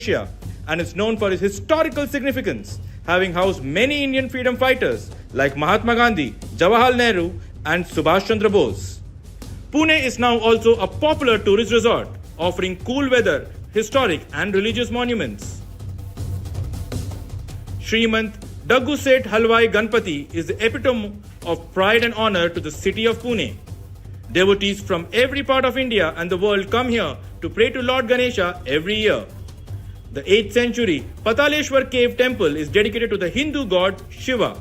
Asia and is known for its historical significance, having housed many Indian freedom fighters like Mahatma Gandhi, Jawaharlal Nehru, and Subhash Chandra Bose. Pune is now also a popular tourist resort, offering cool weather, historic and religious monuments. Srimant Daggu Seth Halwai Ganpati is the epitome of pride and honor to the city of Pune. Devotees from every part of India and the world come here to pray to Lord Ganesha every year. The 8th century Pataleshwar cave temple is dedicated to the Hindu god Shiva.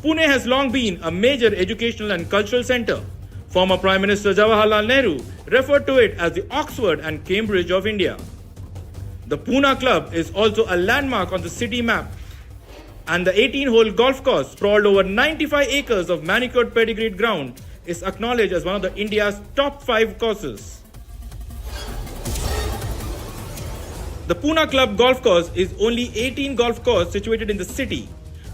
Pune has long been a major educational and cultural center. Former Prime Minister Jawaharlal Nehru referred to it as the Oxford and Cambridge of India. The Poona Club is also a landmark on the city map, and the 18-hole golf course, sprawled over 95 acres of manicured pedigreed ground, is acknowledged as one of the India's top 5 courses. The Poona Club golf course is only 18 golf course situated in the city,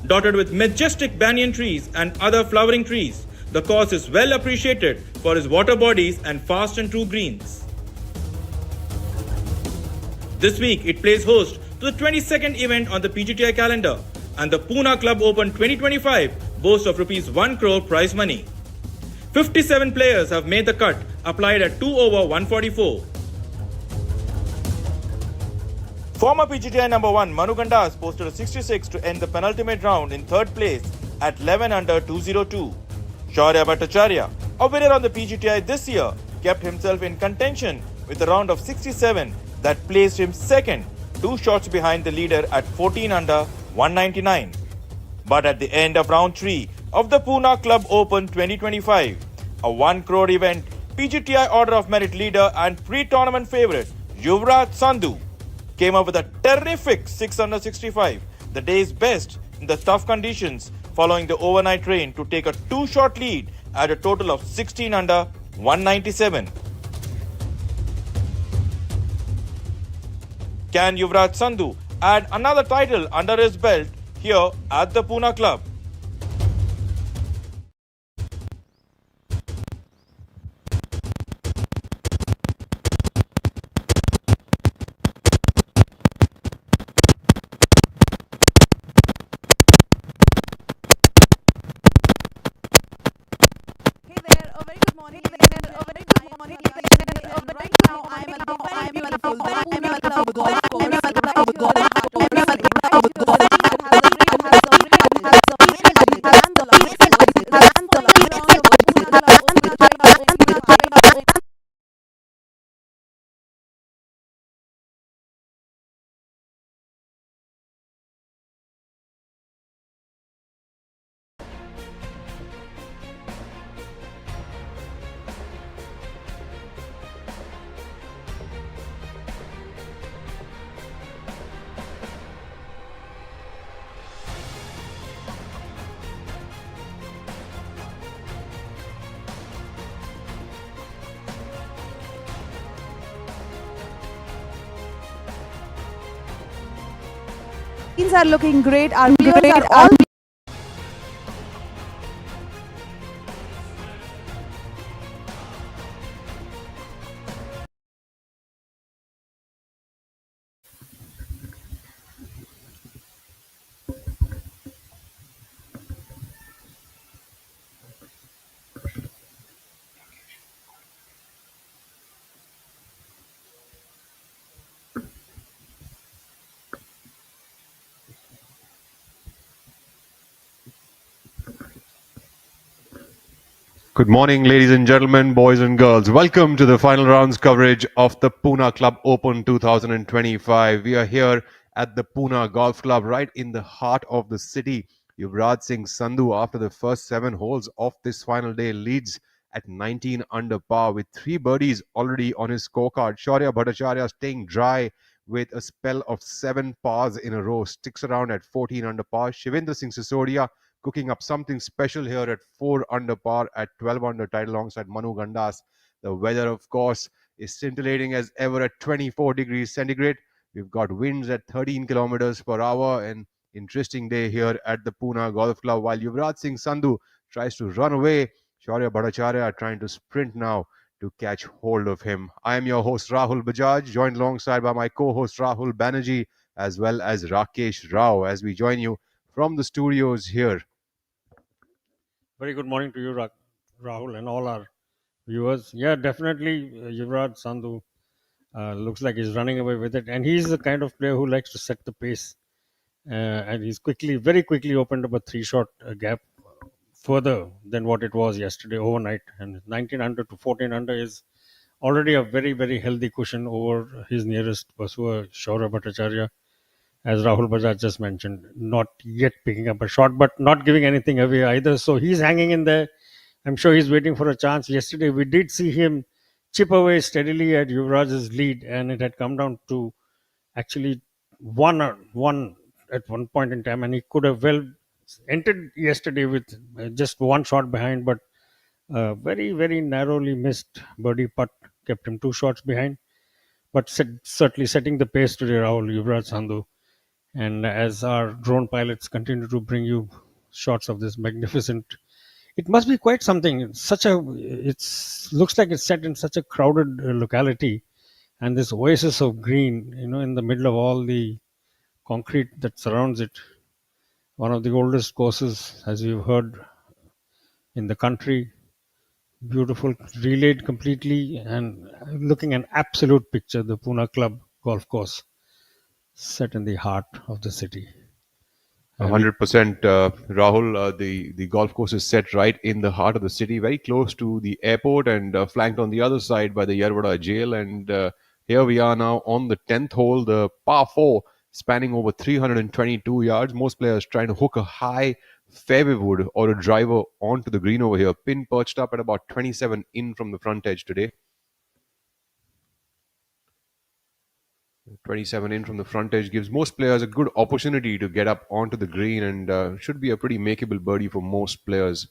dotted with majestic banyan trees and other flowering trees. The course is well appreciated for its water bodies and fast and true greens. This week, it plays host to the 22nd event on the PGTI calendar, and the Poona Club Open 2025 boasts of Rs 1 crore prize money. 57 players have made the cut, applied at 2 over 144. Former PGTI number 1 Manu Gandas posted a 66 to end the penultimate round in third place at 11 under 202. Shara Bhattacharya, a winner on the PGTI this year, kept himself in contention with a round of 67 that placed him second, 2 shots behind the leader at 14 under 199. But at the end of round 3 of the Poona Club Open 2025, a 1 crore event, PGTI Order of Merit leader and pre-tournament favourite Yuvraj Sandhu came up with a terrific 6 under 65, the day's best in the tough conditions, following the overnight rain to take a 2-shot lead at a total of 16 under 197. Can Yuvraj Sandhu add another title under his belt here at the Poona Club? Things are looking great. Our players are all Good morning, ladies and gentlemen, boys and girls. Welcome to the final rounds coverage of the Poona Club Open 2025. We are here at the Poona Golf Club, right in the heart of the city. Yuvraj Singh Sandhu, after the first 7 holes of this final day, leads at 19 under par with 3 birdies already on his scorecard. Shara Bhattacharya staying dry with a spell of 7 pars in a row, sticks around at 14 under par. Shivendra Singh Sisodia cooking up something special here at 4 under par at 12 under tied alongside Manu Gandas. The weather, of course, is scintillating as ever at 24 degrees centigrade. We've got winds at 13 kilometers per hour. An interesting day here at the Poona Golf Club. While Yuvraj Singh Sandhu tries to run away, Shara Bhattacharya trying to sprint now to catch hold of him. I am your host Rahul Bajaj, joined alongside by my co-host Rahul Banerjee as well as Rakesh Rao as we join you from the studios here. Very good morning to you, Rahul, and all our viewers. Yeah, definitely, Yuvraj Sandhu looks like he's running away with it, and he's the kind of player who likes to set the pace. And he's very quickly opened up a three-shot gap further than what it was yesterday overnight. And 19 under to 14 under is already a very, very healthy cushion over his nearest pursuer, Shara Bhattacharya, as Rahul Bajaj just mentioned, not yet picking up a shot, but not giving anything away either. So he's hanging in there. I'm sure he's waiting for a chance. Yesterday, we did see him chip away steadily at Yuvraj's lead, and it had come down to actually one at one point in time, and he could have well entered yesterday with just one shot behind, but very, very narrowly missed birdie putt kept him two shots behind. But certainly setting the pace today, Rahul, Yuvraj Sandhu. And as our drone pilots continue to bring you shots of this magnificent, it must be quite something. It's looks like it's set in such a crowded locality, and this oasis of green, in the middle of all the concrete that surrounds it. One of the oldest courses, as we've heard, in the country. Beautiful, relayed completely, and looking an absolute picture. The Poona Club golf course, set in the heart of the city. 100%, Rahul. The golf course is set right in the heart of the city, very close to the airport, and flanked on the other side by the Yarwada jail. And here we are now on the 10th hole, the par 4, spanning over 322 yards. Most players trying to hook a high fairway wood or a driver onto the green over here. Pin perched up at about 27 in from the front edge today. 27 in from the front edge gives most players a good opportunity to get up onto the green, and should be a pretty makeable birdie for most players.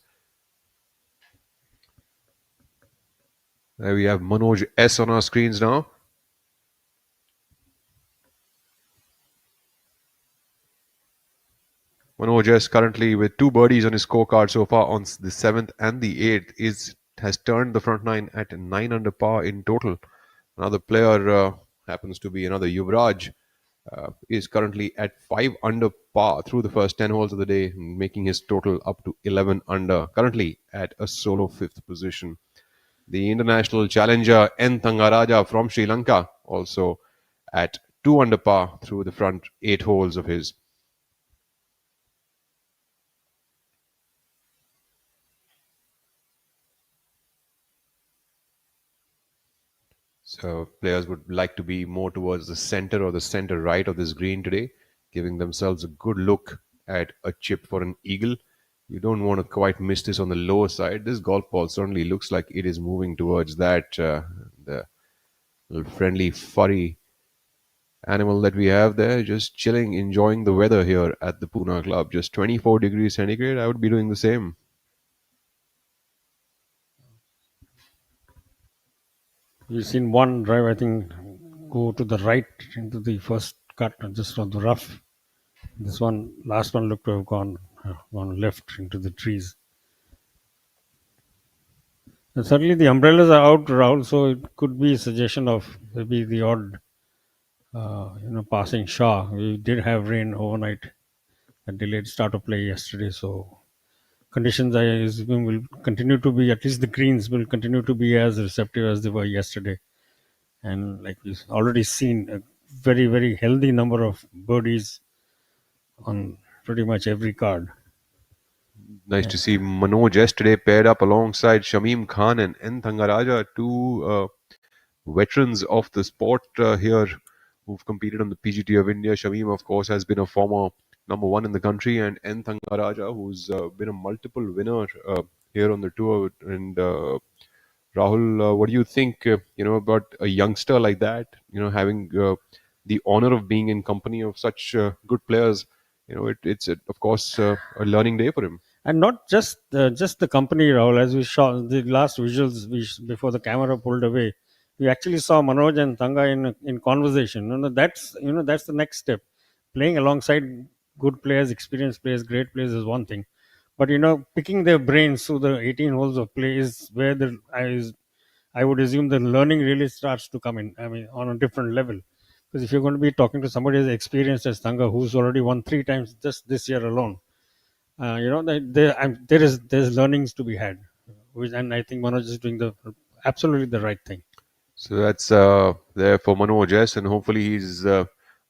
There we have Manoj S on our screens now. Manoj S currently with 2 birdies on his scorecard so far on the 7th and the 8th has turned the front nine at 9 under par in total. Another player happens to be another Yuvraj. Is currently at 5 under par through the first 10 holes of the day, making his total up to 11 under, currently at a solo 5th position. The international challenger N. Thangaraja from Sri Lanka also at 2 under par through the front 8 holes of his. So players would like to be more towards the center or the center right of this green today, giving themselves a good look at a chip for an eagle. You don't want to quite miss this on the lower side. This golf ball certainly looks like it is moving towards that. The little friendly, furry animal that we have there, just chilling, enjoying the weather here at the Poona Club. Just 24 degrees centigrade. I would be doing the same. You've seen one drive, I think, go to the right into the first cut, just on the rough. This one, last one, looked to have gone left into the trees. And certainly, the umbrellas are out, Rahul, so it could be a suggestion of maybe the odd, passing shower. We did have rain overnight and delayed start of play yesterday, so conditions, I assume, will continue to be, at least the greens will continue to be as receptive as they were yesterday. And like we've already seen, a very, very healthy number of birdies on pretty much every card. Nice to see Manoj yesterday paired up alongside Shamim Khan and N. Thangaraja, two veterans of the sport here who've competed on the PGTI of India. Shamim, of course, has been a former number 1 in the country, and N. Thangaraja, who's been a multiple winner here on the tour. And Rahul, what do you think, about a youngster like that, having the honor of being in company of such good players? It's of course a learning day for him. And not just the company, Rahul. As we saw the last visuals, before the camera pulled away, we actually saw Manoj and Thanga in conversation. That's the next step. Playing alongside good players, experienced players, great players is one thing, but picking their brains through the 18 holes of play is where I would assume the learning really starts to come in. I mean, on a different level. Because if you're going to be talking to somebody as experienced as Thanga, who's already won 3 times just this year alone, there's learnings to be had, and I think Manoj is doing the absolutely the right thing. So that's there for Manoj, yes, and hopefully he's heard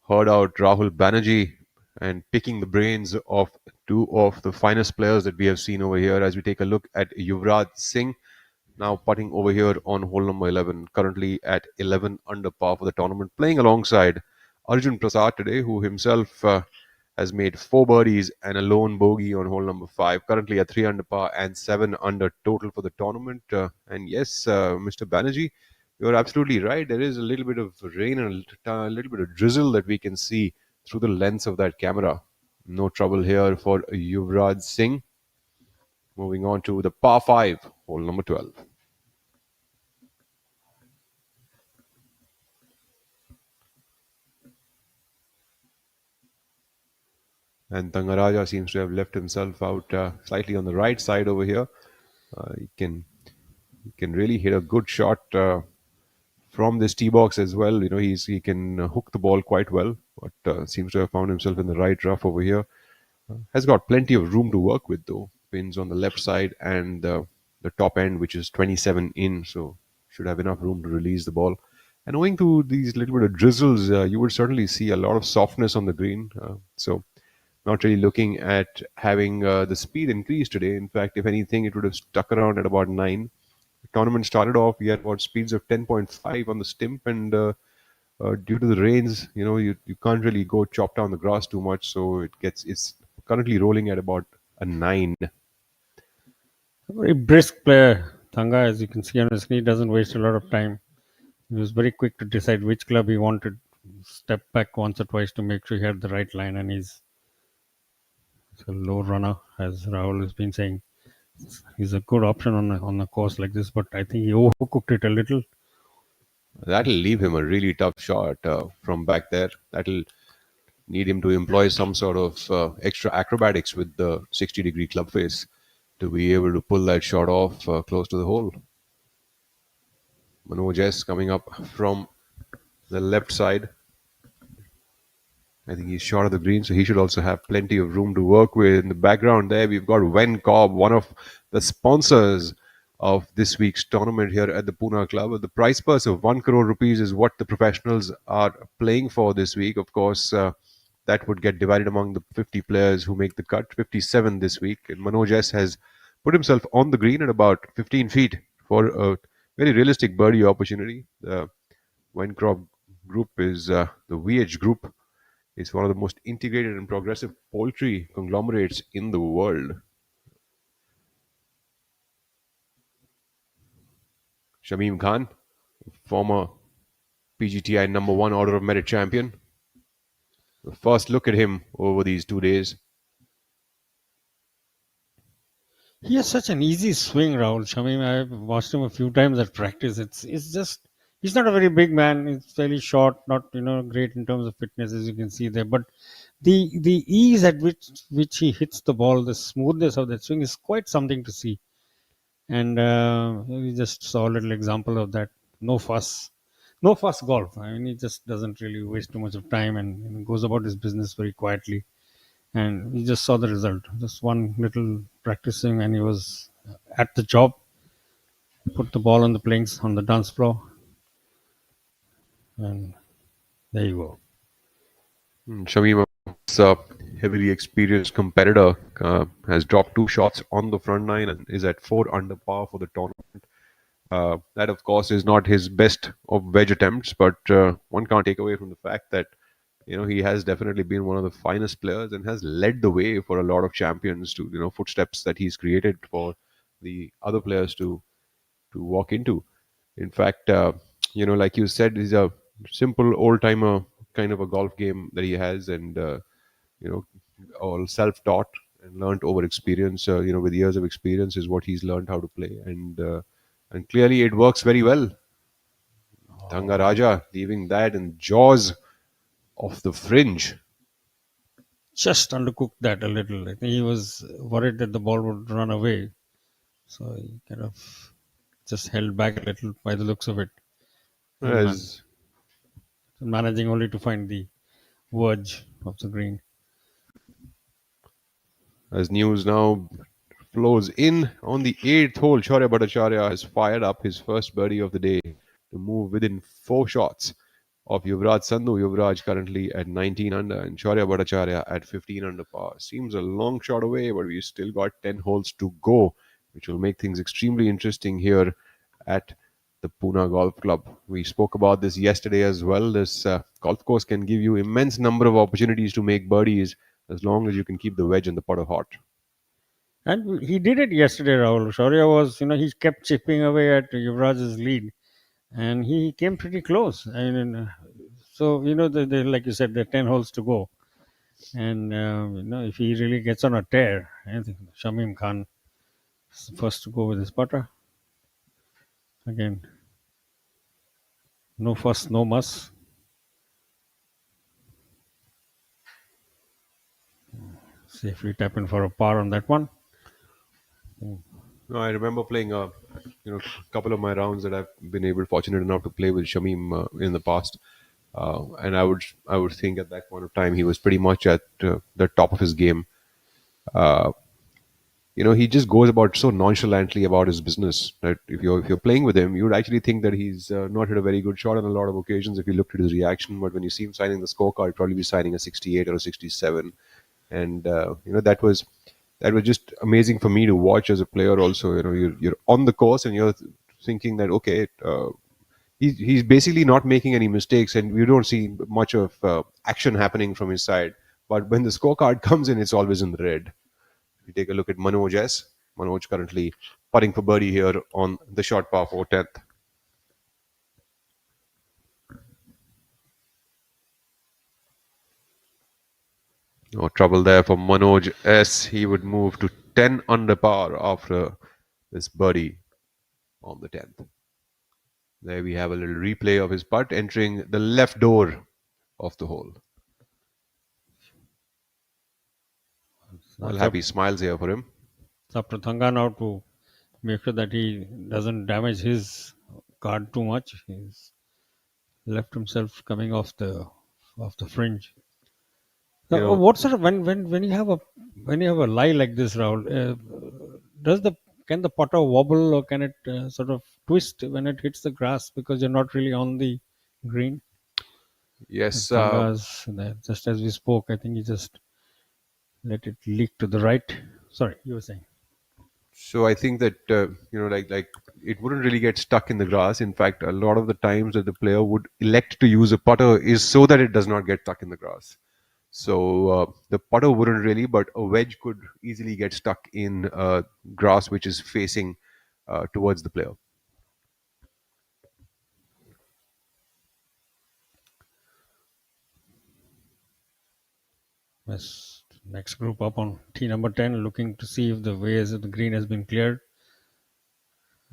out Rahul Banerjee and picking the brains of two of the finest players that we have seen over here as we take a look at Yuvraj Singh, now putting over here on hole number 11, currently at 11 under par for the tournament, playing alongside Arjun Prasad today, who himself has made 4 birdies and a lone bogey on hole number 5, currently at 3 under par and 7 under total for the tournament. And yes, Mr. Banerjee, you're absolutely right. There is a little bit of rain and a little bit of drizzle that we can see through the lens of that camera. No trouble here for Yuvraj Singh. Moving on to the par 5, hole number 12. And Tangaraja seems to have left himself out slightly on the right side over here. He can really hit a good shot from this tee box as well. You know, he can hook the ball quite well, but seems to have found himself in the right rough over here. Has got plenty of room to work with though. Pins on the left side and the top end, which is 27 in, so should have enough room to release the ball. And owing to these little bit of drizzles, you would certainly see a lot of softness on the green. So not really looking at having the speed increase today. In fact, if anything, it would have stuck around at about 9. The tournament started off, we had about speeds of 10.5 on the stimp, and due to the rains, you know, you can't really go chop down the grass too much, so it's currently rolling at about a 9. A very brisk player, Thanga, as you can see on the screen, he doesn't waste a lot of time. He was very quick to decide which club he wanted. Step back once or twice to make sure he had the right line, and he's a low runner, as Rahul has been saying. He's a good option on a course like this, but I think he overcooked it a little. That'll leave him a really tough shot from back there. That'll need him to employ some sort of extra acrobatics with the 60-degree club face to be able to pull that shot off close to the hole. Manoj S coming up from the left side. I think he's short of the green, so he should also have plenty of room to work with. In the background there, we've got Wen Cobb, one of the sponsors of this week's tournament here at the Poona Club. The prize purse of 1 crore rupees is what the professionals are playing for this week. Of course, that would get divided among the 50 players who make the cut, 57 this week. And Manoj S has put himself on the green at about 15 feet for a very realistic birdie opportunity. The Wen Cobb group is the VH group. It's one of the most integrated and progressive poultry conglomerates in the world. Shamim Khan, former PGTI #1 Order of Merit champion. The first look at him over these 2 days. He has such an easy swing, Rahul. Shamim, I've watched him a few times at practice. It's just he's not a very big man. He's fairly short, not great in terms of fitness, as you can see there. But the ease at which he hits the ball, the smoothness of that swing is quite something to see. And we just saw a little example of that. No fuss golf. I mean, he just doesn't really waste too much of time and goes about his business very quietly. And we just saw the result. Just one little practicing, and he was at the job. Put the ball on the planks on the dance floor, and there you go. Shamim, a heavily experienced competitor, has dropped 2 shots on the front nine and is at 4 under par for the tournament. That, of course, is not his best of wedge attempts, but one can't take away from the fact that he has definitely been one of the finest players and has led the way for a lot of champions to footsteps that he's created for the other players to walk into. In fact, like you said, he's a simple old timer kind of a golf game that he has, and all self-taught and learned over experience. With years of experience is what he's learned how to play, and clearly it works very well. Thanga Raja leaving that in jaws of the fringe. Just undercooked that a little. I think he was worried that the ball would run away, so he kind of just held back a little by the looks of it, and As managing only to find the verge of the green. as news now flows in on the eighth hole, Shaurya Bhattacharya has fired up his first birdie of the day to move within 4 shots of Yuvraj Sandhu. Yuvraj currently at 19 under and Shaurya Bhattacharya at 15 under par. Seems a long shot away, but we still got 10 holes to go, which will make things extremely interesting here at the Poona Golf Club. We spoke about this yesterday as well. This golf course can give you immense number of opportunities to make birdies as long as you can keep the wedge and the putter hot. And he did it yesterday, Rahul. Shaurya was, he kept chipping away at Yuvraj's lead, and he came pretty close. So like you said, there are 10 holes to go, and if he really gets on a tear, I think Shamim Khan is the first to go with his putter. Again, no fuss, no muss. Safely tap in for a par on that one. No, I remember playing a couple of my rounds that I've been fortunate enough to play with Shamim in the past, and I would think at that point of time he was pretty much at the top of his game. He just goes about so nonchalantly about his business that if you're playing with him, you would actually think that he's not hit a very good shot on a lot of occasions if you looked at his reaction. But when you see him signing the scorecard, he'd probably be signing a 68 or a 67, and that was just amazing for me to watch as a player. Also, you're on the course and you're thinking that okay. He's basically not making any mistakes, and you don't see much of action happening from his side. But when the scorecard comes in, it's always in the red. If you take a look at Manoj S. Manoj currently putting for birdie here on the short par 4 10th. No trouble there for Manoj S. He would move to 10 under par after this birdie on the 10th. There we have a little replay of his putt entering the left door of the hole. Well, happy smiles here for him. It's up to Thanga now to make sure that he doesn't damage his card too much. He's left himself coming off the fringe. So, what sort of when you have a lie like this, Rahul? Can the putter wobble or can it sort of twist when it hits the grass because you're not really on the green? Yes. Just as we spoke, I think he just let it leak to the right. Sorry, you were saying. So I think that like it wouldn't really get stuck in the grass. In fact, a lot of the times that the player would elect to use a putter is so that it does not get stuck in the grass. So the putter wouldn't really, but a wedge could easily get stuck in grass which is facing towards the player. Yes, next group up on tee number 10, looking to see if the ways of the green has been cleared.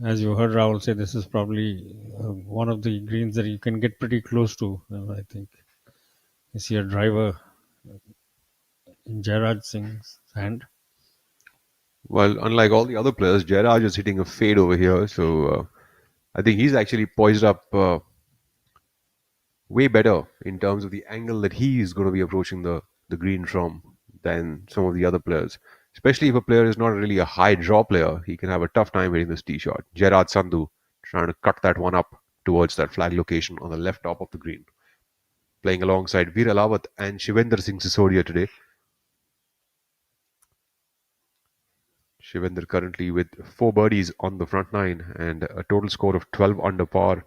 As you heard Rahul say, this is probably one of the greens that you can get pretty close to. I think you see a driver in Jairaj Singh's hand. Well, unlike all the other players, Jairaj is hitting a fade over here. So I think he's actually poised up way better in terms of the angle that he is going to be approaching the green from than some of the other players. Especially if a player is not really a high draw player, he can have a tough time hitting this tee shot. Gerard Sandhu trying to cut that one up towards that flag location on the left top of the green. Playing alongside Veer Alawat and Shivendra Singh Sisodia today. Shivendra currently with 4 birdies on the front nine and a total score of 12 under par.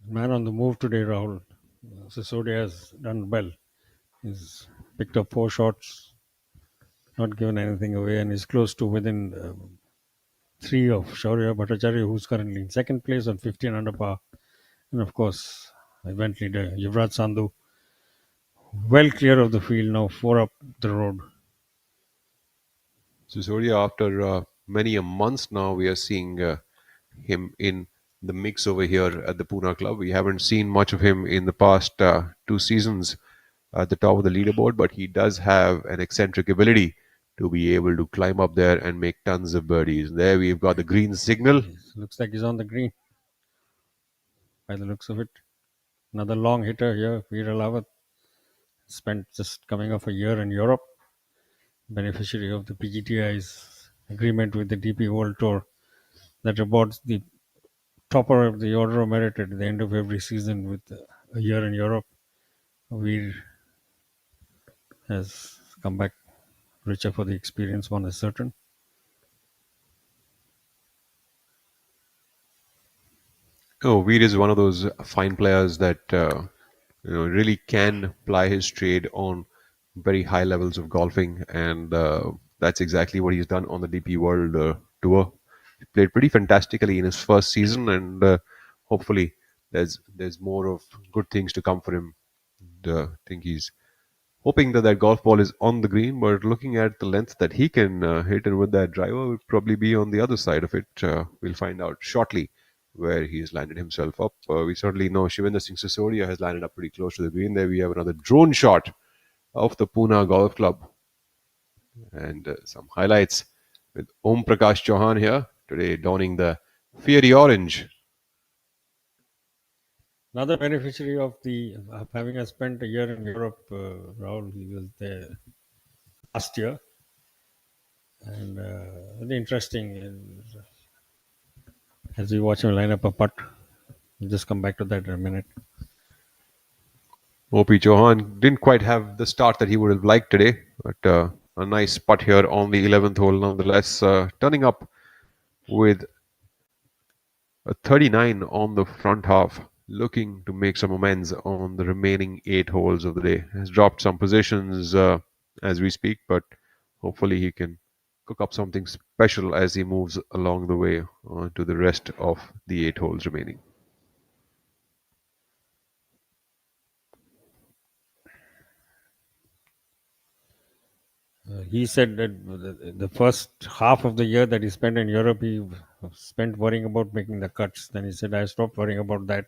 Man on the move today, Rahul. Sisodia has done well. He's picked up 4 shots, not given anything away, and is close to within 3 of Shaurya Bhattacharya, who's currently in second place on 15 under par. And of course, event leader Yuvraj Sandhu, well clear of the field now, 4 up the road. Sisodia, after many a months now, we are seeing him in the mix over here at the Poona club. We haven't seen much of him in the past 2 seasons. at the top of the leaderboard, but he does have an eccentric ability to be able to climb up there and make tons of birdies. There we've got the green signal. Looks like he's on the green by the looks of it. Another long hitter here, Veer Alawat. Spent just coming off a year in Europe, beneficiary of the PGTI's agreement with the DP World Tour that rewards the topper of the Order of Merit at the end of every season with a year in Europe. Veer has come back richer for the experience, one is certain. Oh, Veer is one of those fine players that really can ply his trade on very high levels of golfing, and that's exactly what he's done on the DP World Tour. He played pretty fantastically in his first season, and hopefully there's more of good things to come for him. And, I think he's hoping that that golf ball is on the green, but looking at the length that he can hit and with that driver, would probably be on the other side of it. We'll find out shortly where he's landed himself up. We certainly know Shivendra Singh Sisodia has landed up pretty close to the green. There we have another drone shot of the Poona Golf Club. And some highlights with Om Prakash Chauhan here today donning the fiery orange. Another beneficiary of having spent a year in Europe, Rahul, he was there last year, and very interesting. As we watch him line up a putt, we'll just come back to that in a minute. OP Chauhan didn't quite have the start that he would have liked today, but a nice putt here on the 11th hole nonetheless, turning up with a 39 on the front half, looking to make some amends on the remaining 8 holes of the day. Has dropped some positions as we speak, but hopefully he can cook up something special as he moves along the way to the rest of the 8 holes remaining. He said that the first half of the year that he spent in Europe, he spent worrying about making the cuts. Then he said, I stopped worrying about that.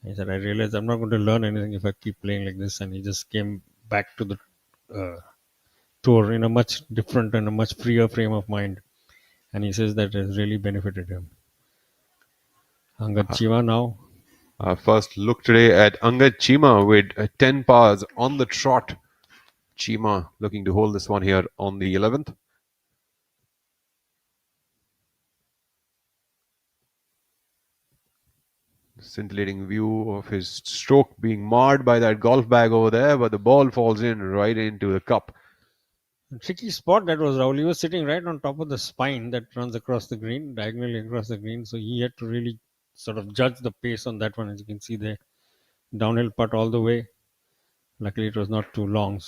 He said, I realized I'm not going to learn anything if I keep playing like this. And he just came back to the tour in a much different and a much freer frame of mind. And he says that has really benefited him. Angad Chima now. First look today at Angad Chima with 10 pars on the trot. Chima looking to hold this one here on the 11th. Scintillating view of his stroke being marred by that golf bag over there, but the ball falls in right into the cup. A tricky spot that was, Rahul. He was sitting right on top of the spine that runs across the green, diagonally across the green. So he had to really sort of judge the pace on that one, as you can see there. Downhill putt all the way. Luckily, it was not too long,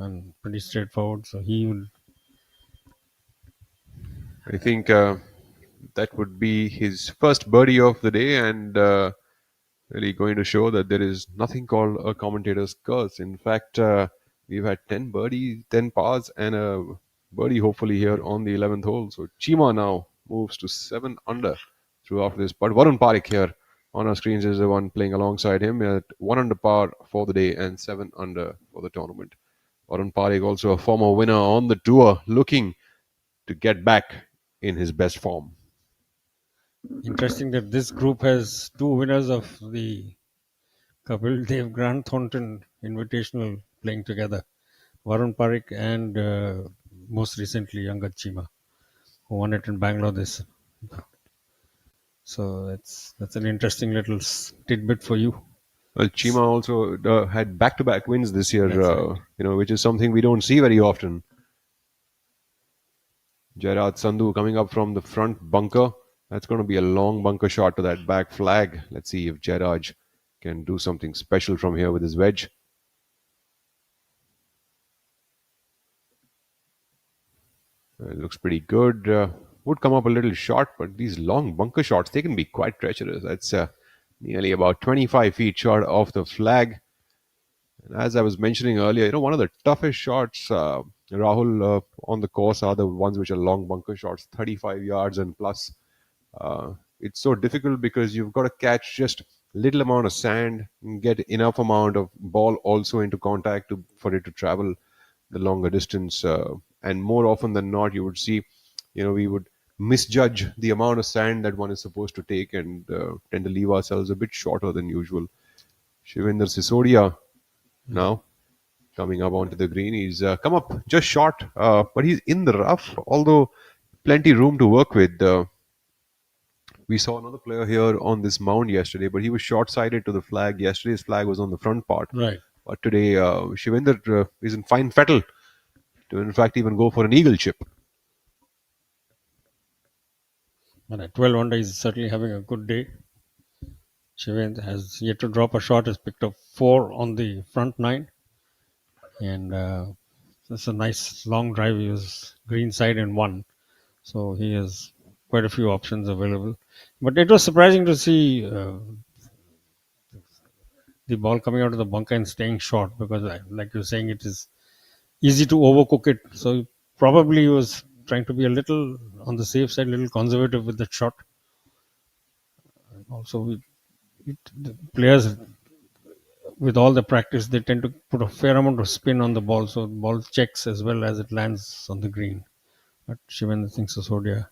and pretty straightforward. So he would. I think that would be his first birdie of the day, and really going to show that there is nothing called a commentator's curse. In fact, we've had 10 birdies, 10 pars, and a birdie hopefully here on the 11th hole. So Chima now moves to 7 under throughout this. But Varun Parekh here on our screens is the one playing alongside him at 1 under par for the day and 7 under for the tournament. Varun Parekh, also a former winner on the tour, looking to get back in his best form. Interesting that this group has 2 winners of the Kapil Dev Grant Thornton Invitational playing together. Varun Parekh and most recently Angad Chima, who won it in Bangalore this. So that's an interesting little tidbit for you. Well, Chima also had back-to-back wins this year, Right. which is something we don't see very often. Jairaj Sandhu coming up from the front bunker. That's going to be a long bunker shot to that back flag. Let's see if Jairaj can do something special from here with his wedge. It looks pretty good. Would come up a little short, but these long bunker shots, they can be quite treacherous. That's nearly about 25 feet short of the flag. And as I was mentioning earlier, one of the toughest shots, Rahul, on the course are the ones which are long bunker shots, 35 yards and plus. It's so difficult because you've got to catch just little amount of sand, and get enough amount of ball also into contact for it to travel the longer distance. And more often than not, you would see, we would misjudge the amount of sand that one is supposed to take and tend to leave ourselves a bit shorter than usual. Shivinder Sisodia now coming up onto the green. He's come up just short, but he's in the rough, although plenty room to work with. We saw another player here on this mound yesterday, but he was short-sided to the flag. Yesterday's flag was on the front part. Right. But today, Shivinder is in fine fettle to, in fact, even go for an eagle chip. And at 12 under, he's certainly having a good day. Shivendra has yet to drop a shot, has picked up 4 on the front 9. And that's a nice long drive. He was green side and 1. So he has quite a few options available. But it was surprising to see the ball coming out of the bunker and staying short because, like you're saying, it is easy to overcook it. So probably he was trying to be a little on the safe side, a little conservative with that shot. Also, the players with all the practice, they tend to put a fair amount of spin on the ball, so the ball checks as well as it lands on the green. But Shivendra Singh Sisodia,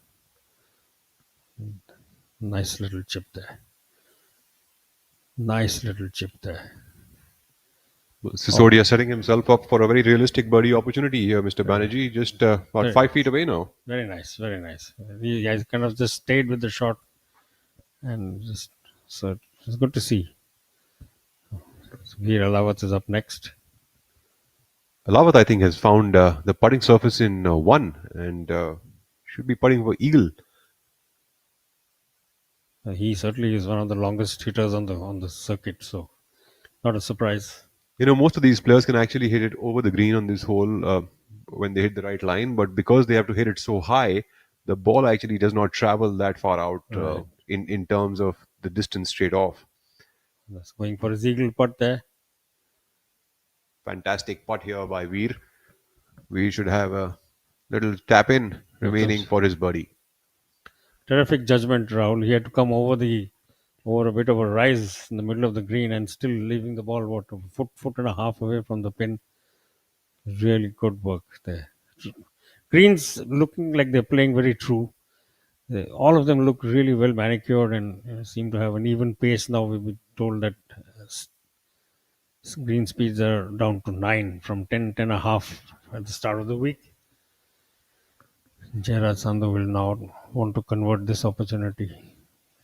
nice little chip there. Nice little chip there. Sisodia setting himself up for a very realistic birdie opportunity here, Mr. Banerjee. Just about 5 feet away now. Very nice, very nice. He has kind of just stayed with the shot, and just so it's good to see. Veer Alawat is up next. Alawat, I think, has found the putting surface in 1 and should be putting for eagle. He certainly is one of the longest hitters on the circuit, so not a surprise. Most of these players can actually hit it over the green on this hole when they hit the right line, but because they have to hit it so high, the ball actually does not travel that far out Right. in terms of the distance straight off. That's going for his eagle putt there. Fantastic putt here by Veer. We should have a little tap in remaining for his birdie. Terrific judgment, Rahul. He had to come over a bit of a rise in the middle of the green and still leaving the ball a foot and a half away from the pin. Really good work there. Greens looking like they're playing very true. All of them look really well manicured and seem to have an even pace now. We've been told that green speeds are down to 9 from 10 and a half at the start of the week. Jairaj Sandhu will now want to convert this opportunity.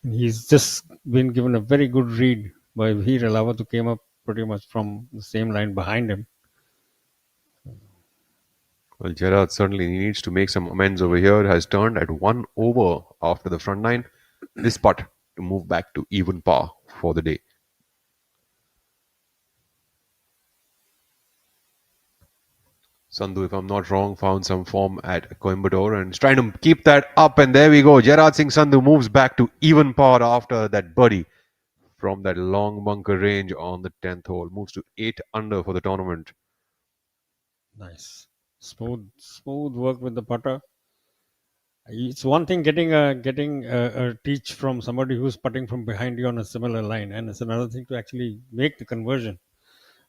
He's just been given a very good read by Veer Alawat, who came up pretty much from the same line behind him. Well, Gerard certainly needs to make some amends over here. Has turned at 1 over after the front 9. This putt to move back to even par for the day. Sandhu, if I'm not wrong, found some form at Coimbatore and is trying to keep that up. And there we go. Jairaj Singh Sandhu moves back to even par after that birdie from that long bunker range on the 10th hole. Moves to 8 under for the tournament. Nice, smooth work with the putter. It's one thing getting a teach from somebody who's putting from behind you on a similar line, and it's another thing to actually make the conversion,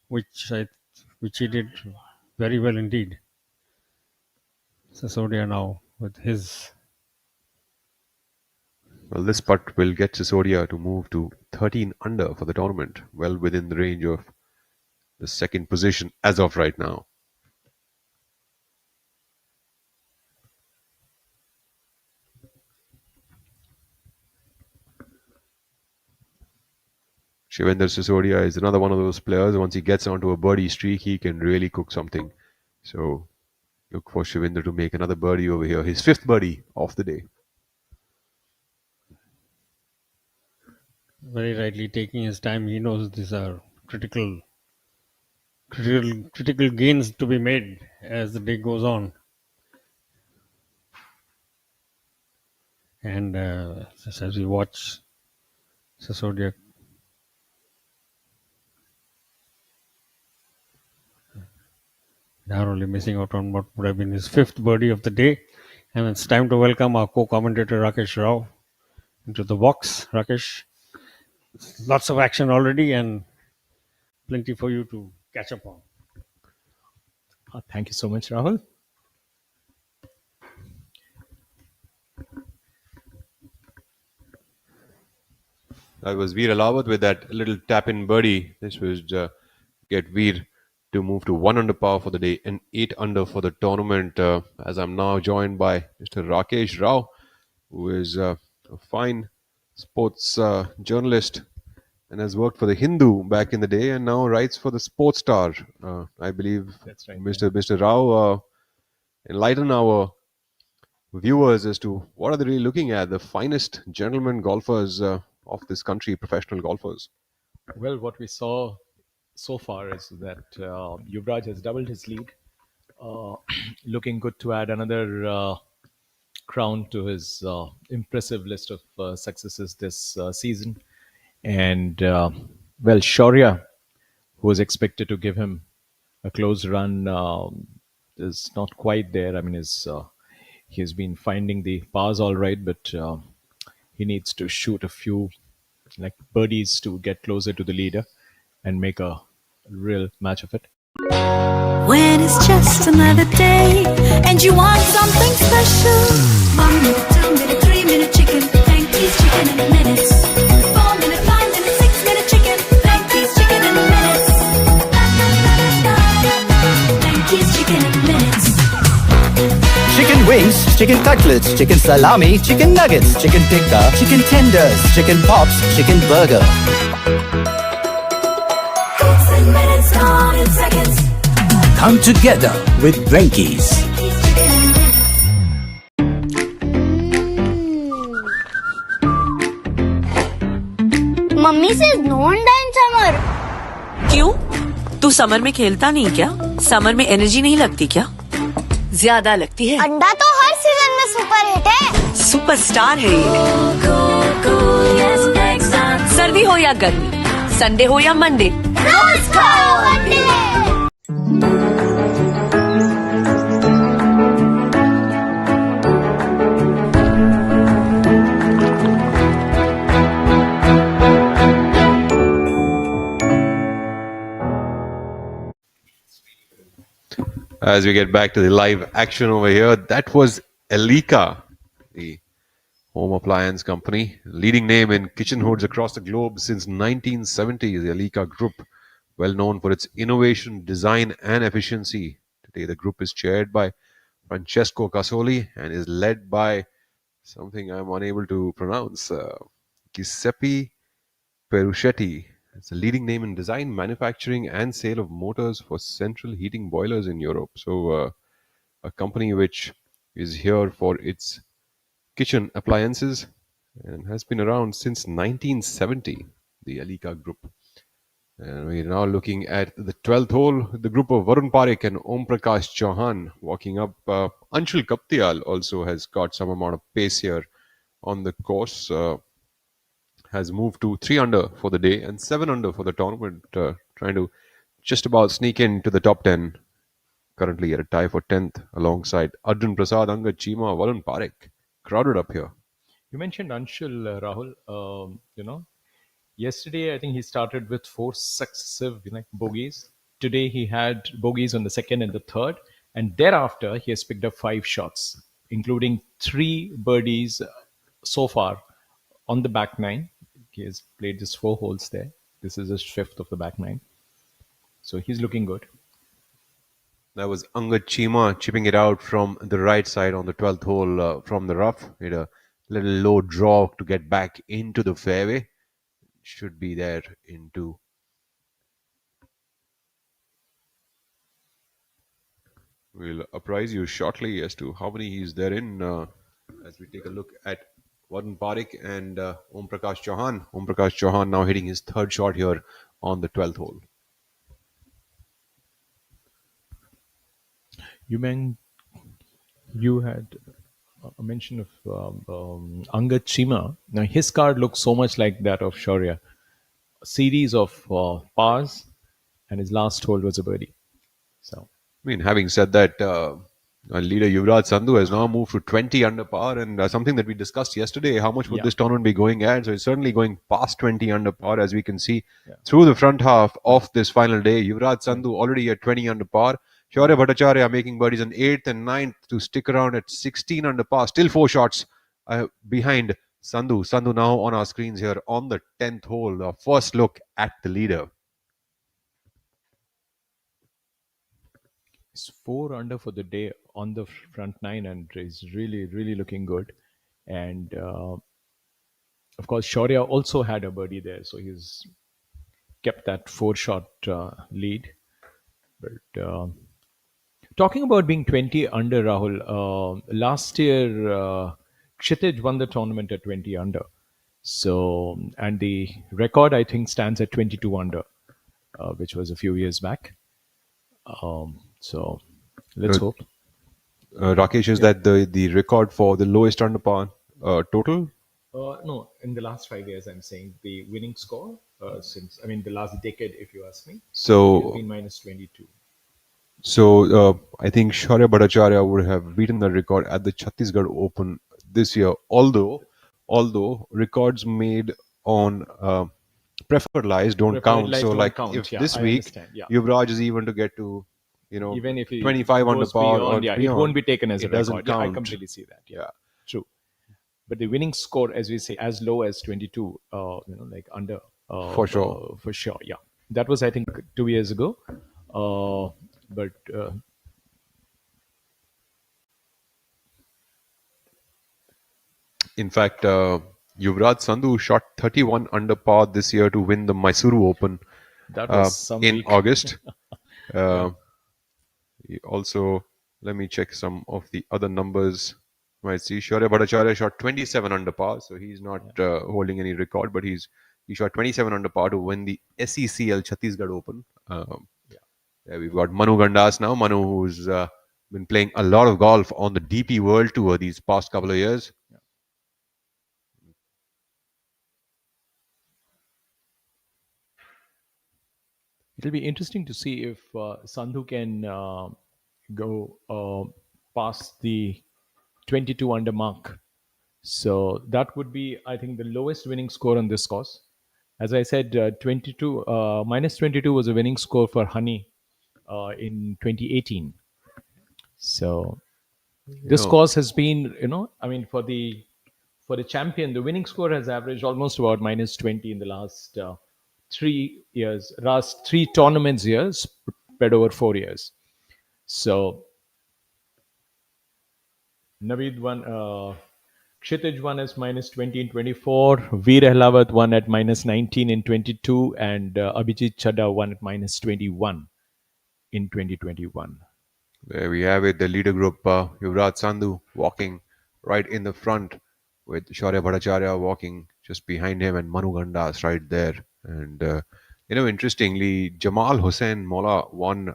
which he did very well indeed. Sisodia now with his. Well, this putt will get Sisodia to move to 13 under for the tournament, well within the range of the second position as of right now. Shivendra Sisodia is another one of those players. Once he gets onto a birdie streak, he can really cook something. So look for Shivendra to make another birdie over here. His 5th birdie of the day. Very rightly taking his time. He knows these are critical gains to be made as the day goes on. And just as we watch Sisodia narrowly missing out on what would have been his 5th birdie of the day. And it's time to welcome our co-commentator Rakesh Rao into the box. Rakesh, lots of action already and plenty for you to catch up on. Thank you so much, Rahul. That was Veer Alawat with that little tap-in birdie. This was get Veer to move to 1 under par for the day and 8 under for the tournament. As I'm now joined by Mr. Rakesh Rao, who is a fine sports journalist and has worked for the Hindu back in the day and now writes for the Sports Star. I believe That's right, Mr. Rao, enlighten our viewers as to what are they really looking at, the finest gentlemen golfers of this country, professional golfers. Well, what we saw so far is that Yuvraj has doubled his lead, uh, looking good to add another crown to his impressive list of successes this season. And, well, Shaurya, who was expected to give him a close run, is not quite there. I mean, he's been finding the pars all right, but he needs to shoot a few like birdies to get closer to the leader and make a real match of it. When it's just another day and you want something special. 1 minute, 2 minute, 3 minute chicken. Frankie's chicken in minutes. 4 minute, 5 minute, 6 minute chicken. Frankie's chicken in minutes. Frankie's chicken in minutes. Chicken wings, chicken cutlets, chicken salami, chicken nuggets, chicken tikka, chicken tenders, chicken pops, chicken burger. It's in minutes, gone in seconds. Come together with Brenkies. Frankie's chicken in minutes. Mummy से no अंडा in summer. क्यों? तू summer में खेलता नहीं क्या? Summer में energy नहीं लगती क्या? ज्यादा लगती है। अंडा तो हर सीजन में सुपर हिट है। सुपरस्टार है ये। सर्दी हो या गर्मी, संडे हो या मंडे, रोज खाओ अंडे। As we get back to the live action over here, that was Elika, the home appliance company, leading name in kitchen hoods across the globe since 1970. The Elika Group, well known for its innovation, design, and efficiency. Today, the group is chaired by Francesco Casoli and is led by something I'm unable to pronounce, Giuseppe Peruschetti. It's a leading name in design, manufacturing, and sale of motors for central heating boilers in Europe. So, a company which is here for its kitchen appliances and has been around since 1970, the Elika Group. And we're now looking at the 12th hole, the group of Varun Parekh and Om Prakash Chauhan walking up. Anshul Kaptial also has got some amount of pace here on the course. Has moved to 3 under for the day and 7 under for the tournament, trying to just about sneak into the top 10. Currently at a tie for 10th alongside Arjun Prasad, Angad Chima, Varun Parekh. Crowded up here. You mentioned Anshul, Rahul. Yesterday I think he started with 4 successive bogeys. Today he had bogeys on the second and the third, and thereafter he has picked up 5 shots, including 3 birdies so far on the back nine. He has played just 4 holes there. This is his 5th of the back nine. So he's looking good. That was Angad Chima chipping it out from the right side on the 12th hole from the rough. Made a little low draw to get back into the fairway. Should be there into. We'll apprise you shortly as to how many he's there in as we take a look at Varun Parekh and Om Prakash Chauhan. Om Prakash Chauhan now hitting his 3rd shot here on the 12th hole. You had a mention of Angad Chima. Now his card looks so much like that of Shaurya. A series of pars, and his last hole was a birdie. So I mean, having said that, Leader Yuvraj Sandhu has now moved to 20 under par, and something that we discussed yesterday, how much would Yeah. this tournament be going at? So it's certainly going past 20 under par, as we can see Yeah. through the front half of this final day. Yuvraj Sandhu already at 20 under par. Shaurya Bhattacharya making birdies on 8th and 9th to stick around at 16 under par. Still 4 shots behind Sandhu. Sandhu now on our screens here on the 10th hole. Our first look at the leader. He's 4 under for the day on the front nine, and is really, really looking good. And of course, Shaurya also had a birdie there, so he's kept that 4 shot lead. But talking about being 20 under, Rahul, last year Kshitij won the tournament at 20 under. So, and the record I think stands at 22 under, which was a few years back. So, let's Uh, hope. Rakesh, is that the record for the lowest under par total? No, in the last 5 years, I'm saying the winning score since, I mean, the last decade, if you ask me, So has been minus 22. So I think Shaurya Bhattacharya would have beaten the record at the Chhattisgarh Open this year. Although records made on preferred lies don't Preferred count. lies So don't like count. if Yeah, this I week understand. Yeah. Yuvraj is even to get to Even if he 25 under goes par or beyond, yeah, it beyond, won't be taken as a it doesn't record. Yeah, I count. completely see that. Yeah, Yeah. true. But the winning score, as we say, as low as 22, like under, For sure. for sure. Yeah, that was I think 2 years ago. But In fact, Yuvraj Sandhu shot 31 under par this year to win the Mysuru Open that was some in week. August. Also, let me check some of the other numbers. Might see Shaurya Bhattacharya shot 27 under par, so he's not holding any record, but he shot 27 under par to win the SECL Chhattisgarh Open. Yeah, we've got Manu Gandas now. Manu, who's been playing a lot of golf on the DP World Tour these past couple of years. It'll be interesting to see if Sandhu can go past the 22 under mark. So that would be, I think, the lowest winning score on this course. As I said, 22 minus 22 was a winning score for Honey in 2018. So this Yeah. course has been, I mean, for the champion, the winning score has averaged almost about minus 20 in the last 3 years, last three tournaments years, spread over 4 years. So Naveed won, Kshitij won as minus 20 in 24, Veer Ahlawat won at minus 19 in 22, and Abhijit Chadha won at minus 21 in 2021. There we have it, the leader group. Yuvraj Sandhu walking right in the front, with Shaurya Bhattacharya walking just behind him, and Manu Gandas right there. And interestingly, Jamal Hussain Mola won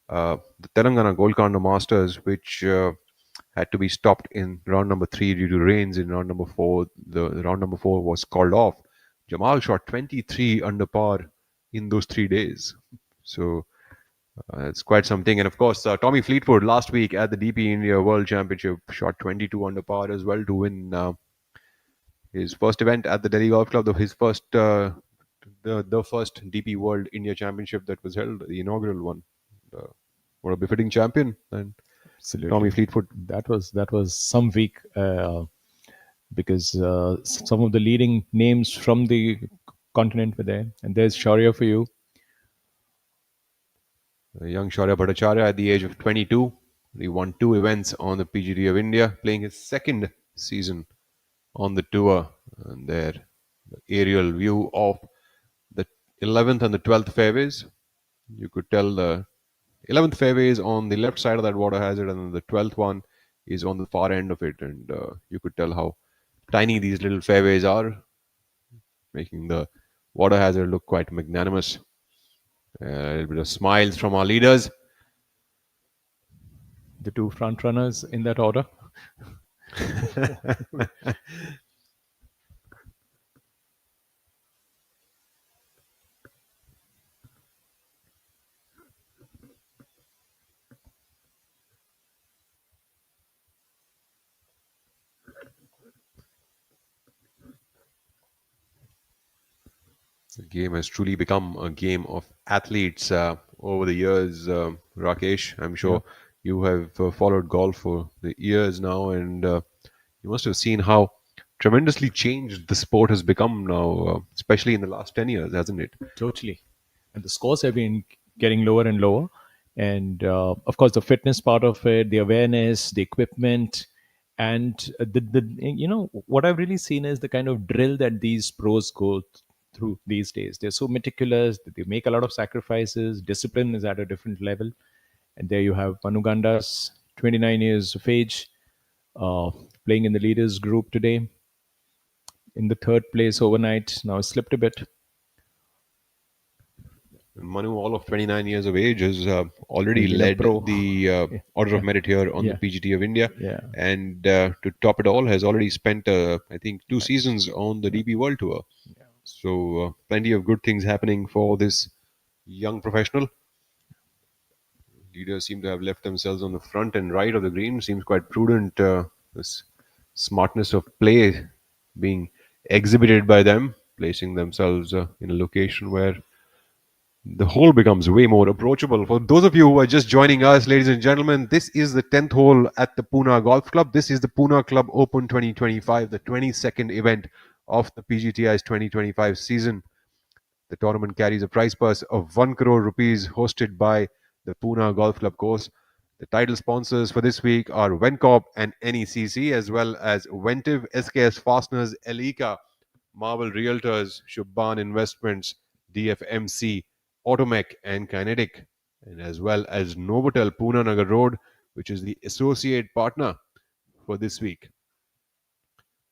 the Telangana Golconda Masters, which had to be stopped in round number 3 due to rains in round number 4. The round number 4 was called off. Jamal shot 23 under par in those 3 days. So it's quite something. And of course, Tommy Fleetwood last week at the DP India World Championship shot 22 under par as well to win his first event at the Delhi Golf Club, his first the first DP World India Championship that was held, the inaugural one. What a befitting champion, and Absolutely. Tommy Fleetwood. That was some week because some of the leading names from the continent were there, and there's Shaurya for you. Young Shaurya Bhattacharya at the age of 22. He won 2 events on the PGTI of India, playing his second season on the tour. And there, the aerial view of the 11th and the 12th fairways. You could tell the 11th fairway is on the left side of that water hazard, and the 12th one is on the far end of it. And you could tell how tiny these little fairways are, making the water hazard look quite magnanimous. A little bit of smiles from our leaders. The two front runners in that order. The game has truly become a game of athletes over the years. Rakesh, I'm sure you have followed golf for the years now, and you must have seen how tremendously changed the sport has become now, especially in the last 10 years, hasn't it? Totally. And the scores have been getting lower and lower. And of course, the fitness part of it, the awareness, the equipment, and what I've really seen is the kind of drill that these pros go through these days. They're so meticulous that they make a lot of sacrifices. Discipline is at a different level. And there you have Manugandas, 29 years of age, uh, playing in the leaders group today, in the third place overnight. Now slipped a bit. Manu, all of 29 years of age, has already He's been a led pro. the Order of Merit here on the Yeah. PGT of India. Yeah. And to top it all, has already spent, I think, 2 seasons on the DP World Tour. So plenty of good things happening for this young professional. Leaders seem to have left themselves on the front and right of the green. Seems quite prudent. This smartness of play being exhibited by them, placing themselves in a location where the hole becomes way more approachable. For those of you who are just joining us, ladies and gentlemen, this is the 10th hole at the Poona Golf Club. This is the Poona Club Open 2025, the 22nd event of the PGTI's 2025 season. The tournament carries a prize purse of 1 crore rupees, hosted by the Poona Golf Club course. The title sponsors for this week are Vencorp and NECC, as well as Ventiv, SKS Fasteners, Elika, Marvel Realtors, Shubban Investments, DFMC, Automech, and Kinetic, and as well as Novotel Poona Nagar Road, which is the associate partner for this week.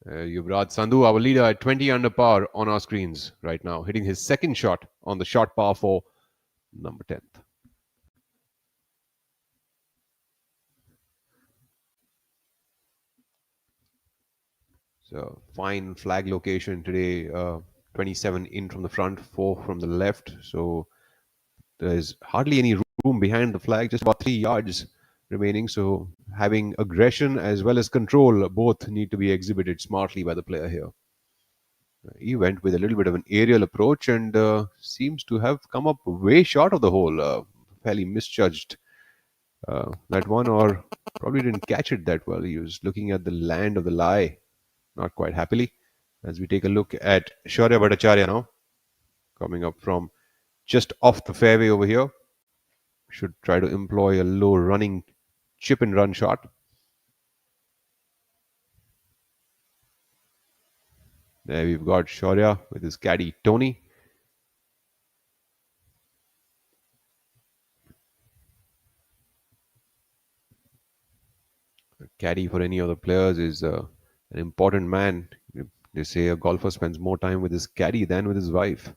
Yuvraj Sandhu, our leader, at 20 under par on our screens right now, hitting his second shot on the short par 4, number 10th. So fine flag location today. 27 in from the front, 4 from the left. So there's hardly any room behind the flag, just about 3 yards remaining. So having aggression as well as control both need to be exhibited smartly by the player here. He went with a little bit of an aerial approach and seems to have come up way short of the hole. Fairly misjudged that one, or probably didn't catch it that well. He was looking at the land of the lie, not quite happily. As we take a look at Shaurya Bhattacharya now, coming up from just off the fairway over here. Should try to employ a low running chip and run shot. There we've got Shaurya with his caddy Tony. A caddy for any of the players is an important man. They say a golfer spends more time with his caddy than with his wife.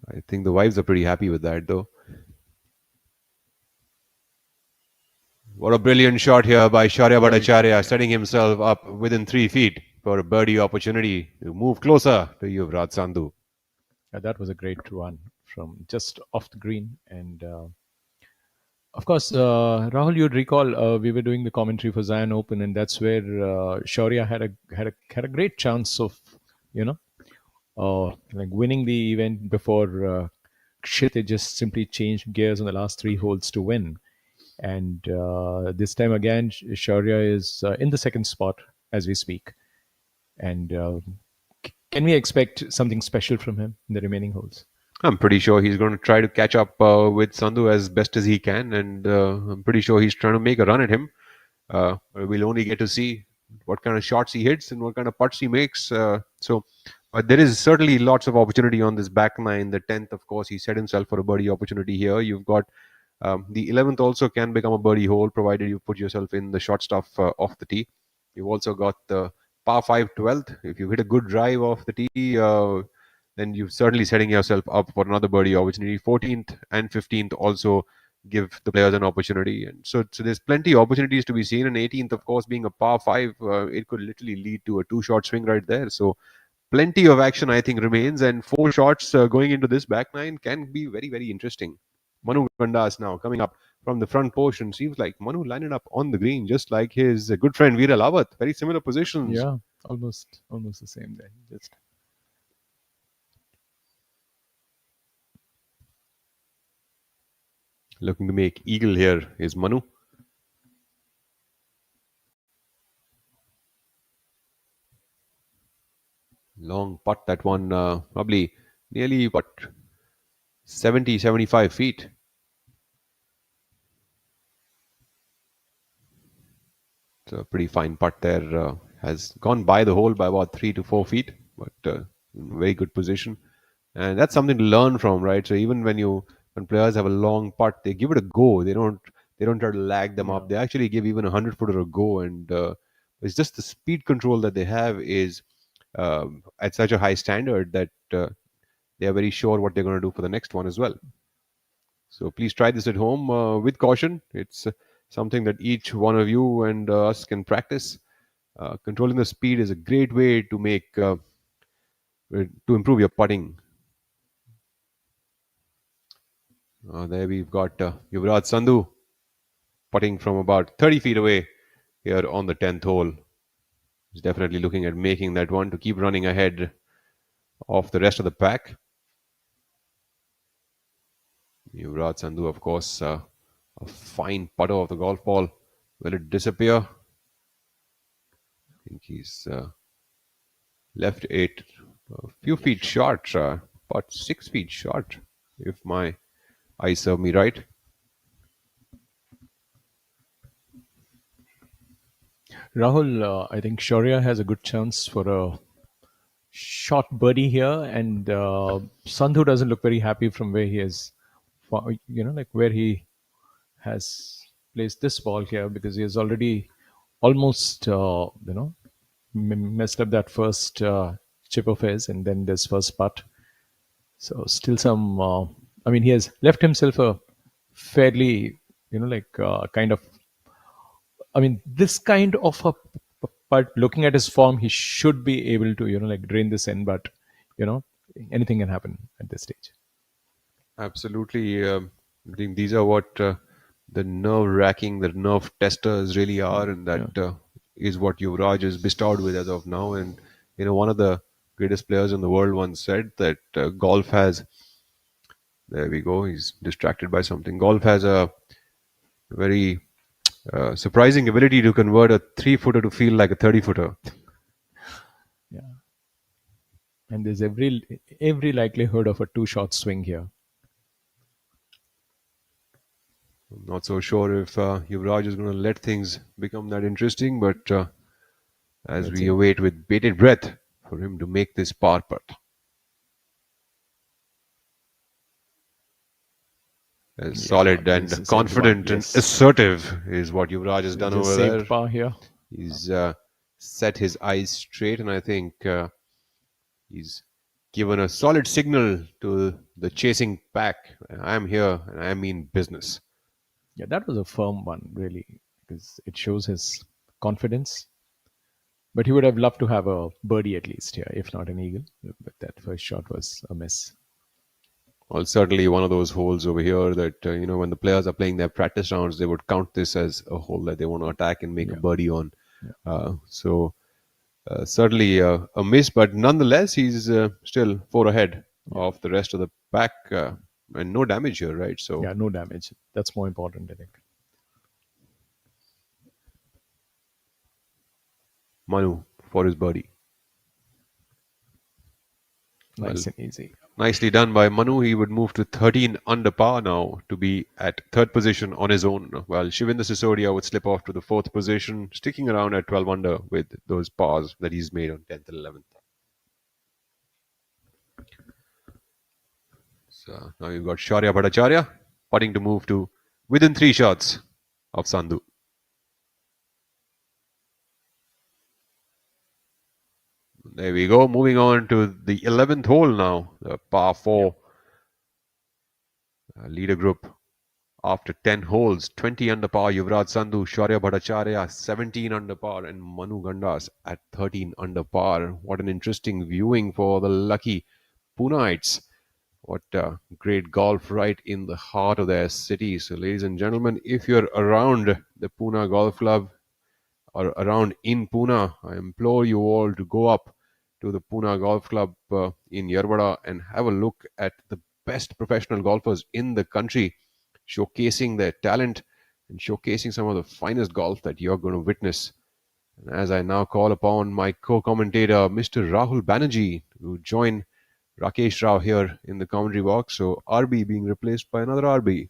I think the wives are pretty happy with that, though. What a brilliant shot here by Shaurya Bhattacharya, setting himself up within 3 feet for a birdie opportunity to move closer to Yuvraj Sandhu. That was a great run from just off the green. And of course, Rahul, you'd recall we were doing the commentary for Zion Open, and that's where Shaurya had a great chance of, like winning the event before Kshit just simply changed gears on the last 3 holes to win. And this time again, Shaurya is in the second spot as we speak. And can we expect something special from him in the remaining holes? I'm pretty sure he's going to try to catch up with Sandhu as best as he can, and I'm pretty sure he's trying to make a run at him. We'll only get to see what kind of shots he hits and what kind of putts he makes. But there is certainly lots of opportunity on this back nine. The 10th, of course, he set himself for a birdie opportunity here. You've got the 11th also can become a birdie hole, provided you put yourself in the short stuff off the tee. You've also got the par 5 12th. If you hit a good drive off the tee, then you're certainly setting yourself up for another birdie opportunity. 14th and 15th also give the players an opportunity. And so there's plenty of opportunities to be seen. And 18th, of course, being a par 5, it could literally lead to a 2-shot swing right there. So plenty of action, I think, remains. And 4 shots going into this back nine can be very, very interesting. Manu Gandas now coming up from the front portion. Seems like Manu landed up on the green, just like his good friend Veera Lawat. Very similar positions. Yeah, almost the same there. Just Looking to make eagle here is Manu. Long putt, that one, probably nearly, what, 70, 75 feet. So a pretty fine putt there. Has gone by the hole by about 3 to 4 feet, but in very good position. And that's something to learn from, right? So even when players have a long putt, they give it a go. They don't try to lag them up. They actually give even a 100-footer a go, and it's just the speed control that they have is at such a high standard that they are very sure what they're going to do for the next one as well. So please try this at home with caution. It's something that each one of you and us can practice. Controlling the speed is a great way to improve your putting. There we've got Yuvraj Sandhu putting from about 30 feet away here on the 10th hole. He's definitely looking at making that one to keep running ahead of the rest of the pack. Yuvraj Sandhu, of course, a fine putter of the golf ball. Will it disappear? I think he's left it a few feet short, about 6 feet short, if my eyes serve me right. Rahul, I think Shaurya has a good chance for a short birdie here, and Sandhu doesn't look very happy from where he is, like where he has placed this ball here, because he has already almost, messed up that first chip of his, and then this first putt. So still some, he has left himself a fairly, kind of, this kind of a putt, looking at his form, he should be able to, drain this in, but, anything can happen at this stage. Absolutely. I think these are what the nerve-wracking, the nerve testers really are, and that is what Yuvraj is bestowed with as of now. And one of the greatest players in the world once said that golf has. There we go. He's distracted by something. Golf has a very surprising ability to convert a 3-footer to feel like a 30-footer. Yeah, and there's every likelihood of a 2-shot swing here. I'm not so sure if Yuvraj is going to let things become that interesting, but as we await with bated breath for him to make this par putt. Solid and confident and assertive is what Yuvraj has done over there. Par here. He's set his eyes straight, and I think he's given a solid signal to the chasing pack. I'm here, and I mean business. Yeah, that was a firm one, really, because it shows his confidence. But he would have loved to have a birdie at least here, if not an eagle. But that first shot was a miss. Well, certainly one of those holes over here that, when the players are playing their practice rounds, they would count this as a hole that they want to attack and make a birdie on. Certainly a miss, but nonetheless, he's still 4 ahead of the rest of the pack. And no damage here, right? So yeah, no damage. That's more important, I think. Manu for his birdie. Nice and easy. Nicely done by Manu. He would move to 13 under par now to be at third position on his own, while Shivinder Sisodia would slip off to the fourth position, sticking around at 12 under with those pars that he's made on 10th and 11th. So now you've got Shaurya Bhattacharya putting to move to within 3 shots of Sandhu. There we go. Moving on to the 11th hole now, the par 4 leader group. After 10 holes, 20 under par, Yuvraj Sandhu, Shaurya Bhattacharya, 17 under par, and Manu Gandas at 13 under par. What an interesting viewing for the lucky Puneites. What great golf right in the heart of their city. So, ladies and gentlemen, if you're around the Pune Golf Club or around in Pune, I implore you all to go up to the Pune Golf Club in Yerwada and have a look at the best professional golfers in the country, showcasing their talent and showcasing some of the finest golf that you're going to witness. And as I now call upon my co-commentator, Mr. Rahul Banerjee, to join Rakesh Rao here in the commentary box. So RB being replaced by another RB.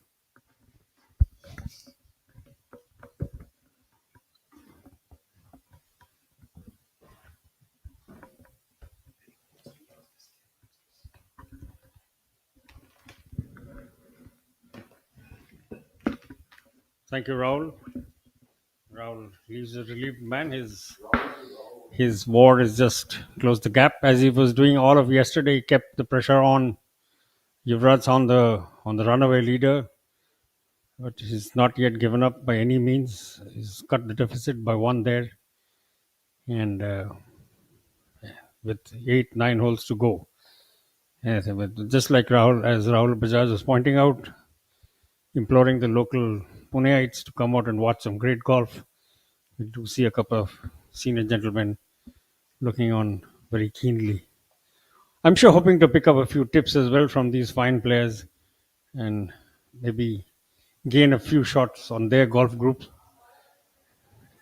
Thank you, Rahul. Rahul leaves a relieved man. His war is just closed the gap as he was doing all of yesterday. He kept the pressure on Yuvraj on the runaway leader, but he's not yet given up by any means. He's cut the deficit by one there, and with 8-9 holes to go. Yes, but just like Rahul, as Rahul Bajaj was pointing out, imploring the local Puneites to come out and watch some great golf. We do see a couple of senior gentlemen looking on very keenly. I'm sure hoping to pick up a few tips as well from these fine players and maybe gain a few shots on their golf groups.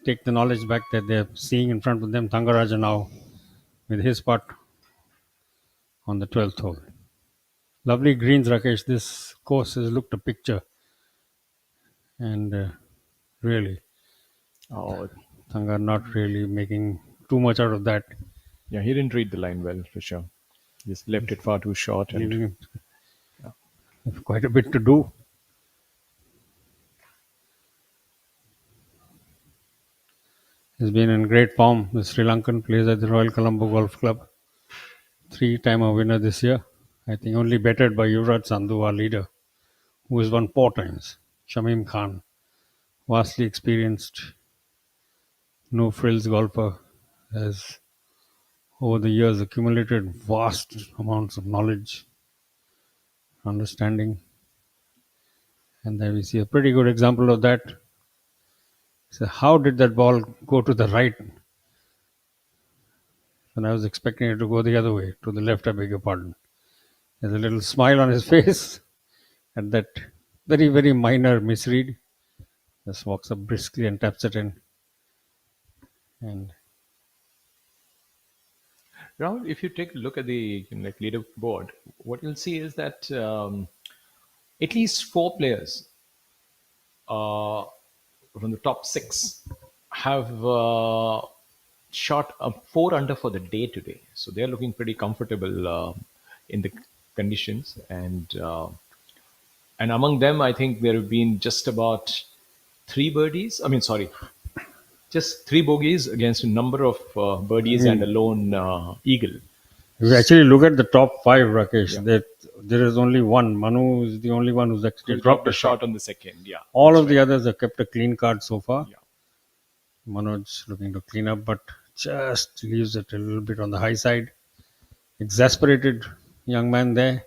Take the knowledge back that they're seeing in front of them. Thangaraja now with his putt on the 12th hole. Lovely greens, Rakesh. This course has looked a picture. And really, Oh, Thanga not really making too much out of that. yeah, he didn't read the line well for sure. Just left it far too short. And Leaving him quite a bit to do. He's been in great form. The Sri Lankan plays at the Royal Colombo Golf Club. 3-timer winner this year. I think only bettered by Yuvraj Sandhu, our leader, who has won 4 times. Shamim Khan, vastly experienced, no frills golfer, has over the years accumulated vast amounts of knowledge, understanding. And there we see a pretty good example of that. So how did that ball go to the right? And I was expecting it to go the other way, to the left, I beg your pardon. There's a little smile on his face at that very, very minor misread. Just walks up briskly and taps it in. And Rahul, if you take a look at the leaderboard, what you'll see is that at least 4 players from the top 6 have shot a 4 under for the day today. So they're looking pretty comfortable in the conditions. And among them, I think there have been just about 3 birdies. I mean, sorry, just 3 bogeys against a number of birdies and a lone eagle. if you actually look at the top 5, Rakesh, that there is only one. Manu is the only one who's actually dropped a shot. on the second. Yeah, All of the others have kept a clean card so far. Yeah. Manoj looking to clean up, but just leaves it a little bit on the high side. Exasperated young man there,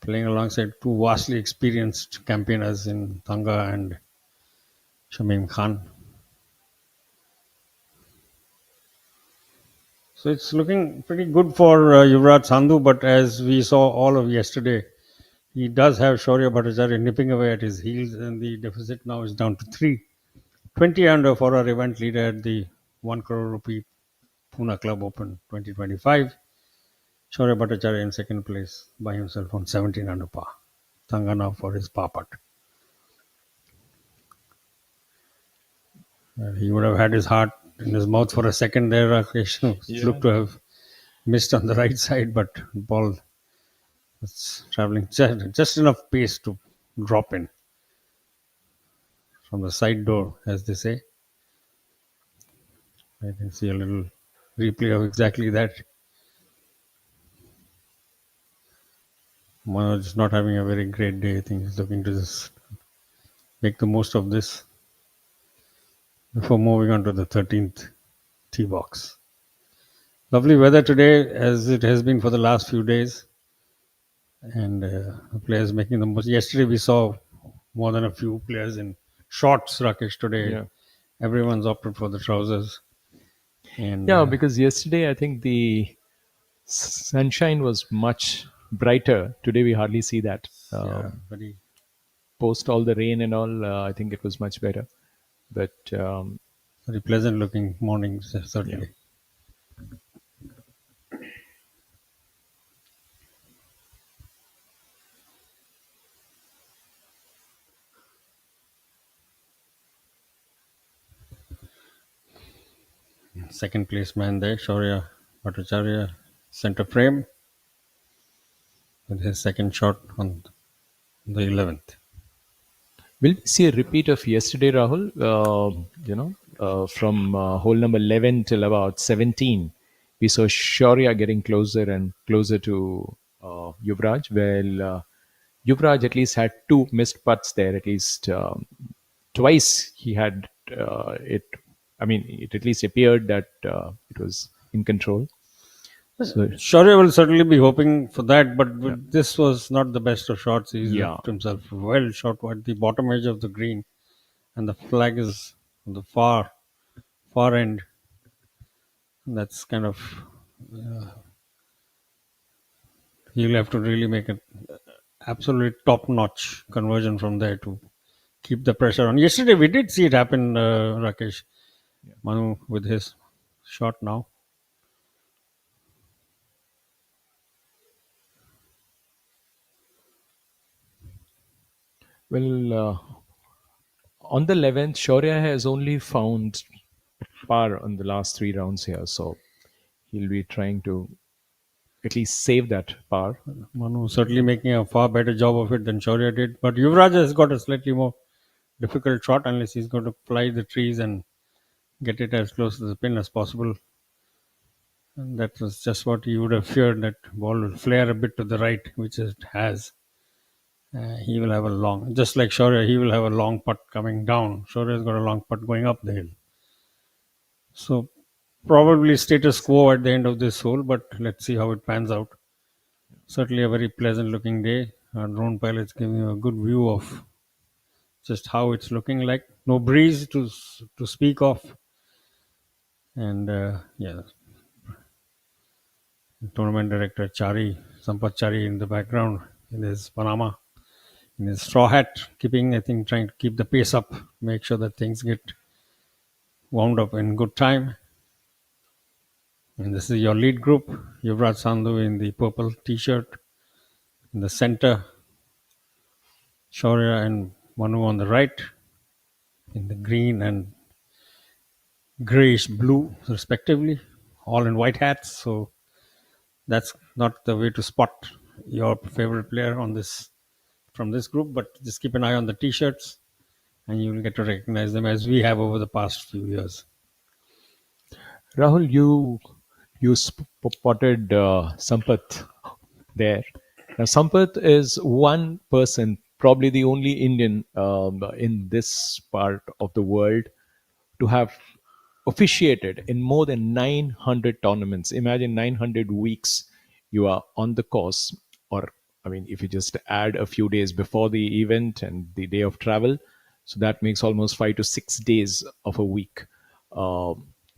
playing alongside 2 vastly experienced campaigners in Thanga and Shamim Khan. So it's looking pretty good for Yuvraj Sandhu, but as we saw all of yesterday, he does have Shaurya Bhattacharya nipping away at his heels, and the deficit now is down to 3. 20 under for our event leader at the 1 crore rupee Pune Club Open 2025. Shaurya Bhattacharya in second place by himself on 17 under par. Thanga now for his par putt. He would have had his heart in his mouth for a second there, Rakesh. It looked to have missed on the right side, but the ball was traveling just enough pace to drop in from the side door, as they say. I can see a little replay of exactly that. Manoj is not having a very great day. I think he's looking to just make the most of this before moving on to the 13th tee box. Lovely weather today, as it has been for the last few days. and the players making the most. Yesterday we saw more than a few players in shorts. Rakesh, today Yeah. everyone's opted for the trousers. And Yeah, because yesterday I think the sunshine was much brighter. Today we hardly see that. yeah, very Post all the rain and all, I think it was much better. But very pleasant looking mornings, yeah. certainly. Second place man there, Shaurya Bhattacharya, center frame with his second shot on the 11th. Will we see a repeat of yesterday, Rahul? From hole number 11 till about 17, we saw Shaurya getting closer and closer to Yuvraj. Well, Yuvraj at least had two missed putts there. At least twice he had it. I mean, it at least appeared that it was in control. So Shaurya will certainly be hoping for that, but this was not the best of shots. He's Yeah. left himself well shot at the bottom edge of the green, and the flag is on the far end. That's kind of he'll have to really make an absolute top notch conversion from there to keep the pressure on. Yesterday we did see it happen, Rakesh. Manu with his shot now. well, on the 11th, Shaurya has only found par on the last three rounds here, so he'll be trying to at least save that par. Manu certainly making a far better job of it than Shaurya did. But Yuvraj has got a slightly more difficult shot unless he's going to fly the trees and get it as close to the pin as possible. And that was just what you would have feared, that ball will flare a bit to the right, which it has. He will have a long, just like Shaurya, he will have a long putt coming down. Shaurya's got a long putt going up the hill. So probably status quo at the end of this hole, but let's see how it pans out. Certainly a very pleasant looking day. Our drone pilot's giving you a good view of just how it's looking like. No breeze to speak of. And yeah, tournament director Chari, Sampath Chari in the background in his Panama, in his straw hat, trying to keep the pace up, make sure that things get wound up in good time. And this is your lead group. Yuvraj Sandhu in the purple t-shirt. In the center, Shaurya and Manu on the right. In the green and grayish blue, respectively. All in white hats. So that's not the way to spot your favorite player on this from this group, but just keep an eye on the t-shirts and you will get to recognize them as we have over the past few years. Rahul, you spotted Sampath there. Now, Sampath is one person, probably the only Indian in this part of the world to have officiated in more than 900 tournaments. Imagine 900 weeks you are on the course, or I mean, if you just add a few days before the event and the day of travel, so that makes almost 5 to 6 days of a week uh,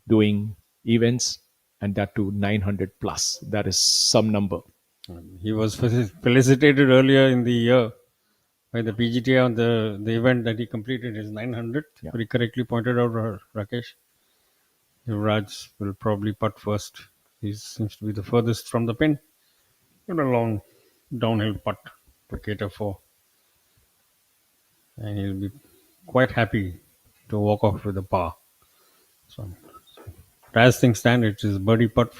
doing events, and that to 900 plus. That is some number. He was felicitated earlier in the year by the PGTI on the event that he completed his 900th. Yeah. Very correctly pointed out, Rakesh. Yuvraj will probably putt first. He seems to be the furthest from the pin. Got a long downhill putt to cater for. And he'll be quite happy to walk off with a par. So, as things stand, it is birdie putt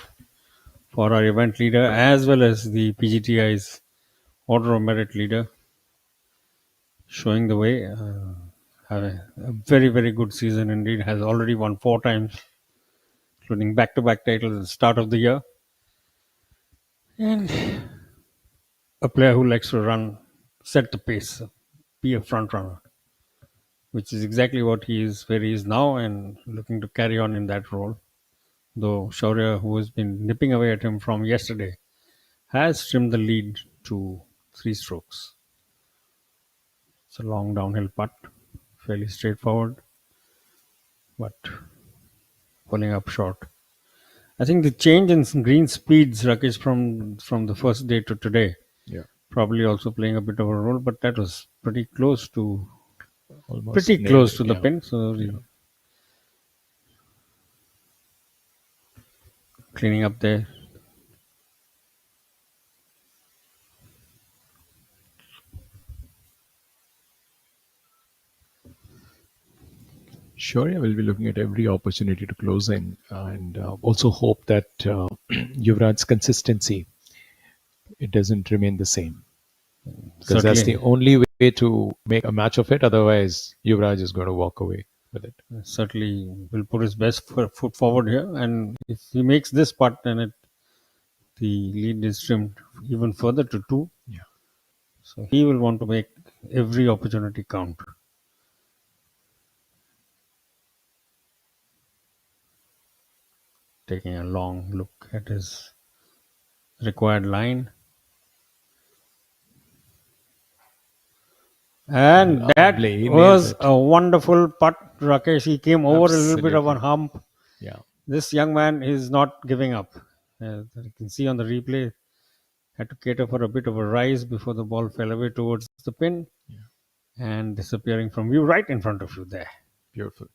for our event leader as well as the PGTI's order of merit leader, showing the way. Have a very, very good season indeed. Has already won 4 times, including back-to-back titles at the start of the year. And a player who likes to set the pace, be a front runner, which is exactly what he is, where he is now, and looking to carry on in that role. Though Shaurya, who has been nipping away at him from yesterday, has trimmed the lead to 3 strokes. It's a long downhill putt, fairly straightforward, but pulling up short. I think the change in green speeds, Rakesh, from the first day to today, Yeah, probably also playing a bit of a role, but that was almost pretty nailed close it. to the Yeah, pin. So yeah. cleaning up there. Sure, yeah, we'll be looking at every opportunity to close in, and also hope that Yuvraj's consistency, it doesn't remain the same, because that's the Certainly, only way to make a match of it. Otherwise, Yuvraj is going to walk away with it. certainly will put his best foot forward here, and if he makes this putt, then the lead is trimmed even further to 2. Yeah. So he will want to make every opportunity count. Taking a long look at his required line. And that He nails was it. a wonderful putt, Rakesh. He came over a little bit of a Absolutely. hump. Yeah. This young man is not giving up. You can see on the replay, had to cater for a bit of a rise before the ball fell away towards the pin and disappearing from view right in front of you there. Beautiful.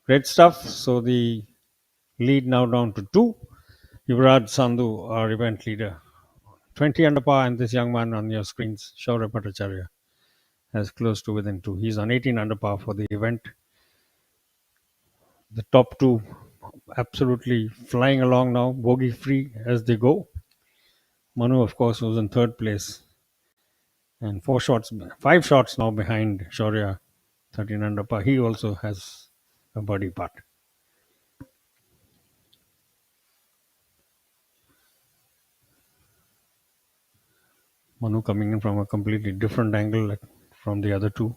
Great stuff. So the lead now down to 2. Yuvraj Sandhu, our event leader, 20 under par, and this young man on your screens, Shara Bhattacharya, has close to within 2. He's on 18 under par for the event. The top 2 absolutely flying along now, bogey free as they go. Manu, of course, was in third place and 5 shots now behind Shaurya, 13 under par. He also has a birdie putt. Manu coming in from a completely different angle from the other 2.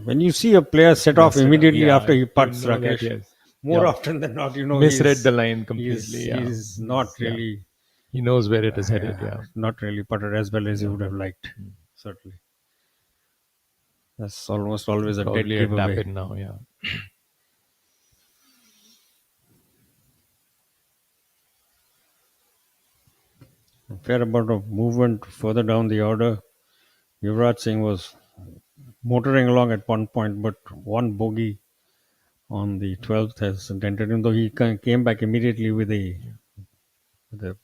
When you see a player set off immediately after he putts, you know that, Rakesh, yes. more Yeah. often than not, Misread the line completely. Yeah. he's not Yeah. really He knows where it is headed. Yeah. not really putted as well as you would have liked. Certainly, that's almost always a dead Probably a tap giveaway. in now. Yeah. A fair amount of movement further down the order. Yuvraj Singh was motoring along at one point, but one bogey on the 12th has dented him, though he came back immediately with a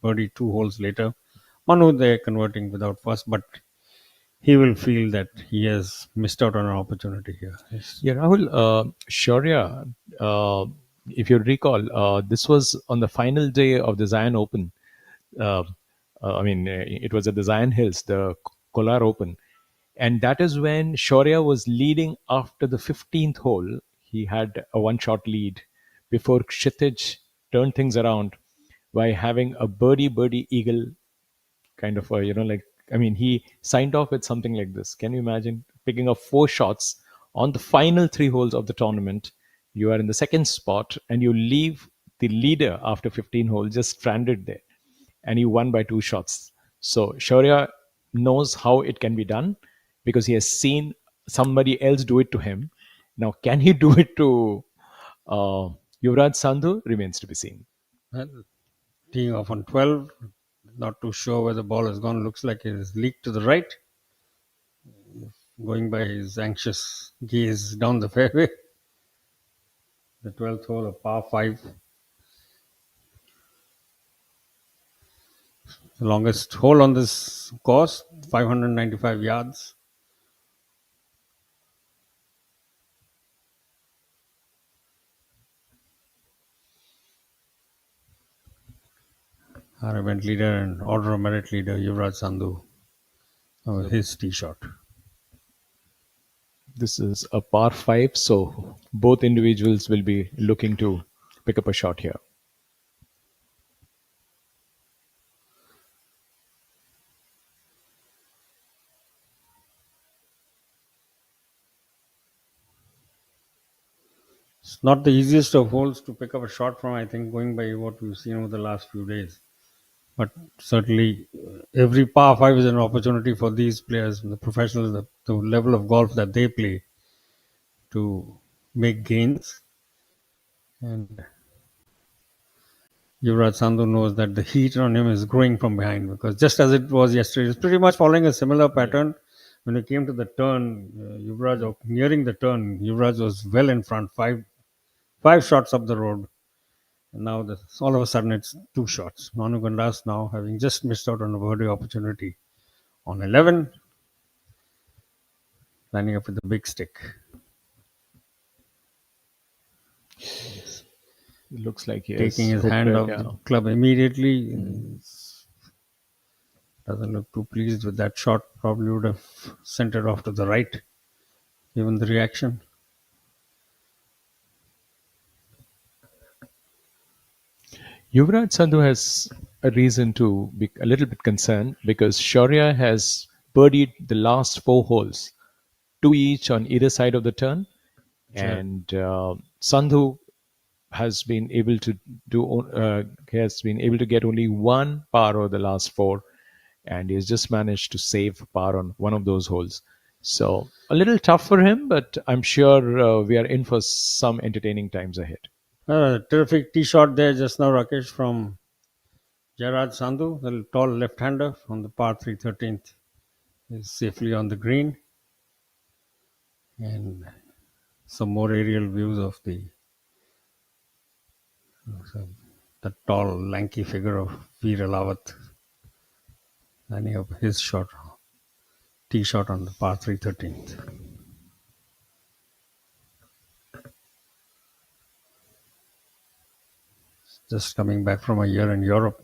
birdie 2 holes later. Manu there converting without fuss, but he will feel that he has missed out on an opportunity here. Yeah, Rahul, Shaurya, if you recall, this was on the final day of the Zion Open. Uh, it was at the Zion Hills, the Kolar Open. And that is when Shaurya was leading after the 15th hole. He had a one-shot lead before Kshitij turned things around by having a birdie eagle kind of he signed off with something like this. Can you imagine picking up 4 shots on the final 3 holes of the tournament? You are in the second spot and you leave the leader after 15 holes just stranded there, and you won by 2 shots. So Shaurya knows how it can be done because he has seen somebody else do it to him. Now, can he do it to Yuvraj Sandhu? Remains to be seen. Well, teeing off on 12, not too sure where the ball has gone. Looks like it is leaked to the right. Going by his anxious gaze down the fairway. The 12th hole, a par 5. The longest hole on this course, 595 yards. Our event leader and order of merit leader, Yuvraj Sandhu, his tee shot. This is a par 5, so both individuals will be looking to pick up a shot here. It's not the easiest of holes to pick up a shot from, I think, going by what we've seen over the last few days. But certainly, every par 5 is an opportunity for these players, the professionals, the level of golf that they play, to make gains. And Yuvraj Sandhu knows that the heat on him is growing from behind, because just as it was yesterday, it's pretty much following a similar pattern. When it came to the turn, nearing the turn, Yuvraj was well in front, five shots up the road. And now all of a sudden it's 2 shots. Manu Gandas now having just missed out on a birdie opportunity on 11, lining up with the big stick. It looks like he Taking his hooked hand it, off yeah. the club immediately. Doesn't look too pleased with that shot. Probably would have sent it off to the right, given the reaction. Yuvraj Sandhu has a reason to be a little bit concerned because Shaurya has birdied the last 4 holes, 2 each on either side of the turn, and Sandhu has been able to get only 1 par over the last 4, and he has just managed to save par on one of those holes. So a little tough for him, but I'm sure we are in for some entertaining times ahead. Terrific tee shot there just now, Rakesh, from Gerard Sandhu, the tall left-hander on the par 3 13th. Is safely on the green. And some more aerial views of the tall, lanky figure of Veer Alawat. Lining up his shot, tee shot on the par 3 13th. Just coming back from a year in Europe.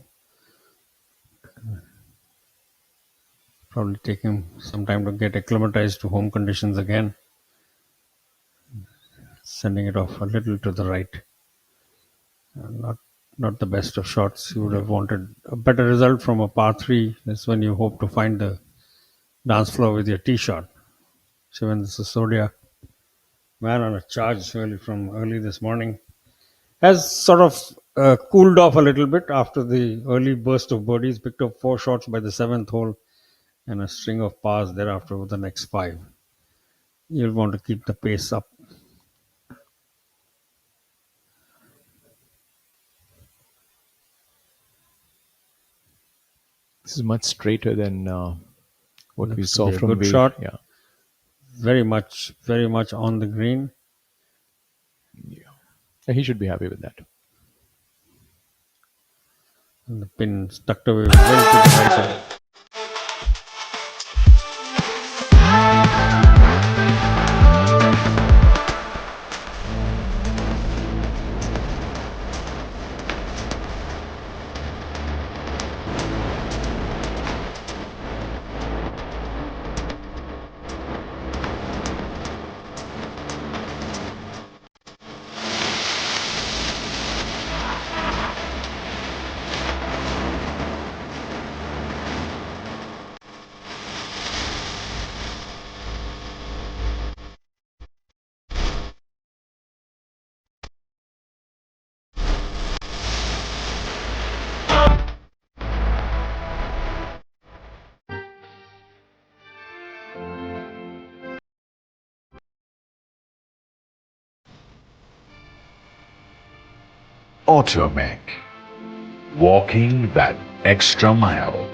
Probably take him some time to get acclimatized to home conditions again. Sending it off a little to the right. Not the best of shots. You would have wanted a better result from a par 3. That's when you hope to find the dance floor with your tee shot. Shivan Sisodia, man on a charge from early this morning, has sort of cooled off a little bit after the early burst of birdies. Picked up 4 shots by the 7th hole and a string of pars thereafter over the next 5. You'll want to keep the pace up. This is much straighter than what we saw from a good Veer. shot. Yeah. Very much on the green. Yeah. He should be happy with that. And the pin tucked away well to the right side. Automech. Walking that extra mile.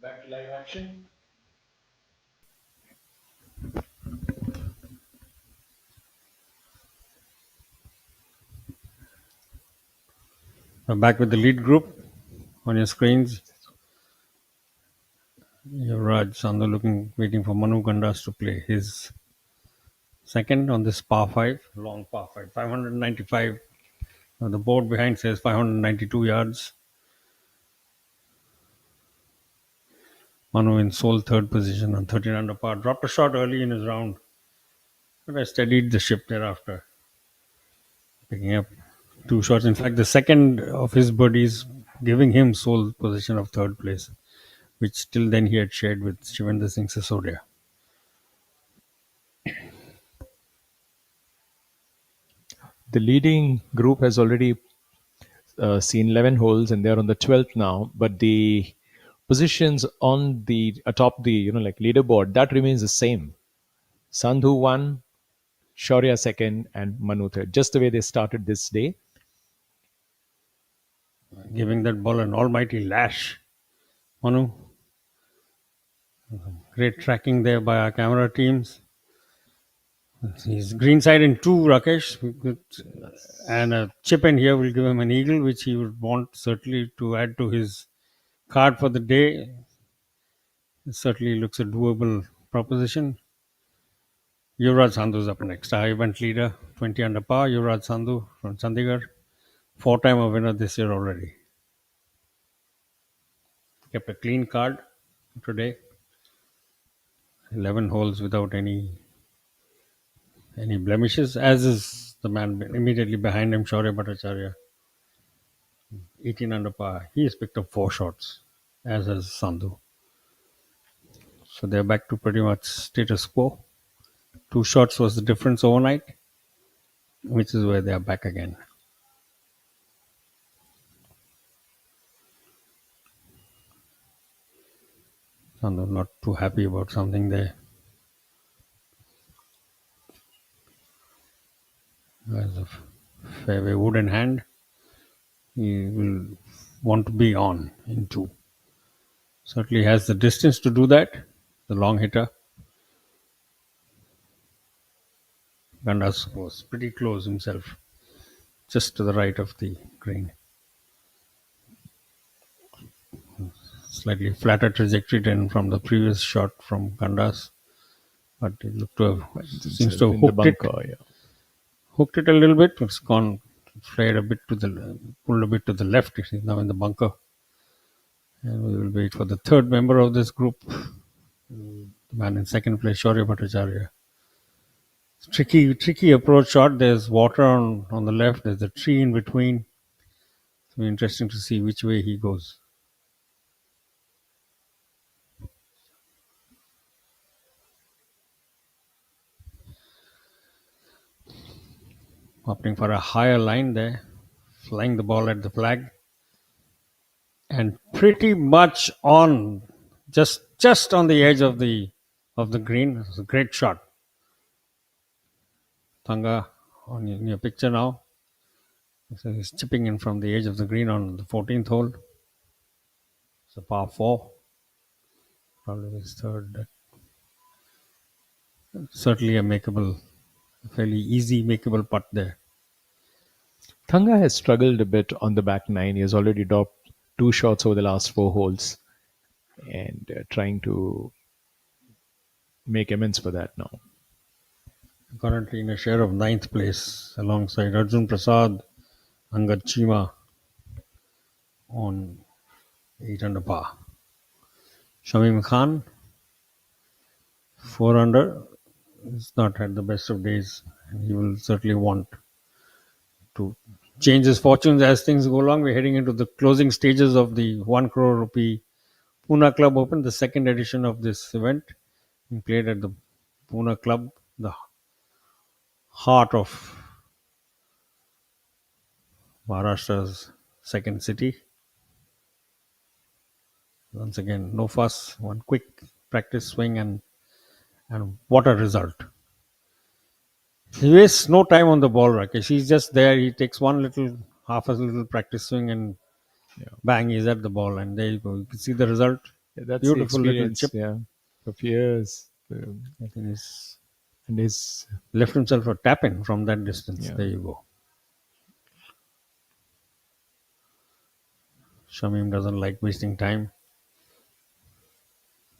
Back to live action. We're back with the lead group on your screens. Yuvraj Sandhu waiting for Manu Gandas to play his second on this par 5, long par 5, 595. The board behind says 592 yards. Manu in sole third position on 13 under par. Dropped a shot early in his round, but I steadied the ship thereafter, picking up 2 shots. In fact, the second of his birdies giving him sole position of third place, which till then he had shared with Shivendra Singh Sisodia. The leading group has already seen 11 holes, and they're on the 12th now. But the positions on the atop the like leaderboard, that remains the same. Sandhu 1, Shaurya 2nd, and Manu 3rd. Just the way they started this day. Giving that ball an almighty lash. Manu, great tracking there by our camera teams. He's greenside in 2, Rakesh, and a chip in here will give him an eagle, which he would want certainly to add to his card for the day. It certainly looks a doable proposition. Yuvraj Sandhu is up next. Our event leader, 20 under par. Yuvraj Sandhu from Chandigarh, 4-time a winner this year already. Kept a clean card today. 11 holes without any blemishes, as is the man immediately behind him, Shaurya Bhattacharya. 18 under par. He has picked up 4 shots, as has Sandhu. So they're back to pretty much status quo. 2 shots was the difference overnight, which is where they are back again. Sandhu not too happy about something there. As a fairway wood in hand, he will want to be on in 2. Certainly has the distance to do that, the long hitter. Gandas was pretty close himself, just to the right of the green. Slightly flatter trajectory than from the previous shot from Gandas, but it looked to have seems to have hooked it a little bit. It's gone, flared a bit to the, pulled a bit to the left. It is now in the bunker, and we will wait for the third member of this group, the man in second place, Shaurya Bhattacharya. Tricky approach shot. There's water on the left. There's a tree in between. It's be interesting to see which way he goes. Opting for a higher line there, flying the ball at the flag, and pretty much on, just on the edge of the green. It's a great shot. Thanga in your picture now. So he's chipping in from the edge of the green on the 14th hole. It's a par 4. Probably his third. Certainly a fairly easy makeable putt there. Thanga has struggled a bit on the back 9. He has already dropped 2 shots over the last 4 holes, and trying to make amends for that now. Currently in a share of 9th place alongside Arjun Prasad, Angad Chima on 8 under par. Shamim Khan, 4 under. He's not had the best of days, and he will certainly want to change his fortunes as things go along. We're heading into the closing stages of the 1 crore rupee Poona Club Open, the second edition of this event, being played at the Poona Club, the heart of Maharashtra's second city. Once again, no fuss, one quick practice swing, and what a result. He wastes no time on the ball, Rakesh. He's just there. He takes half a little practice swing, and bang, he's at the ball, and there you go. You can see the result. Yeah, that's Beautiful the little experience, chip. yeah, of years. I think And he's left himself a tap in from that distance. Yeah. There you go. Shamim doesn't like wasting time.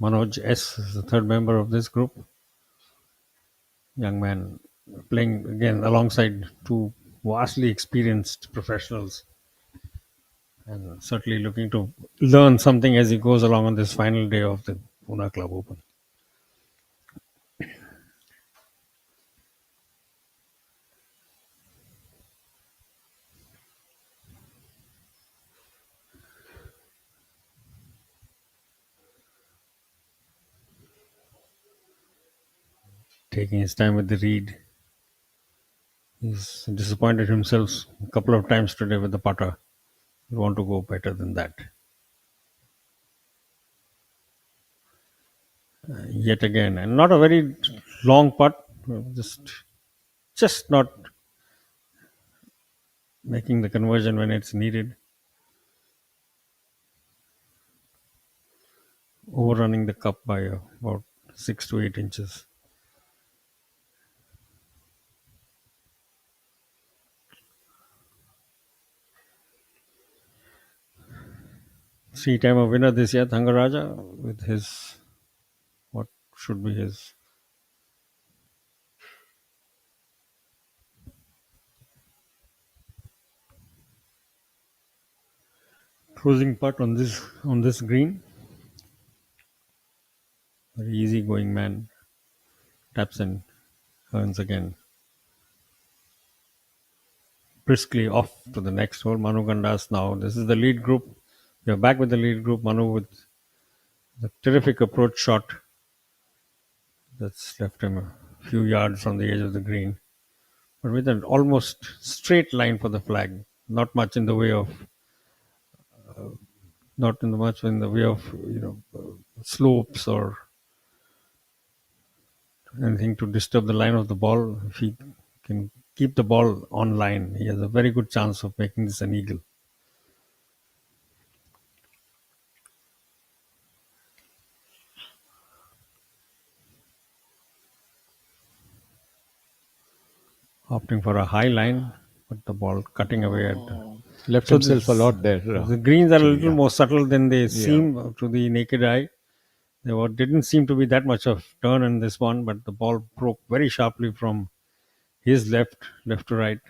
Manoj S is the third member of this group. Young man playing again alongside 2 vastly experienced professionals, and certainly looking to learn something as he goes along on this final day of the Poona Club Open. taking his time with the read. He's disappointed himself a couple of times today with the putter. We want to go better than that. Yet again, and not a very long putt, just not making the conversion when it's needed. Overrunning the cup by about 6 to 8 inches. Three-timer winner this year, Thangaraja, with his, what should be his closing putt on this green. Very easy going man. Taps and earns again. Briskly off to the next hole. Manu Gandas now. This is the lead group. We are back with the lead group. Manu with the terrific approach shot that's left him a few yards from the edge of the green, but with an almost straight line for the flag. Not much in the way of, slopes or anything to disturb the line of the ball. If he can keep the ball on line, he has a very good chance of making this an eagle. Opting for a high line, but the ball cutting away at Left himself a lot there. the greens are a little more subtle than they seem to the naked eye. There didn't seem to be that much of turn in this one, but the ball broke very sharply from his left to right,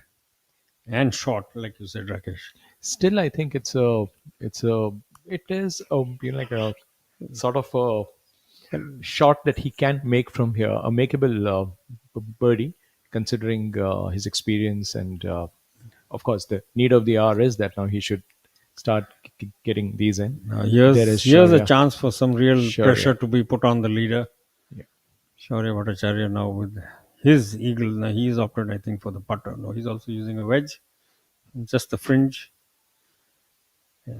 and short, like you said, Rakesh. Still, I think it is like a sort of a shot that he can't make from here, a makeable birdie, considering his experience and of course the need of the hour is that now he should start getting these in. Here's There is a Shaurya. chance for some real Shaurya. pressure to be put on the leader. Yeah. Shaurya Bhattacharya now with his eagle. Now he's opted, I think, for the putter. No, he's also using a wedge, just the fringe. Yeah.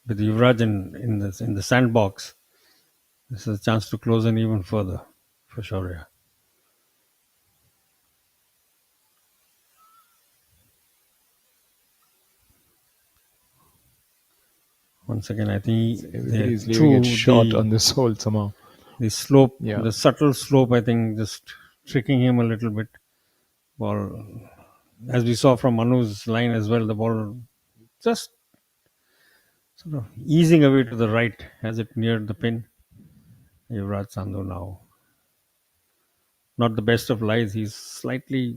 With Yuvraj in the sandbox, this is a chance to close in even further for Shaurya. Once again, I think He's leaving it short on this hole somehow. The slope, Yeah. the subtle slope, I think, just tricking him a little bit. Ball, as we saw from Manu's line as well, the ball just sort of easing away to the right as it neared the pin. Yuvraj Sandhu now. Not the best of lies. He's slightly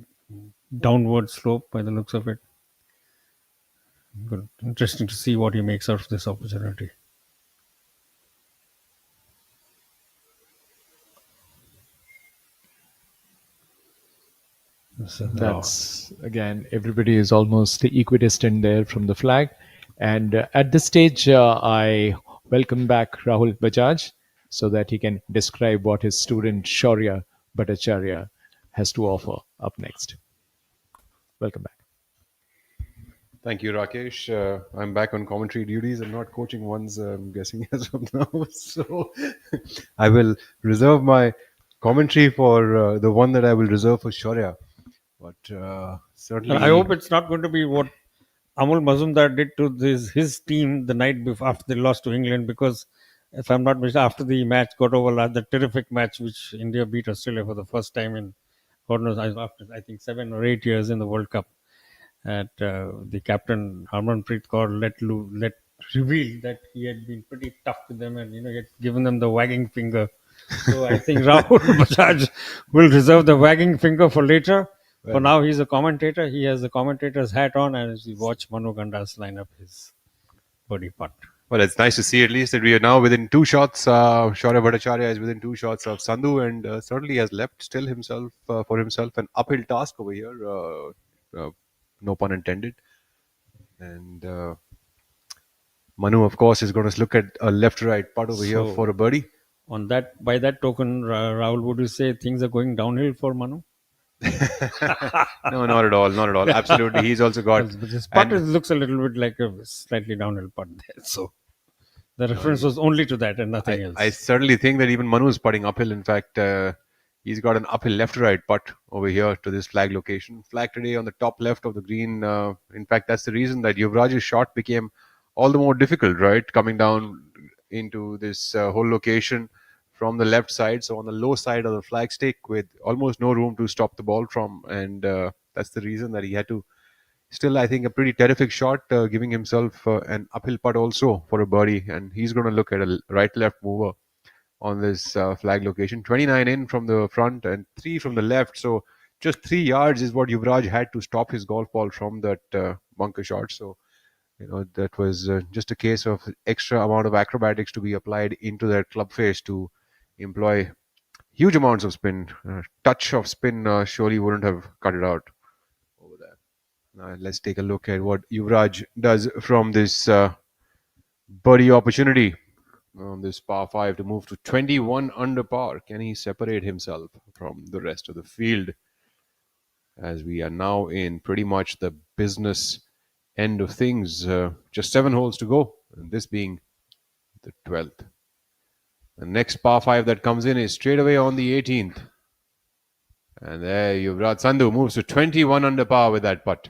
downward slope by the looks of it. Good. Interesting to see what he makes out of this opportunity. That's again, everybody is almost equidistant there from the flag. And at this stage, I welcome back Rahul Bajaj so that he can describe what his student Shaurya Bhattacharya has to offer up next. Welcome back. Thank you, Rakesh. I'm back on commentary duties and not coaching ones, I'm guessing, as of now. So I will reserve my commentary for the one that I will reserve for Shaurya. But certainly, I hope it's not going to be what Amul Mazumdar did to his team the night before after they lost to England, because if I'm not mistaken, after the match got over, the terrific match which India beat Australia for the first time in God knows after I think 7 or 8 years in the World Cup. At the captain Harmanpreet Kaur revealed that he had been pretty tough with them, and he had given them the wagging finger. So I think Rahul Bajaj will reserve the wagging finger for later. For now, he's a commentator. He has the commentator's hat on, and as we watch Manu Gandas line up his birdie putt. well, it's nice to see at least that we are now within 2 shots. Shaurya Bhattacharya is within 2 shots of Sandhu, and certainly has left still himself for himself an uphill task over here. No pun intended. And Manu, of course, is going to look at a left-right putt over here for a birdie. On that, by that token, Rahul, would you say things are going downhill for Manu? No, not at all. Not at all. Absolutely. He's also got. But his putt And looks a little bit like a slightly downhill putt there. So the reference was only to that and nothing else. I certainly think that even Manu is putting uphill. In fact, he's got an uphill left to right putt over here to this flag location. Flag today on the top left of the green. In fact, that's the reason that Yuvraj's shot became all the more difficult, right? Coming down into this whole location from the left side. So on the low side of the flag stick with almost no room to stop the ball from. And that's the reason that he had to still, I think, a pretty terrific shot, giving himself an uphill putt also for a birdie. And he's going to look at a right-left mover on this flag location. 29 in from the front and 3 from the left. So just 3 yards is what Yuvraj had to stop his golf ball from that bunker shot. So, that was just a case of extra amount of acrobatics to be applied into that club face to employ huge amounts of spin. Touch of spin surely wouldn't have cut it out over there. Let's take a look at what Yuvraj does from this birdie opportunity on this par 5 to move to 21 under par. Can he separate himself from the rest of the field? As we are now in pretty much the business end of things. Just 7 holes to go, and this being the 12th. The next par 5 that comes in is straight away on the 18th. And there Yuvraj Sandhu moves to 21 under par with that putt.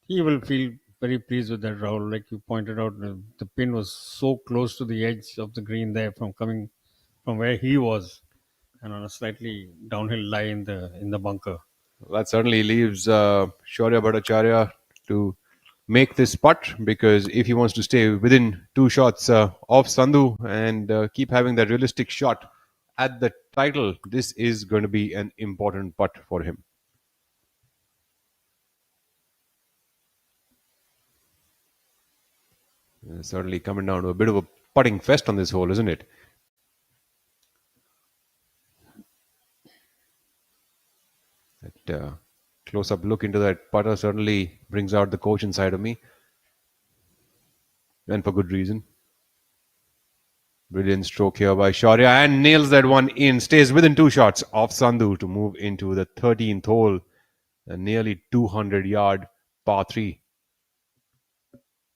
He will feel very pleased with that, Rahul. Like you pointed out, the pin was so close to the edge of the green there from coming from where he was, and on a slightly downhill lie in the bunker. That certainly leaves Shaurya Bhattacharya to make this putt, because if he wants to stay within 2 shots of Sandhu and keep having that realistic shot at the title, this is going to be an important putt for him. Certainly coming down to a bit of a putting fest on this hole, isn't it? That close-up look into that putter certainly brings out the coach inside of me. And for good reason. Brilliant stroke here by Shaurya, and nails that one in. Stays within 2 shots of Sandhu to move into the 13th hole. A nearly 200-yard par 3.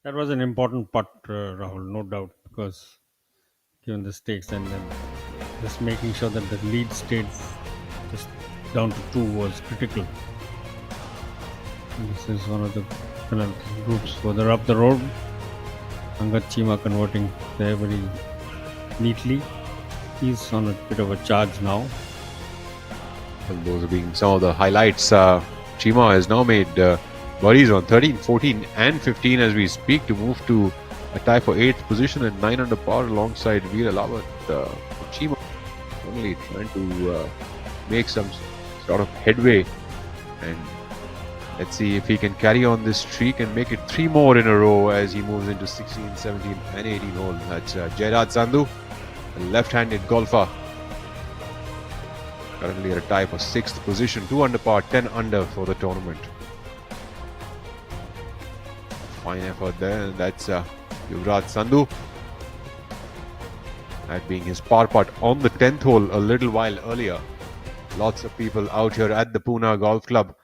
That was an important putt, Rahul, no doubt, because given the stakes and then just making sure that the lead stayed just down to 2 was critical. And this is one of the penalty groups further up the road. Angad Chima converting there very neatly. He's on a bit of a charge now. Well, those are being some of the highlights. Chima has now made birdies on 13, 14 and 15 as we speak to move to a tie for 8th position and 9 under par alongside Veer Alawat. Chima only trying to make some sort of headway, and let's see if he can carry on this streak and make it 3 more in a row as he moves into 16, 17 and 18 holes. That's Jairaj Sandhu, a left-handed golfer. Currently at a tie for 6th position, 2 under par, 10 under for the tournament. Fine effort there. That's Yuvraj Sandhu. That being his par putt on the 10th hole a little while earlier. Lots of people out here at the Poona Golf Club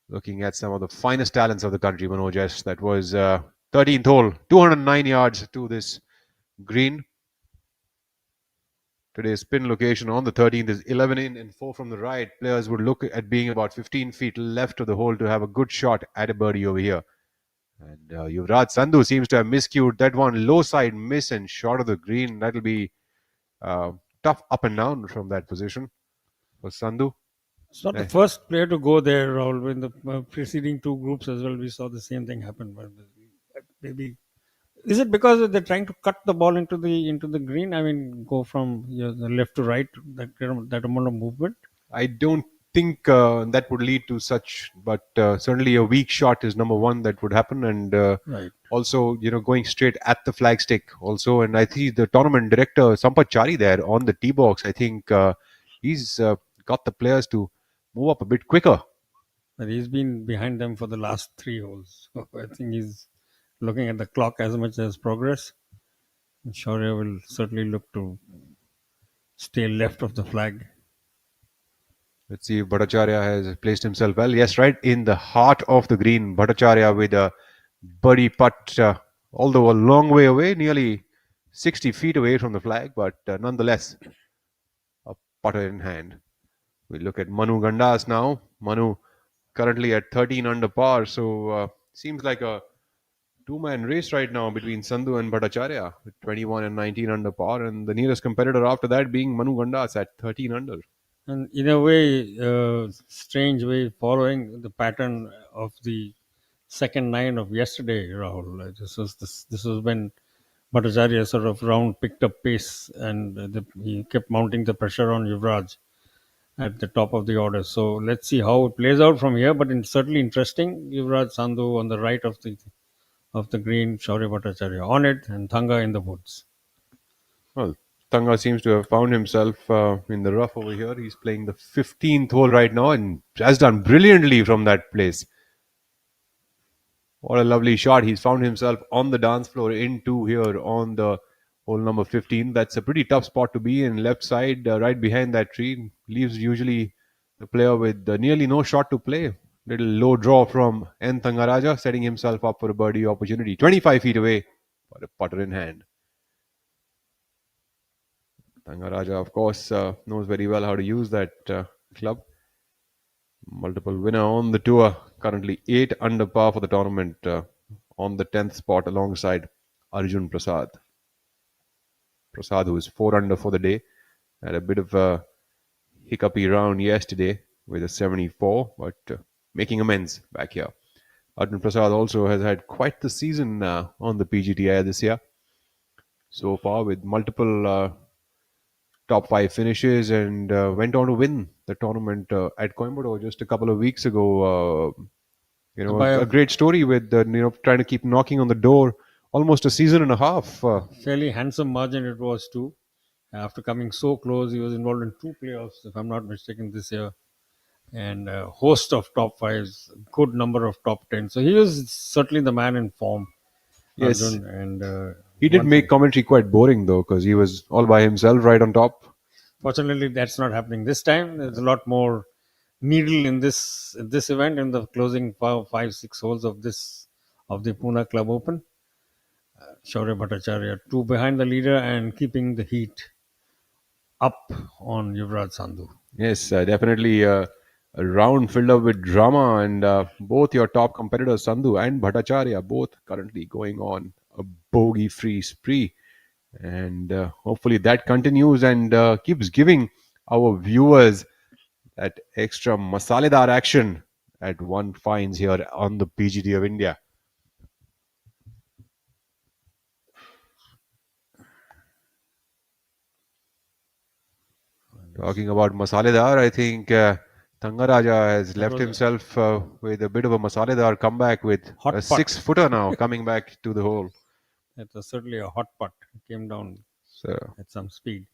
looking at some of the finest talents of the country, Manoj S. That was 13th hole, 209 yards to this green. Today's spin location on the 13th is 11 in and 4 from the right. Players would look at being about 15 feet left of the hole to have a good shot at a birdie over here. And Yuvraj Sandhu seems to have miscued that one. Low side miss and short of the green. That'll be tough up and down from that position for Sandhu. It's not the first player to go there, Rahul. In the preceding 2 groups as well, we saw the same thing happen. But maybe is it because they're trying to cut the ball into the green? I mean, go from the left to right, that amount of movement. I don't think that would lead to such, but certainly a weak shot is number one that would happen, and right. Also going straight at the flagstick also. And I think the tournament director Sampath Chari there on the tee box, I think he's got the players to move up a bit quicker. But he's been behind them for the last 3 holes, so I think he's looking at the clock as much as progress. Shaurya will certainly look to stay left of the flag. Let's see if Bhattacharya has placed himself well. Yes, right in the heart of the green. Bhattacharya with a birdie putt, although a long way away, nearly 60 feet away from the flag, but nonetheless, a putter in hand. We look at Manu Gandas now. Manu currently at 13 under par, so seems like a two-man race right now between Sandhu and Bhattacharya with 21 and 19 under par, and the nearest competitor after that being Manu Gandas at 13 under. And in a way, strange way, following the pattern of the second nine of yesterday, Rahul. This was when Bhattacharya sort of round picked up pace, and he kept mounting the pressure on Yuvraj at the top of the order. So let's see how it plays out from here. But it's certainly interesting. Yuvraj Sandhu on the right of the green, Shaurya Bhattacharya on it, and Thanga in the woods. Well, Tanga seems to have found himself in the rough over here. He's playing the 15th hole right now and has done brilliantly from that place. What a lovely shot. He's found himself on the dance floor in two here on the hole number 15. That's a pretty tough spot to be in. Left side, right behind that tree. Leaves usually the player with nearly no shot to play. Little low draw from N. Thangaraja, setting himself up for a birdie opportunity. 25 feet away, but a putter in hand. Thangaraja, of course, knows very well how to use that club. Multiple winner on the tour. Currently 8 under par for the tournament. On the 10th spot alongside Arjun Prasad. Prasad, who is 4 under for the day, had a bit of a hiccupy round yesterday with a 74, but making amends back here. Arjun Prasad also has had quite the season on the PGTI this year so far, with multiple top 5 finishes, and went on to win the tournament at Coimbatore just a couple of weeks ago. A great story with trying to keep knocking on the door almost a season and a half. Fairly handsome margin it was too. After coming so close, he was involved in 2 playoffs, if I'm not mistaken, this year, and a host of top fives, good number of top 10. So he was certainly the man in form. Yes, Arjun, and he did make commentary quite boring though, because he was all by himself right on top. Fortunately, that's not happening this time. There's a lot more needle in this event, in the closing 5-6 holes of the Pune Club Open. Shaurya Bhattacharya 2 behind the leader and keeping the heat up on Yuvraj Sandhu. Yes, definitely a round filled up with drama, and both your top competitors, Sandhu and Bhattacharya, both currently going on a bogey-free spree. And hopefully that continues and keeps giving our viewers that extra masaledar action that one finds here on the PGT of India. Talking about masaledar, I think Thangaraja has left himself with a bit of a masaledar comeback with a 6-footer now coming back to the hole. It was certainly a hot putt. It came down at some speed.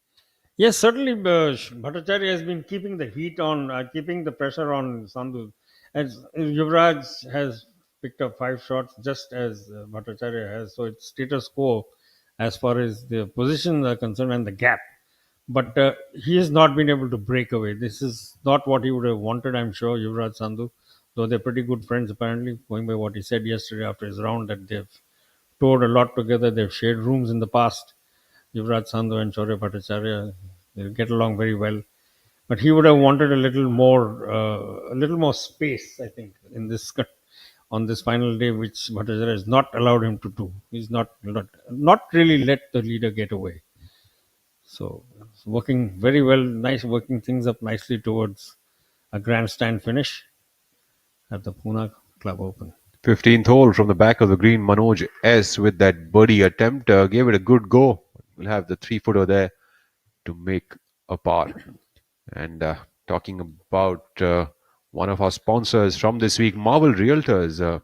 Yes, certainly Bhattacharya has been keeping the heat on, keeping the pressure on Sandhu. As Yuvraj has picked up 5 shots just as Bhattacharya has, so it's status quo as far as the positions are concerned and the gap. But he has not been able to break away. This is not what he would have wanted, I'm sure, Yuvraj Sandhu, though they're pretty good friends apparently, going by what he said yesterday after his round, that they've toured a lot together, they've shared rooms in the past. Yuvraj Sandhu and Shaurya Bhattacharya, they get along very well. But he would have wanted a little more space, I think, in this on this final day, which Bhattacharya has not allowed him to do. He's not really let the leader get away. So it's working very well, nice, working things up nicely towards a grandstand finish at the Pune Club Open. 15th hole from the back of the green, Manoj S with that birdie attempt gave it a good go. We'll have the 3-footer there to make a par. And talking about one of our sponsors from this week, Marvel Realtors.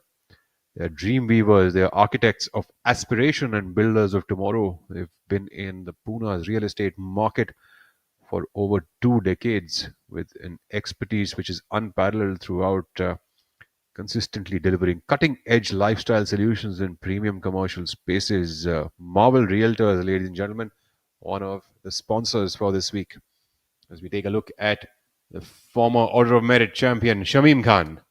They're dream weavers, they're architects of aspiration and builders of tomorrow. They've been in the Pune's real estate market for over 2 decades with an expertise which is unparalleled throughout consistently delivering cutting-edge lifestyle solutions in premium commercial spaces. Marvel Realtors, ladies and gentlemen, one of the sponsors for this week. As we take a look at the former Order of Merit champion, Shamim Khan.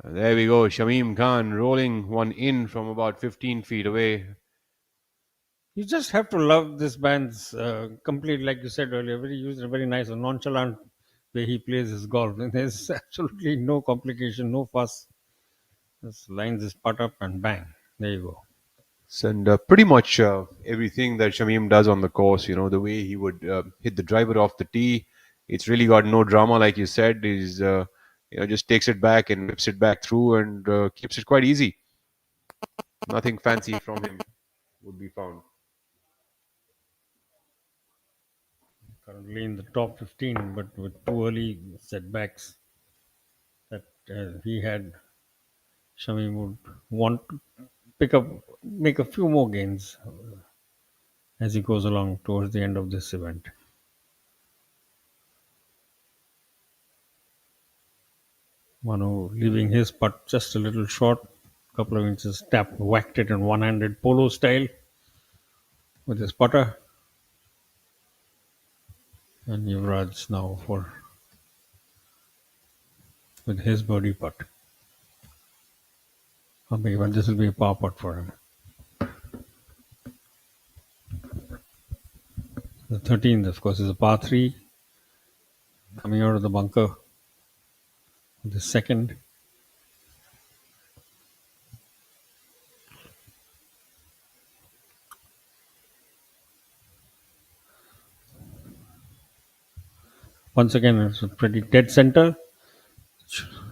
There we go, Shamim Khan rolling one in from about 15 feet away. You just have to love this band's complete, like you said earlier, very nice and nonchalant way he plays his golf. And there's absolutely no complication, no fuss. Just lines his putt up and bang, there you go. And pretty much everything that Shamim does on the course, the way he would hit the driver off the tee, it's really got no drama, like you said. He's just takes it back and whips it back through and keeps it quite easy. Nothing fancy from him would be found. Currently in the top 15, but with two early setbacks that he had, Shami would want to make a few more gains as he goes along towards the end of this event. Manu leaving his putt just a little short, couple of inches, whacked it in one-handed polo style with his putter. And Yuvraj now with his birdie putt. Well, this will be a par putt for him. The 13th, of course, is a par 3. Coming out of the bunker. The second. Once again, it's a pretty dead center.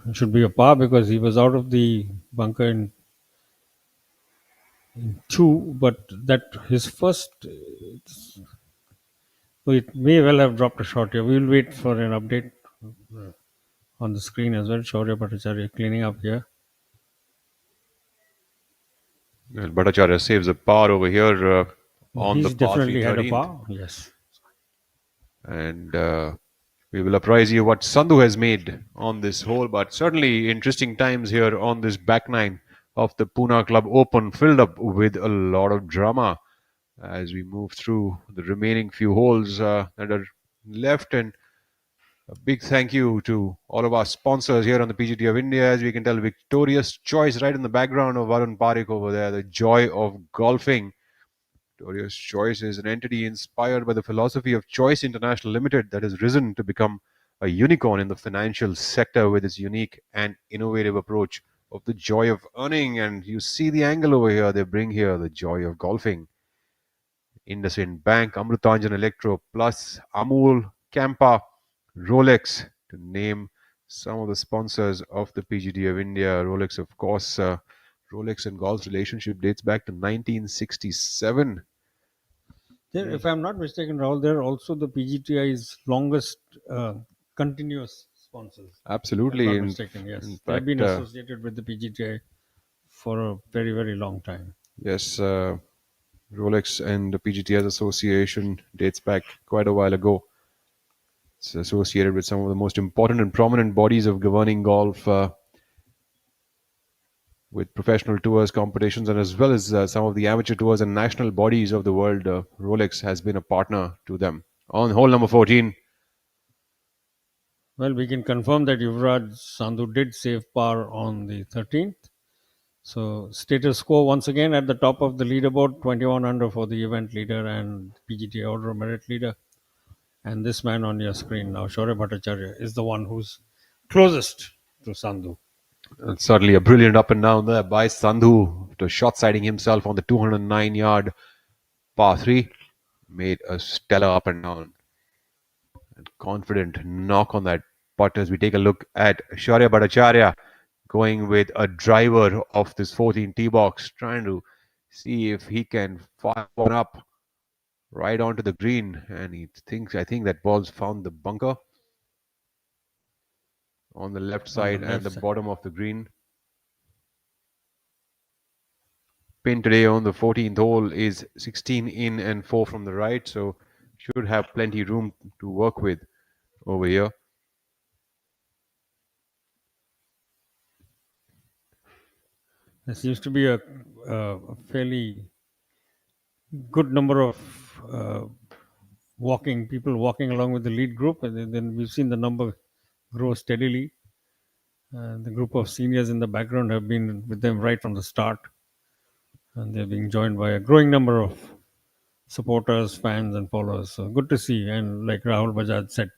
It should be a par because he was out of the bunker in 2, but that his first. It may well have dropped a shot here. We will wait for an update on the screen as well. Shaurya Bhattacharya cleaning up here. Well, Bhattacharya saves a par over here on He's the par 3 definitely had a 13th. par. Yes. And we will apprise you what Sandhu has made on this hole. But certainly interesting times here on this back nine of the Poona Club Open, filled up with a lot of drama as we move through the remaining few holes that are left. And a big thank you to all of our sponsors here on the PGTI of India. As we can tell, Victorious Choice right in the background of Varun Parekh over there, the joy of golfing. Victorious Choice is an entity inspired by the philosophy of Choice International Limited that has risen to become a unicorn in the financial sector with its unique and innovative approach of the joy of earning. And you see the angle over here, they bring here the joy of golfing. IndusInd Bank, Amrutanjan Electro, Plus, Amul, Campa, Rolex, to name some of the sponsors of the PGT of India. Rolex, of course, Rolex and golf's relationship dates back to 1967. If I'm not mistaken, Rahul, they're also the PGTI's longest continuous sponsors. Absolutely. If I'm not mistaken, yes. In They've fact, been associated with the PGTI for a very, very long time. Yes, Rolex and the PGTS Association dates back quite a while ago. It's associated with some of the most important and prominent bodies of governing golf, with professional tours, competitions, and as well as some of the amateur tours and national bodies of the world. Rolex has been a partner to them. On hole number 14. Well, we can confirm that Yuvraj Sandhu did save par on the 13th. So, status quo once again at the top of the leaderboard, 21 under for the event leader and PGT Order of Merit leader. And this man on your screen now, Shaurya Bhattacharya, is the one who's closest to Sandhu. And certainly a brilliant up and down there by Sandhu, to short siding himself on the 209-yard par 3. Made a stellar up and down. And confident knock on that putt as we take a look at Shaurya Bhattacharya going with a driver off this 14 tee box, trying to see if he can fire one up right onto the green. And I think that ball's found the bunker on the left side and the bottom of the green. pin today on the 14th hole is 16 in and 4 from the right, so should have plenty room to work with over here. There seems to be a fairly good number of people walking along with the lead group, and then we've seen the number grow steadily. The group of seniors in the background have been with them right from the start, and they're being joined by a growing number of supporters, fans, and followers. So good to see. And like Rahul Bajaj said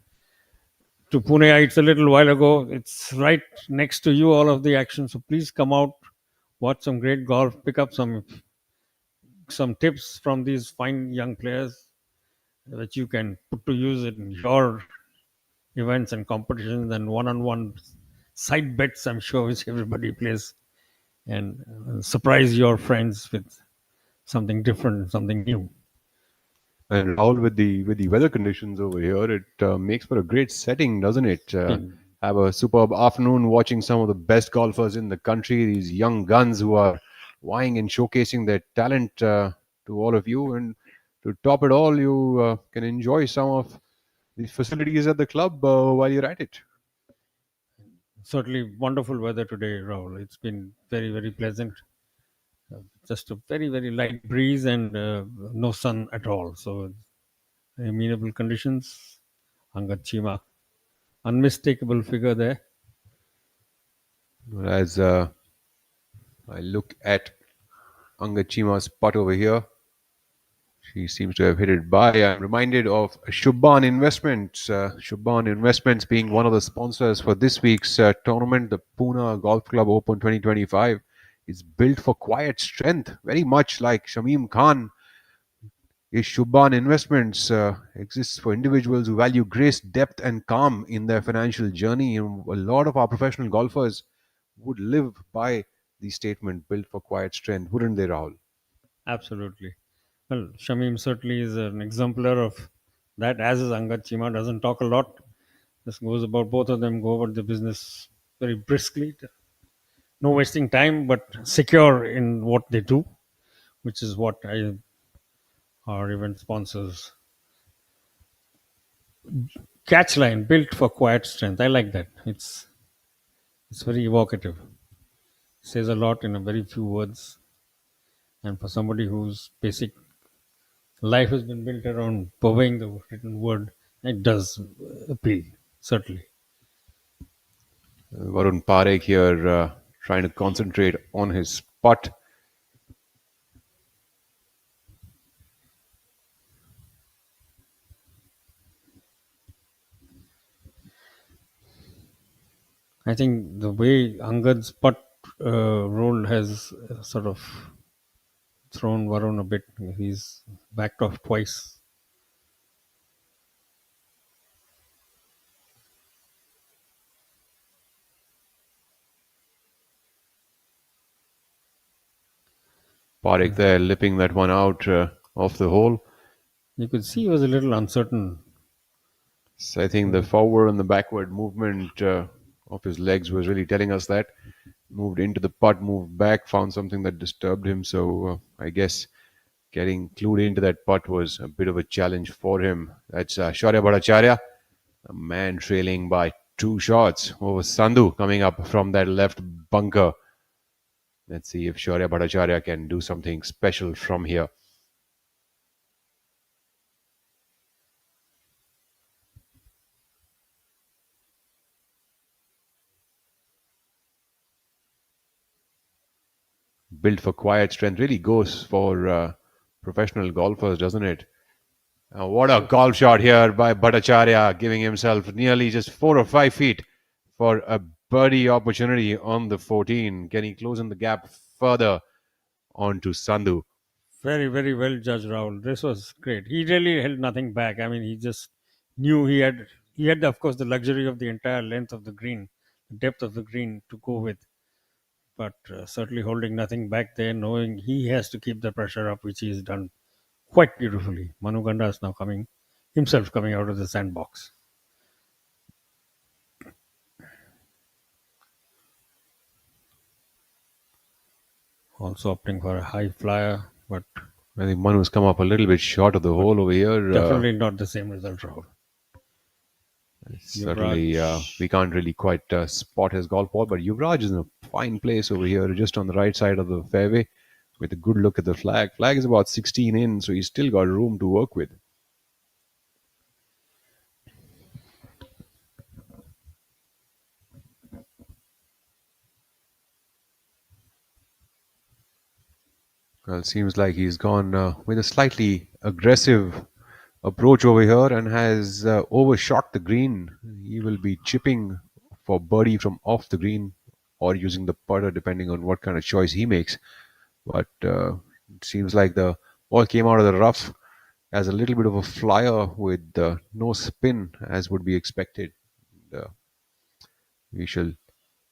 to Pune it's a little while ago, it's right next to you, all of the action. So please come out, watch some great golf, pick up some tips from these fine young players which you can put to use in your events and competitions and one-on-one side bets, I'm sure, which everybody plays, and surprise your friends with something different, something new. And Rahul, with the weather conditions over here, it makes for a great setting, doesn't it? Have a superb afternoon watching some of the best golfers in the country, these young guns who are vying and showcasing their talent to all of you. And to top it all, you can enjoy some of the facilities at the club while you're at it. Certainly wonderful weather today, Rahul. It's been very, very pleasant. Just a very, very light breeze and no sun at all. So amenable conditions. Angad Chima, unmistakable figure there. As I look at Angachima's putt over here, she seems to have hit it by. I'm reminded of Shubban Investments. Shubban Investments being one of the sponsors for this week's tournament, the Poona Golf Club Open 2025. Is built for quiet strength, very much like Shamim Khan. Is Shubban Investments exists for individuals who value grace, depth, and calm in their financial journey. And a lot of our professional golfers would live by the statement "built for quiet strength," wouldn't they, Rahul? Absolutely. Well, Shamim certainly is an exemplar of that, as is Angad Chima. Doesn't talk a lot. Just goes about, both of them go about the business very briskly. No wasting time, but secure in what they do, which is what our event sponsors catch line, built for quiet strength. I like that. It's very evocative. Says a lot in a very few words. And for somebody whose basic life has been built around purveying the written word, it does appeal, certainly. Varun Parekh here trying to concentrate on his putt. I think the way Angad's putt roll has sort of thrown Varun a bit. He's backed off twice. Parekh there lipping that one out off the hole. You could see he was a little uncertain. So I think the forward and the backward movement of his legs was really telling us that. Moved into the putt, moved back, found something that disturbed him. So I guess getting clued into that putt was a bit of a challenge for him. That's Shaurya Bhattacharya, a man trailing by 2 shots over Sandhu coming up from that left bunker. Let's see if Shaurya Bhattacharya can do something special from here. Built for quiet strength really goes for professional golfers, doesn't it? What a golf shot here by Bhattacharya, giving himself nearly just 4 or 5 feet for a birdie opportunity on the 14. Can he close in the gap further onto Sandhu? Very, very well judged, Rahul. This was great. He really held nothing back. I mean, he just knew he had, of course, the luxury of the entire length of the green, the depth of the green to go with. But certainly holding nothing back there, knowing he has to keep the pressure up, which he has done quite beautifully. Manu Ganda is now coming out of the sandbox. also opting for a high flyer, but I think Manu's come up a little bit short of the hole over here. definitely not the same result, Rahul. Certainly, we can't really quite spot his golf ball, but Yuvraj is in a fine place over here, just on the right side of the fairway, with a good look at the flag. Flag is about 16 in, so he's still got room to work with. Well, it seems like he's gone with a slightly aggressive approach over here and has overshot the green. He will be chipping for birdie from off the green or using the putter, depending on what kind of choice he makes. But it seems like the ball came out of the rough as a little bit of a flyer with no spin, as would be expected. And, we shall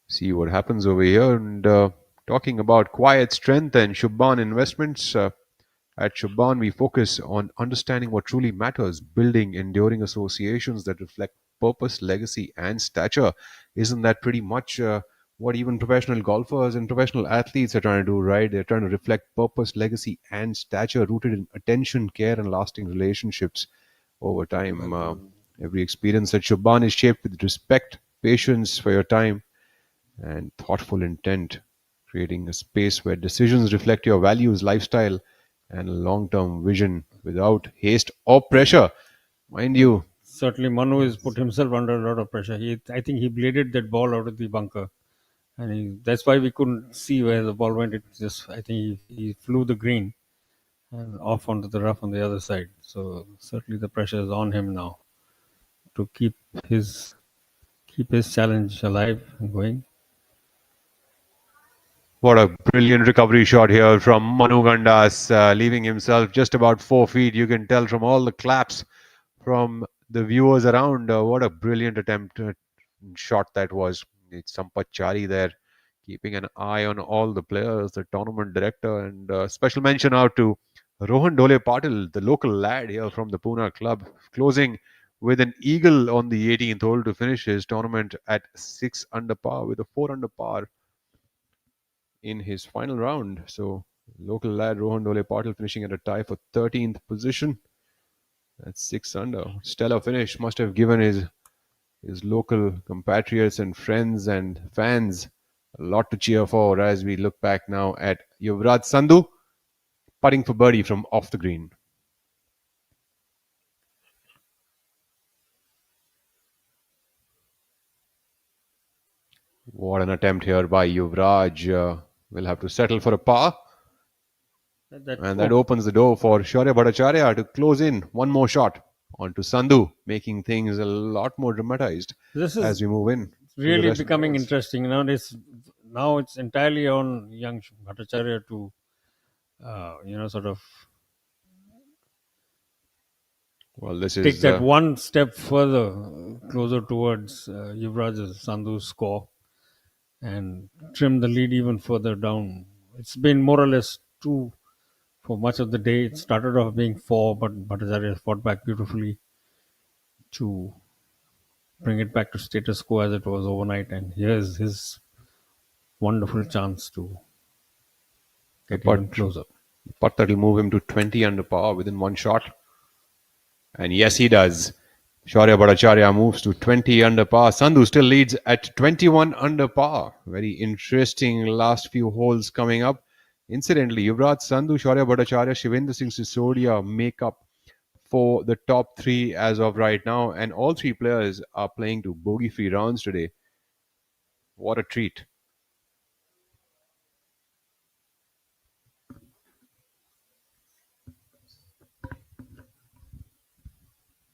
see what happens over here. And talking about quiet strength and Shubhan investments, at Shubhan we focus on understanding what truly matters, building enduring associations that reflect purpose, legacy, and stature. Isn't that pretty much what even professional golfers and professional athletes are trying to do, right? They're trying to reflect purpose, legacy, and stature rooted in attention, care, and lasting relationships over time. Every experience at Shubhan is shaped with respect, patience for your time, and thoughtful intent, creating a space where decisions reflect your values, lifestyle, and long term vision without haste or pressure. Mind you, Certainly, Manu has put himself under a lot of pressure. I think he bladed that ball out of the bunker, and that's why we couldn't see where the ball went. It just, I think he flew the green and off onto the rough on the other side. So certainly the pressure is on him now to his keep his challenge alive and going. what a brilliant recovery shot here from Manu Gandas, leaving himself just about 4 feet. You can tell from all the claps from the viewers around. What a brilliant attempt shot that was. It's Sampath Chari there, keeping an eye on all the players, the tournament director, and special mention out to Rohan Dole Patil, the local lad here from the Poona club, closing with an eagle on the 18th hole to finish his tournament at 6 under par with a 4 under par in his final round. So, local lad Rohan Dole Patil finishing at a tie for 13th position. That's 6 under. Stellar finish. Must have given his local compatriots and friends and fans a lot to cheer for as we look back now at Yuvraj Sandhu putting for birdie from off the green. What an attempt here by Yuvraj. Will have to settle for a par. And that opens the door for Shaurya Bhattacharya to close in one more shot onto Sandhu, making things a lot more dramatized as we move in. Really becoming interesting. Now it's entirely on young Bhattacharya to, sort of take that one step further, closer towards Yuvraj Sandhu's score, and trim the lead even further down. It's been more or less 2 for much of the day. It started off being 4, but Bhattacharya fought back beautifully to bring it back to status quo as it was overnight. And here's his wonderful chance to get even closer. Putt that will move him to 20 under par within one shot. And yes, he does. Shaurya Bhattacharya moves to 20 under par. Sandhu still leads at 21 under par. Very interesting last few holes coming up. Incidentally, Yuvraj Sandhu, Shaurya Bhattacharya, Shivendra Singh Sisodia make up for the top 3 as of right now. And all 3 players are playing to bogey-free rounds today. What a treat.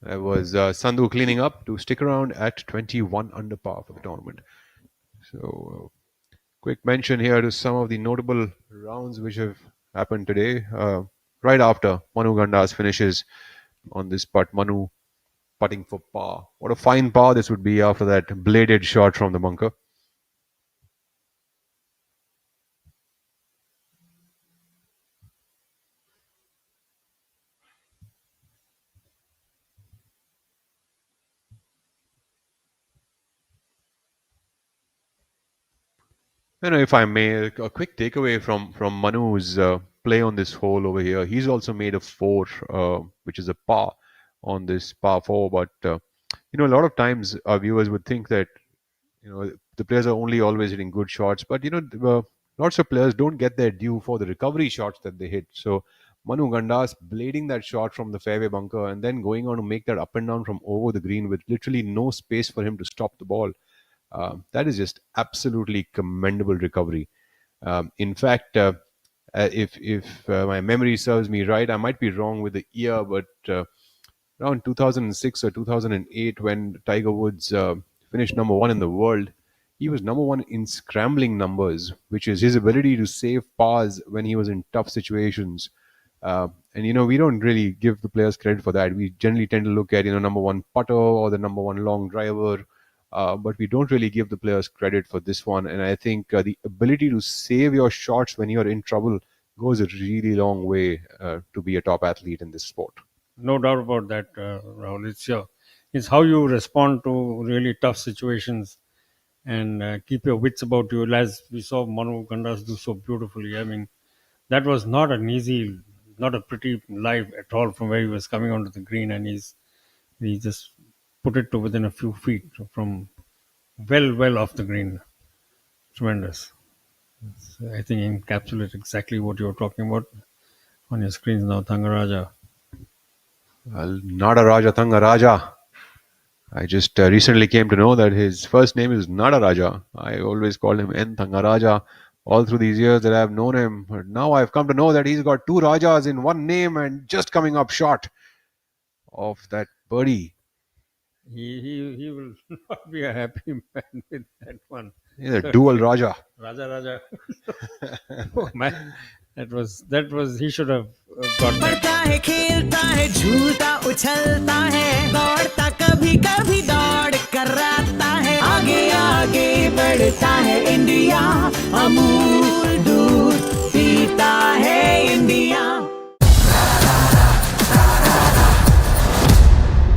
That was Sandhu cleaning up to stick around at 21 under par for the tournament. So, quick mention here to some of the notable rounds which have happened today. Right after Manu Gandas finishes on this putt, Manu putting for par. What a fine par this would be after that bladed shot from the bunker. If I may, a quick takeaway from Manu's play on this hole over here. He's also made a four, which is a par on this par four. But a lot of times our viewers would think that the players are only always hitting good shots, but lots of players don't get their due for the recovery shots that they hit. So Manu Gandas blading that shot from the fairway bunker and then going on to make that up and down from over the green with literally no space for him to stop the ball. That is just absolutely commendable recovery. In fact, if my memory serves me right, I might be wrong with the year, but around 2006 or 2008, when Tiger Woods finished number one in the world, he was number one in scrambling numbers, which is his ability to save pars when he was in tough situations. And we don't really give the players credit for that. We generally tend to look at number one putter or the number one long driver, but we don't really give the players credit for this one. And I think the ability to save your shots when you're in trouble goes a really long way to be a top athlete in this sport. No doubt about that, Rahul. It's how you respond to really tough situations and keep your wits about you, as we saw Manu Gandas do so beautifully. I mean, that was not not a pretty live at all from where he was coming onto the green, and he just put it to within a few feet from well off the green. Tremendous. I think encapsulates exactly what you're talking about on your screens now, Thangaraja. Nada Raja Thanga Raja. I just recently came to know that his first name is Nada Raja. I always called him N Thanga Raja all through these years that I've known him. But now I've come to know that he's got two Rajas in one name and just coming up short of that birdie. He will not be a happy man with that one. He's a dual Raja. Raja. Oh man, that was he should have got that. पढ़ता है खेलता है झूलता उछलता है दौड़ता कभी कभी दौड़ कराता है आगे आगे बढ़ता है इंडिया अमूल दूध पीता है India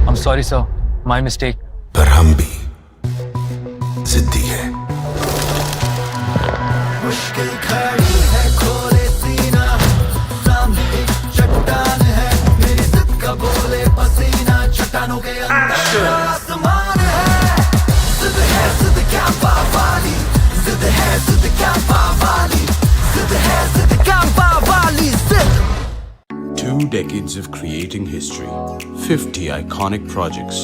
I'm sorry sir, my mistake. पर हम भी जिद्दी है मुश्किल खड़ी है खोले सीना सामने एक चट्टान है मेरी जिद का बोले पसीना चट्टानों के अंदर आसमान है जिद क्या पावाली जिद क्या पावाली जिद क्या पावाली जिद 2 decades of creating history, 50 iconic projects,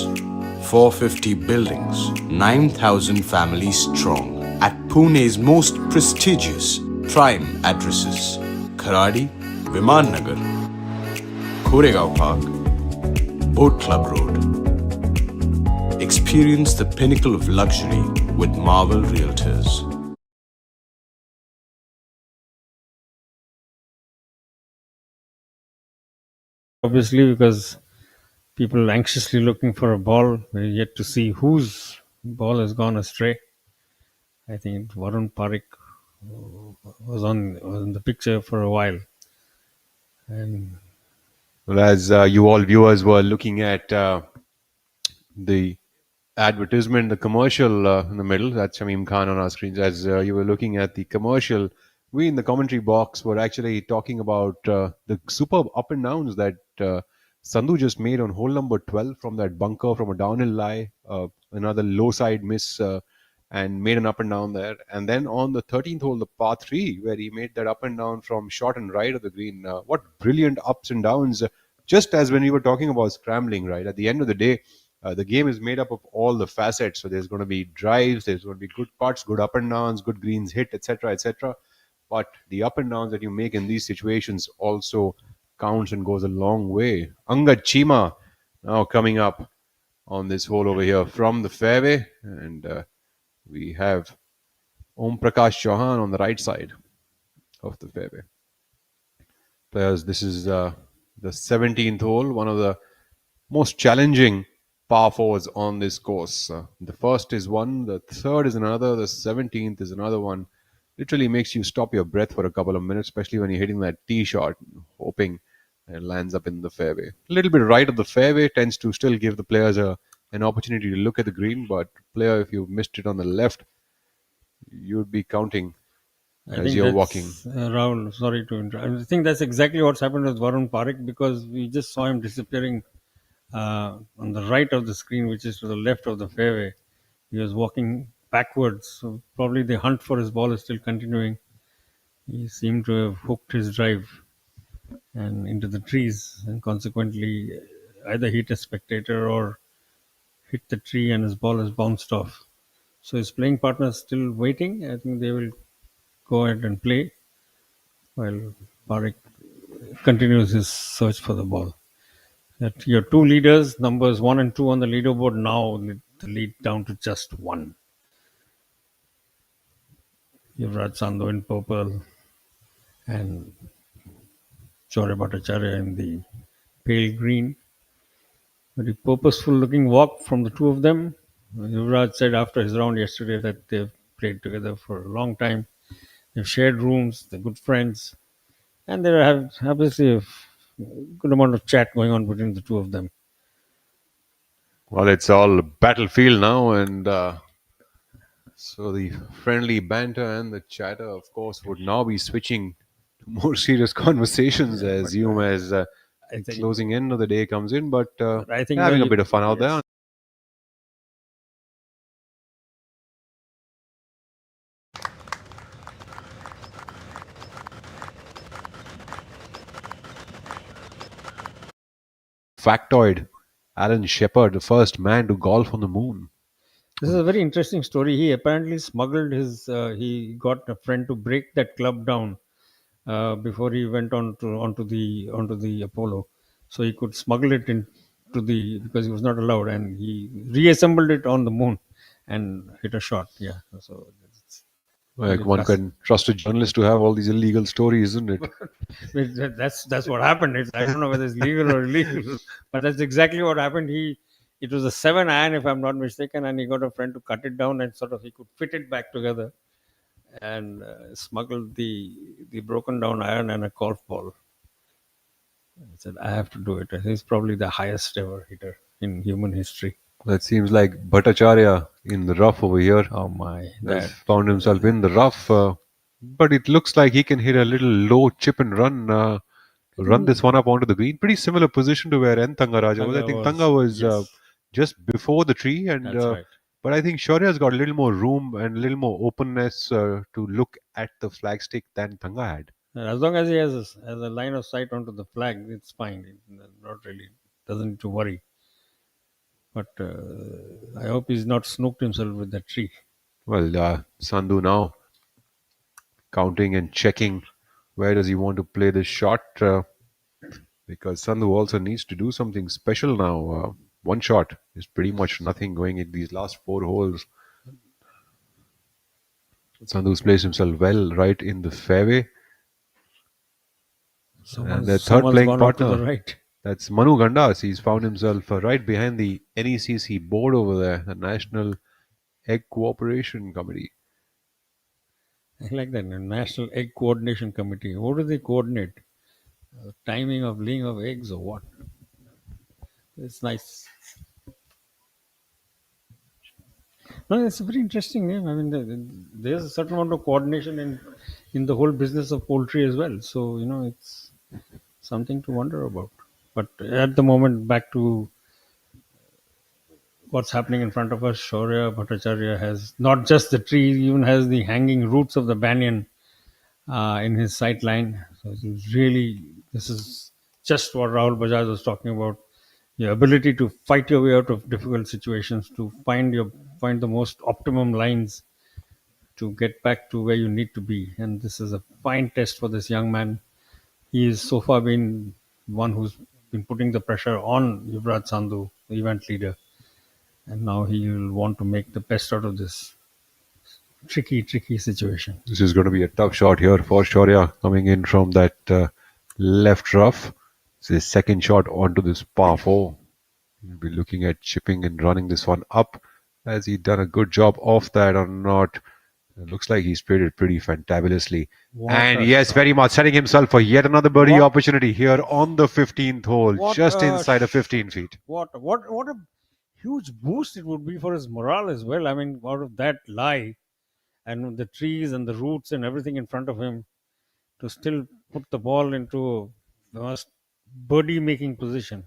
450 buildings, 9,000 families strong at Pune's most prestigious prime addresses: Kharadi, Viman Nagar, Koregaon Park, Boat Club Road. Experience the pinnacle of luxury with Marvel Realtors. Obviously, because people anxiously looking for a ball, we're yet to see whose ball has gone astray. I think Varun Parik was in the picture for a while, and Well, as you all viewers were looking at the advertisement, the commercial in the middle, that's Shamim Khan on our screens. As you were looking at the commercial, we in the commentary box were actually talking about the superb up and downs that Sandhu just made on hole number 12 from that bunker from a downhill lie, another low side miss, and made an up and down there. And then on the 13th hole, the par 3, where he made that up and down from short and right of the green. What brilliant ups and downs. Just as when we were talking about scrambling, right? At the end of the day, the game is made up of all the facets. So there's going to be drives, there's going to be good putts, good up and downs, good greens hit, etc., etc. But the up and downs that you make in these situations also counts and goes a long way. Angad Chima now coming up on this hole over here from the fairway, and we have Om Prakash Chauhan on the right side of the fairway. Players, this is the 17th hole, one of the most challenging par fours on this course. The first is one, the third is another, the 17th is another one. Literally makes you stop your breath for a couple of minutes, especially when you're hitting that tee shot, hoping it lands up in the fairway. A little bit right of the fairway tends to still give the players an opportunity to look at the green, but player, if you missed it on the left, you'd be counting as you're walking. Rahul, sorry to interrupt. I think that's exactly what's happened with Varun Parekh, because we just saw him disappearing on the right of the screen, which is to the left of the fairway. He was walking backwards, so probably the hunt for his ball is still continuing. He seemed to have hooked his drive and into the trees, and consequently either hit a spectator or hit the tree, and his ball has bounced off. So his playing partner is still waiting. I think they will go ahead and play while Parekh continues his search for the ball. That your two leaders, numbers 1 and 2 on the leaderboard, now the lead down to just 1. Yuvraj Sandhu in purple and Shaurya Bhattacharya in the pale green. Very purposeful looking walk from the two of them. Yuvraj said after his round yesterday that they've played together for a long time. They've shared rooms, they're good friends, and there have obviously a good amount of chat going on between the two of them. Well, it's all battlefield now, and so the friendly banter and the chatter, of course, would now be switching to more serious conversations as the closing end of the day comes in. But I think having a bit of fun out there. Factoid: Alan Shepard, the first man to golf on the moon. This is a very interesting story. He apparently smuggled his. He got a friend to break that club down before he went onto the Apollo, so he could smuggle it into the, because he was not allowed, and he reassembled it on the moon and hit a shot. Yeah, so like one can trust a journalist to have all these illegal stories, isn't it? That's what happened. I don't know whether it's legal or illegal, but that's exactly what happened. It was a 7-iron, if I'm not mistaken, and he got a friend to cut it down and sort of he could fit it back together, and smuggled the broken down iron and a golf ball. I said, I have to do it. He's probably the highest ever hitter in human history. That seems like Bhattacharya in the rough over here. Oh my! Has found himself in the rough, but it looks like he can hit a little low chip and run. Run this one up onto the green. Pretty similar position to where N. Thangaraja was. I think Thanga was just before the tree, and right. But I think Shaurya's got a little more room and a little more openness to look at the flagstick than Thanga had. As long as he has a line of sight onto the flag, it's fine. Not really, doesn't need to worry. But I hope he's not snooked himself with that tree. Well, Sandhu now counting and checking where does he want to play this shot, because Sandhu also needs to do something special now. One shot is pretty much nothing going in these last 4 holes. Sandhu's placed himself well right in the fairway. And their third playing partner, right. That's Manu Gandas. He's found himself right behind the NECC board over there, the National Egg Cooperation Committee. I like that, the National Egg Coordination Committee. What do they coordinate? Timing of laying of eggs or what? It's nice. No, it's a very interesting name. I mean, there's a certain amount of coordination in the whole business of poultry as well. So, it's something to wonder about. But at the moment, back to what's happening in front of us. Shaurya Bhattacharya has not just the tree, he even has the hanging roots of the banyan in his sight line. So this is just what Rahul Bajaj was talking about. Your ability to fight your way out of difficult situations, to find the most optimum lines to get back to where you need to be. And this is a fine test for this young man. He has so far been one who's been putting the pressure on Yuvraj Sandhu, the event leader. And now he will want to make the best out of this tricky situation. This is going to be a tough shot here for Shaurya, coming in from that left rough. It's his second shot onto this par 4. He'll be looking at chipping and running this one up. Has he done a good job of that or not? It looks like he's played it pretty fantabulously. And yes, very much setting himself for yet another birdie opportunity here on the 15th hole, just inside of 15 feet. What a huge boost it would be for his morale as well. I mean, out of that lie, and the trees and the roots and everything in front of him, to still put the ball into the most birdie making position.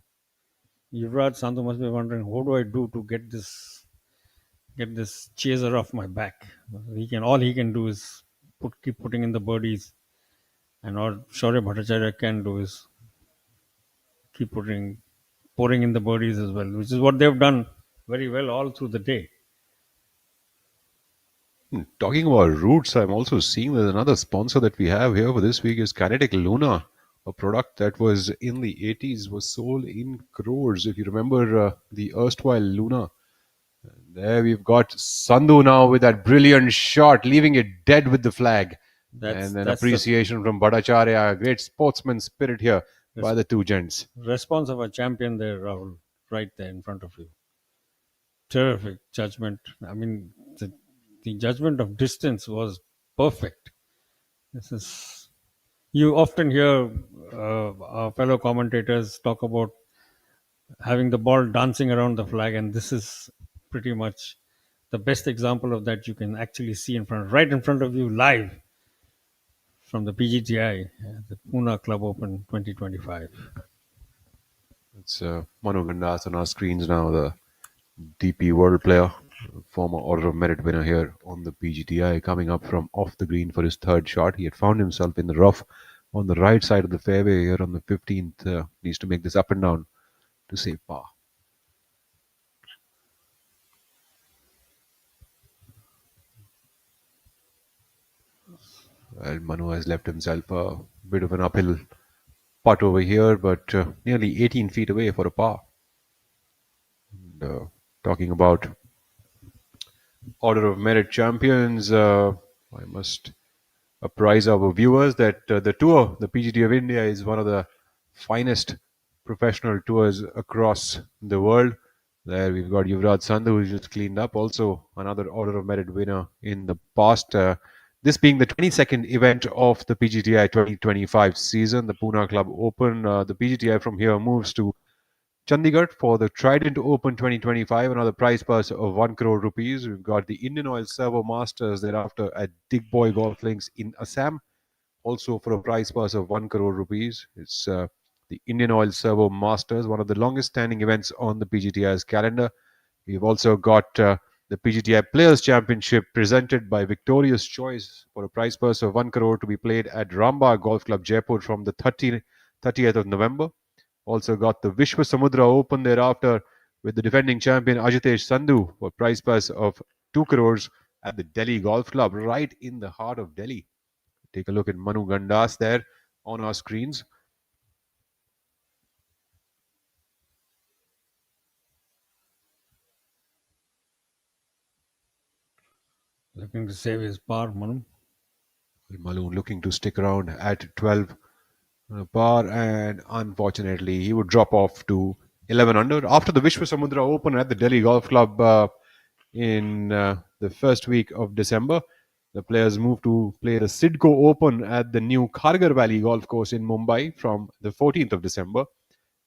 Yuvraj Santhu must be wondering, what do I do to get this chaser off my back? All he can do is keep putting in the birdies, and all Shaurya Bhattacharya can do is keep pouring in the birdies as well, which is what they've done very well all through the day. Talking about roots, I'm also seeing there's another sponsor that we have here for this week is Kinetic Luna, a product that was in the 80s, was sold in crores. If you remember the erstwhile Luna. There we've got Sandhu now with that brilliant shot, leaving it dead with the flag. And an appreciation from Bhattacharya. Great sportsman spirit here by the two gents. Response of a champion there, Rahul, right there in front of you. Terrific judgment. I mean, the judgment of distance was perfect. You often hear our fellow commentators talk about having the ball dancing around the flag, and this is pretty much the best example of that you can actually see right in front of you live from the PGTI, the Poona Club Open 2025. It's Manu Gandas on our screens now, the DP World player, former Order of Merit winner here on the PGTI, coming up from off the green for his third shot. He had found himself in the rough on the right side of the fairway here on the 15th. Needs to make this up and down to save par. Well, Manu has left himself a bit of an uphill putt over here, but nearly 18 feet away for a par. And, talking about Order of Merit champions, I must apprise our viewers that the tour, the PGT of India, is one of the finest professional tours across the world. There we've got Yuvraj Sandhu, who's just cleaned up, also another Order of Merit winner in the past. This being the 22nd event of the PGTI 2025 season, the Poona Club Open. The PGTI from here moves to Chandigarh for the Trident Open 2025, another prize purse of 1 crore rupees. We've got the Indian Oil Servo Masters thereafter at Digboy Golf Links in Assam, also for a prize purse of 1 crore rupees. It's the Indian Oil Servo Masters, one of the longest standing events on the PGTI's calendar. We've also got the PGTI Players Championship presented by Victorious Choice for a prize purse of 1 crore to be played at Rambagh Golf Club Jaipur from the 30th of November. Also got the Vishwa Samudra Open thereafter with the defending champion Ajitesh Sandhu for prize purse of 2 crores at the Delhi Golf Club, right in the heart of Delhi. Take a look at Manu Gandas there on our screens. Looking to save his par, Manu. Manu looking to stick around at 12 par, and unfortunately he would drop off to 11 under after the Vishwa Samudra Open at the Delhi Golf Club in the first week of December. The players moved to play the Sidco Open at the new Khargar Valley Golf Course in Mumbai from the 14th of December,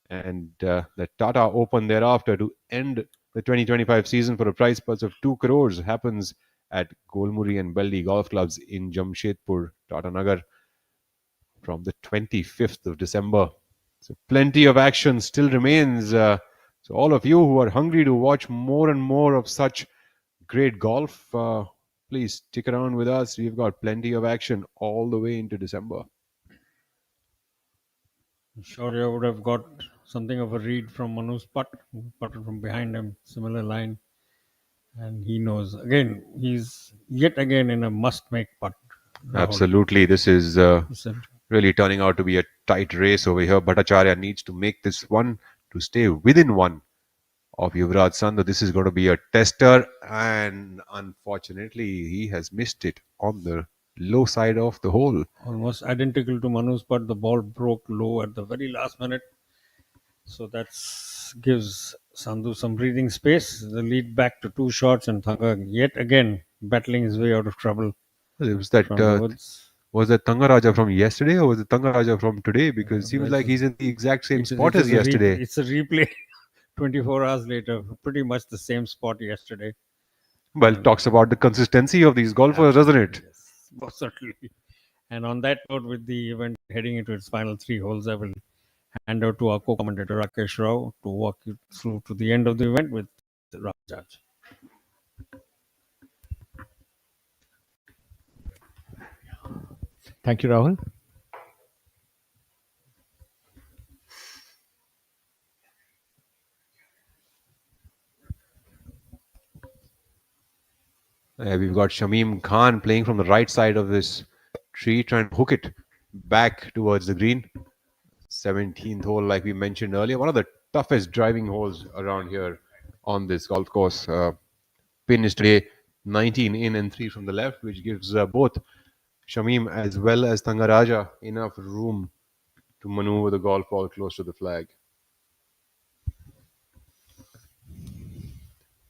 and the Tata Open thereafter to end the 2025 season for a prize purse of 2 crores happens at Golmuri and Beldi Golf Clubs in Jamshedpur, Tata Nagar, from the 25th of December. So plenty of action still remains. So all of you who are hungry to watch more and more of such great golf, please stick around with us. We've got plenty of action all the way into December. Shaurya would have got something of a read from Manu's putted from behind him, similar line. And he knows. Again, he's yet again in a must-make putt. Absolutely. This is really turning out to be a tight race over here. Bhattacharya needs to make this one to stay within one of Yuvraj Sandhu. This is going to be a tester, and unfortunately he has missed it on the low side of the hole. Almost identical to Manu's putt. The ball broke low at the very last minute. So that gives Sandhu some breathing space. The lead back to 2 shots, and Thanga yet again battling his way out of trouble. Was that Thangaraja from yesterday, or was it Thangaraja from today? Because it seems like he's in the exact same spot as yesterday. It's a replay 24 hours later. Pretty much the same spot yesterday. Well, talks about the consistency of these golfers, doesn't it? Yes, most certainly. And on that note, with the event heading into its final 3 holes, I will hand over to our co-commentator Rakesh Rao to walk you through to the end of the event with Raj. Thank you, Rahul. We've got Shamim Khan playing from the right side of this tree, trying to hook it back towards the green. 17th hole, like we mentioned earlier, one of the toughest driving holes around here on this golf course. Pin is today 19 in and 3 from the left, which gives both Shamim as well as Thangaraja enough room to maneuver the golf ball close to the flag.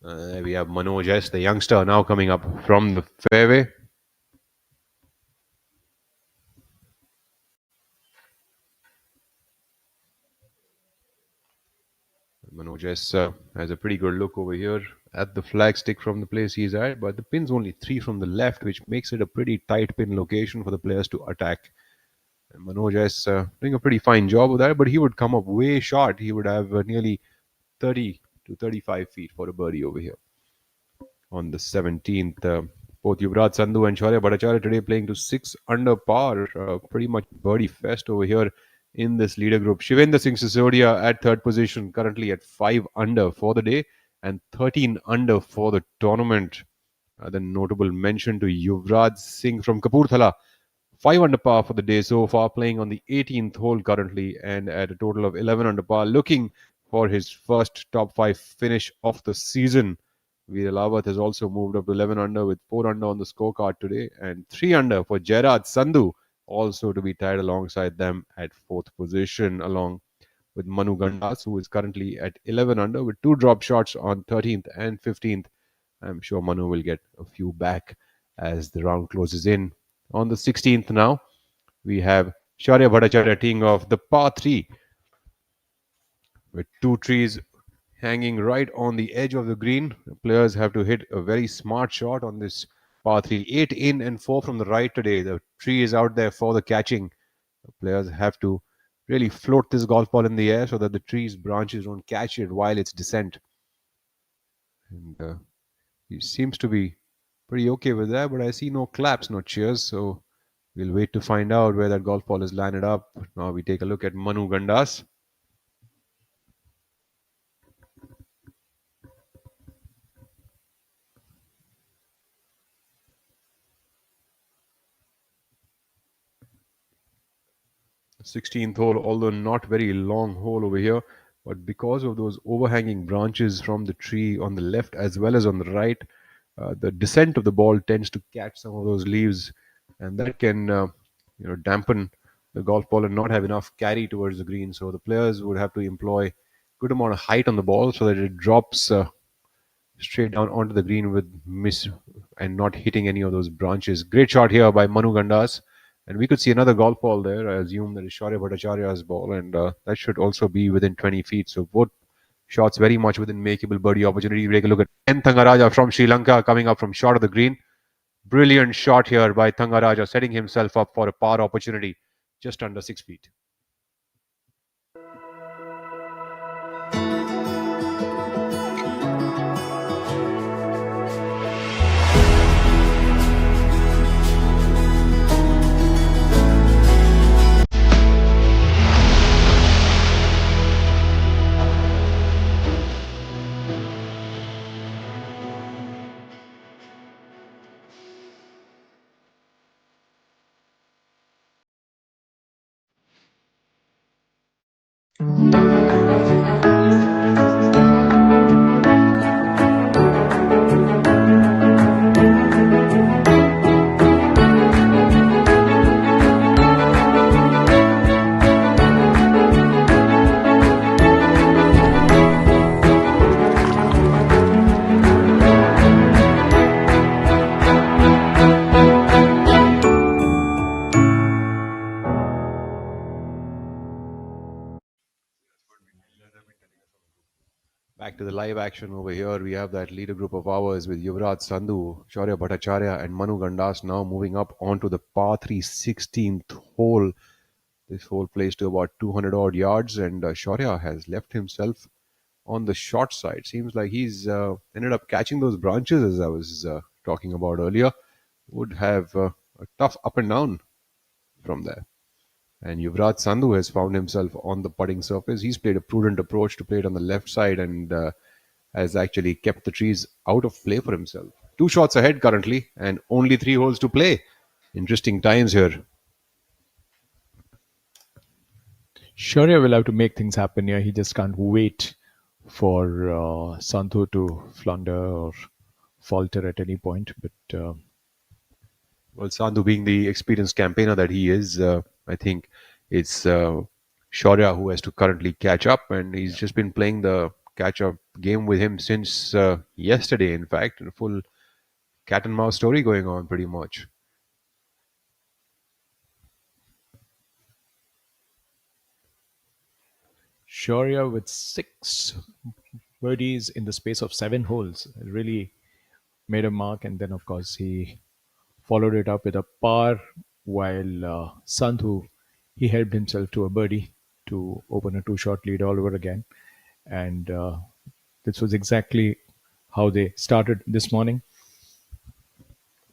We have Manoj S, the youngster, now coming up from the fairway. Manoj S has a pretty good look over here at the flagstick from the place he's at, but the pin's only 3 from the left, which makes it a pretty tight pin location for the players to attack. And Manoj S doing a pretty fine job of that, but he would come up way short. He would have nearly 30 to 35 feet for a birdie over here. On the 17th, both Yuvraj Sandhu and Shaurya Bhattacharya today playing to 6 under par. Pretty much birdie fest over here in this leader group. Shivendra Singh Sisodia at third position, currently at 5 under for the day and 13 under for the tournament. The notable mention to Yuvraj Singh from Kapurthala, 5 under par for the day so far, playing on the 18th hole currently and at a total of 11 under par, looking for his first top 5 finish of the season. Veer Lawat has also moved up to 11 under with 4 under on the scorecard today and 3 under for Jairaj Sandhu, also to be tied alongside them at 4th position, along with Manu Gandas, who is currently at 11 under with 2 drop shots on 13th and 15th. I'm sure Manu will get a few back as the round closes in. On the 16th now, we have Shaurya Bhattacharya teeing off the par 3 with 2 trees hanging right on the edge of the green. The players have to hit a very smart shot on this par 3. 8 in and 4 from the right today. The tree is out there for the catching. The players have to really float this golf ball in the air so that the tree's branches don't catch it while it's descent. And he seems to be pretty okay with that, but I see no claps, no cheers, so we'll wait to find out where that golf ball is landed up. Now we take a look at Manu Gandas. 16th hole, although not very long hole over here, but because of those overhanging branches from the tree on the left as well as on the right, the descent of the ball tends to catch some of those leaves, and that can dampen the golf ball and not have enough carry towards the green. So the players would have to employ good amount of height on the ball so that it drops straight down onto the green with miss and not hitting any of those branches. Great shot here by Manu Gandas. And we could see another golf ball there. I assume that is Shaurya Bhattacharya's ball, and that should also be within 20 feet. So both shots very much within makeable birdie opportunity. We take a look at N. Thangaraja from Sri Lanka coming up from short of the green. Brilliant shot here by Thangaraja, setting himself up for a par opportunity just under 6 feet. to the live action over here. We have that leader group of ours with Yuvraj Sandhu, Shaurya Bhattacharya, and Manu Gandas now moving up onto the par 3 16th hole. This hole plays to about 200 odd yards, and Shaurya has left himself on the short side. Seems like he's ended up catching those branches, as I was talking about earlier. Would have a tough up and down from there. And Yuvraj Sandhu has found himself on the putting surface. He's played a prudent approach to play it on the left side and has actually kept the trees out of play for himself. 2 shots ahead currently and only 3 holes to play. Interesting times here. Shaurya will have to make things happen here. He just can't wait for Sandhu to flounder or falter at any point. But well, Sandhu being the experienced campaigner that he is, I think it's Shaurya who has to currently catch up, and he's just been playing the catch-up game with him since yesterday, in fact. A full cat and mouse story going on pretty much. Shaurya with 6 birdies in the space of 7 holes really made a mark, and then of course he followed it up with a par, while Sandhu, he helped himself to a birdie to open a 2-shot lead all over again. And this was exactly how they started this morning.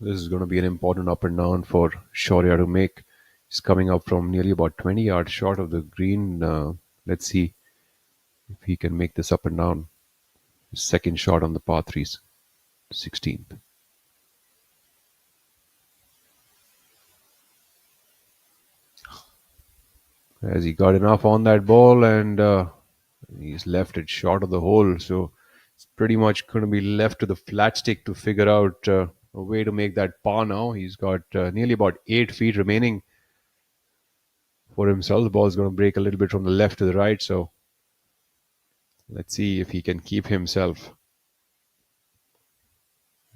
This is going to be an important up and down for Shaurya to make. He's coming up from nearly about 20 yards short of the green. Let's see if he can make this up and down. His second shot on the par 3's, 16th. As he got enough on that ball, and he's left it short of the hole. So it's pretty much going to be left to the flat stick to figure out a way to make that par now. He's got nearly about 8 feet remaining for himself. The ball's going to break a little bit from the left to the right. So let's see if he can keep himself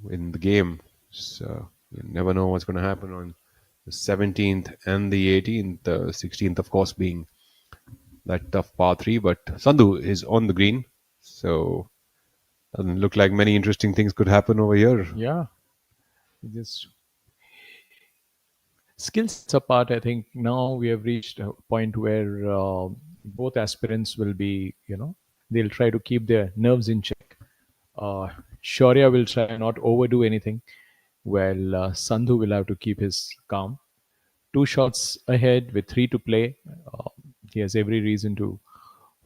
in the game. So you never know what's going to happen on the 17th and the 18th. 16th, of course, being that tough par 3. But Sandhu is on the green. So doesn't look like many interesting things could happen over here. Yeah. Just skills apart, I think now we have reached a point where both aspirants will be, they'll try to keep their nerves in check. Shaurya will try not overdo anything, while Sandhu will have to keep his calm. 2 shots ahead with 3 to play. He has every reason to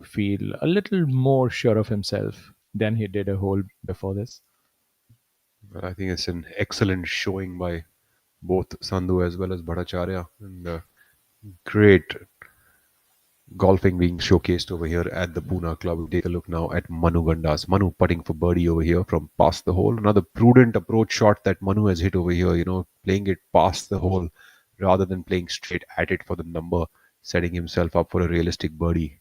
feel a little more sure of himself than he did a hole before this. Well, I think it's an excellent showing by both Sandhu as well as Bhattacharya, and great golfing being showcased over here at the Poona Club. We'll take a look now at Manu Gandas. Manu putting for birdie over here from past the hole. Another prudent approach shot that Manu has hit over here, playing it past the hole rather than playing straight at it for the number, setting himself up for a realistic birdie.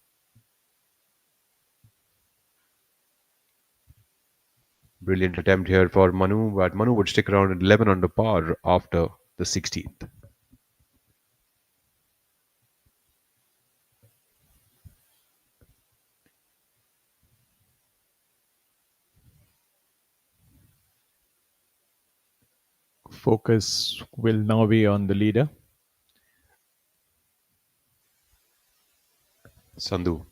Brilliant attempt here for Manu, but Manu would stick around at 11 under par after the 16th. Focus will now be on the leader. Sandhu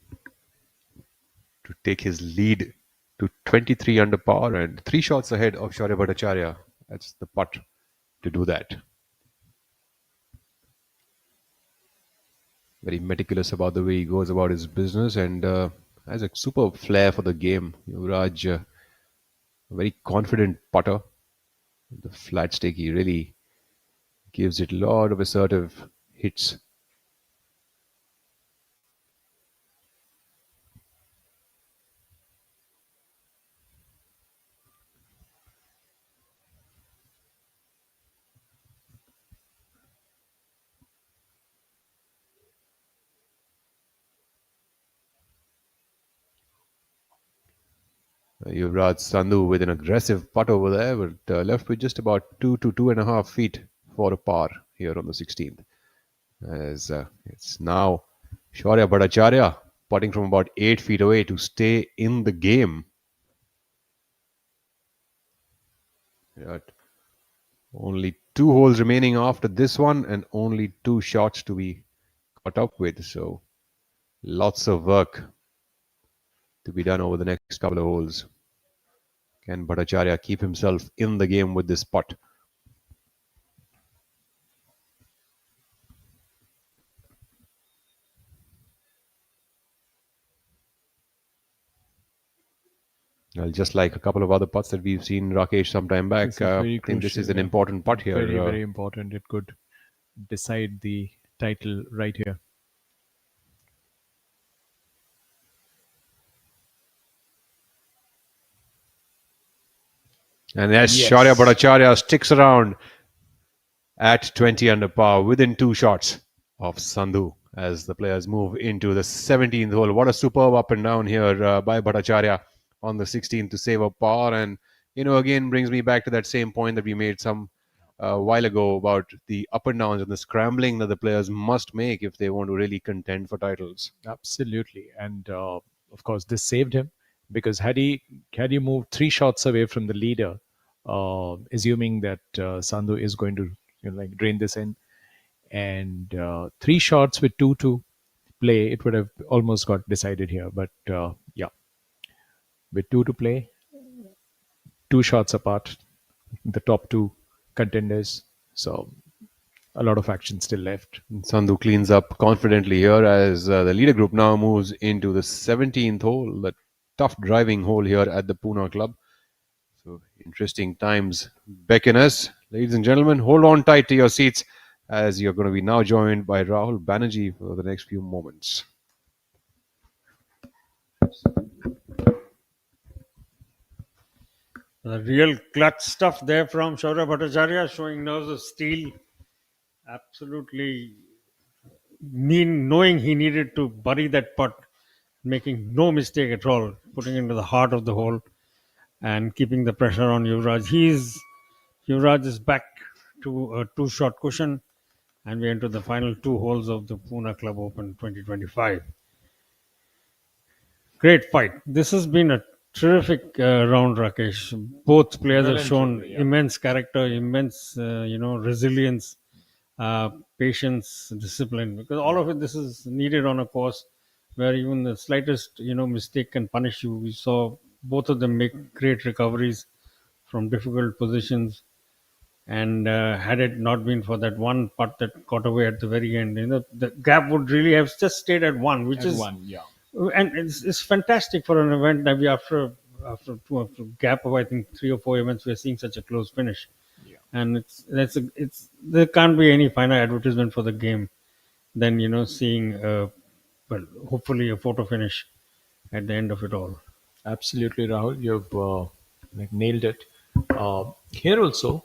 to take his lead to 23 under par and 3 shots ahead of Shaurya Bhattacharya. That's the putt to do that. Very meticulous about the way he goes about his business, and has a superb flair for the game. Yuvraj, a very confident putter. The flat stick, he really gives it a lot of assertive hits. Yuvraj Sandhu with an aggressive putt over there, but left with just about 2 to 2.5 feet for a par here on the 16th. As it's now Shaurya Bhattacharya putting from about 8 feet away to stay in the game. Yeah, only 2 holes remaining after this one, and only 2 shots to be caught up with. So lots of work to be done over the next couple of holes. Can Bhattacharya keep himself in the game with this putt? Well, just like a couple of other putts that we've seen Rakesh some time back, This is very I think this is crucial, an yeah. important putt here. Very, very important. It could decide the title right here. And yes, Yes. Shaurya Bhattacharya sticks around at 20 under par within 2 shots of Sandhu as the players move into the 17th hole. What a superb up and down here by Bhattacharya on the 16th to save a par. And, again brings me back to that same point that we made some while ago about the up and downs and the scrambling that the players must make if they want to really contend for titles. Absolutely, and of course, this saved him because had he moved 3 shots away from the leader, assuming that Sandhu is going to like drain this in, and 3 shots with two to play, it would have almost got decided here. But yeah, with two to play, 2 shots apart, the top two contenders. So a lot of action still left. Sandhu cleans up confidently here as the leader group now moves into the 17th hole, the tough driving hole here at the Poona Club. So interesting times beckon us. Ladies and gentlemen, hold on tight to your seats as you're going to be now joined by Rahul Banerjee for the next few moments. The real clutch stuff there from Shaurya Bhattacharya, showing nerves of steel. Absolutely knowing he needed to bury that putt, making no mistake at all, putting it into the heart of the hole and keeping the pressure on Yuvraj. Yuvraj is back to a 2-shot cushion, and we enter the final 2 holes of the Pune Club Open 2025. Great fight. This has been a terrific round, Rakesh. Both players have shown immense character, immense, resilience, patience, discipline. Because all of this is needed on a course where even the slightest, mistake can punish you. We saw both of them make great recoveries from difficult positions. And had it not been for that one putt that got away at the very end, the gap would really have just stayed at one, which is One, yeah. and it's fantastic for an event that we after a gap of I think 3 or 4 events we're seeing such a close finish. Yeah. And it's there can't be any finer advertisement for the game than seeing hopefully a photo finish at the end of it all. Absolutely, Rahul, you've nailed it. Here also,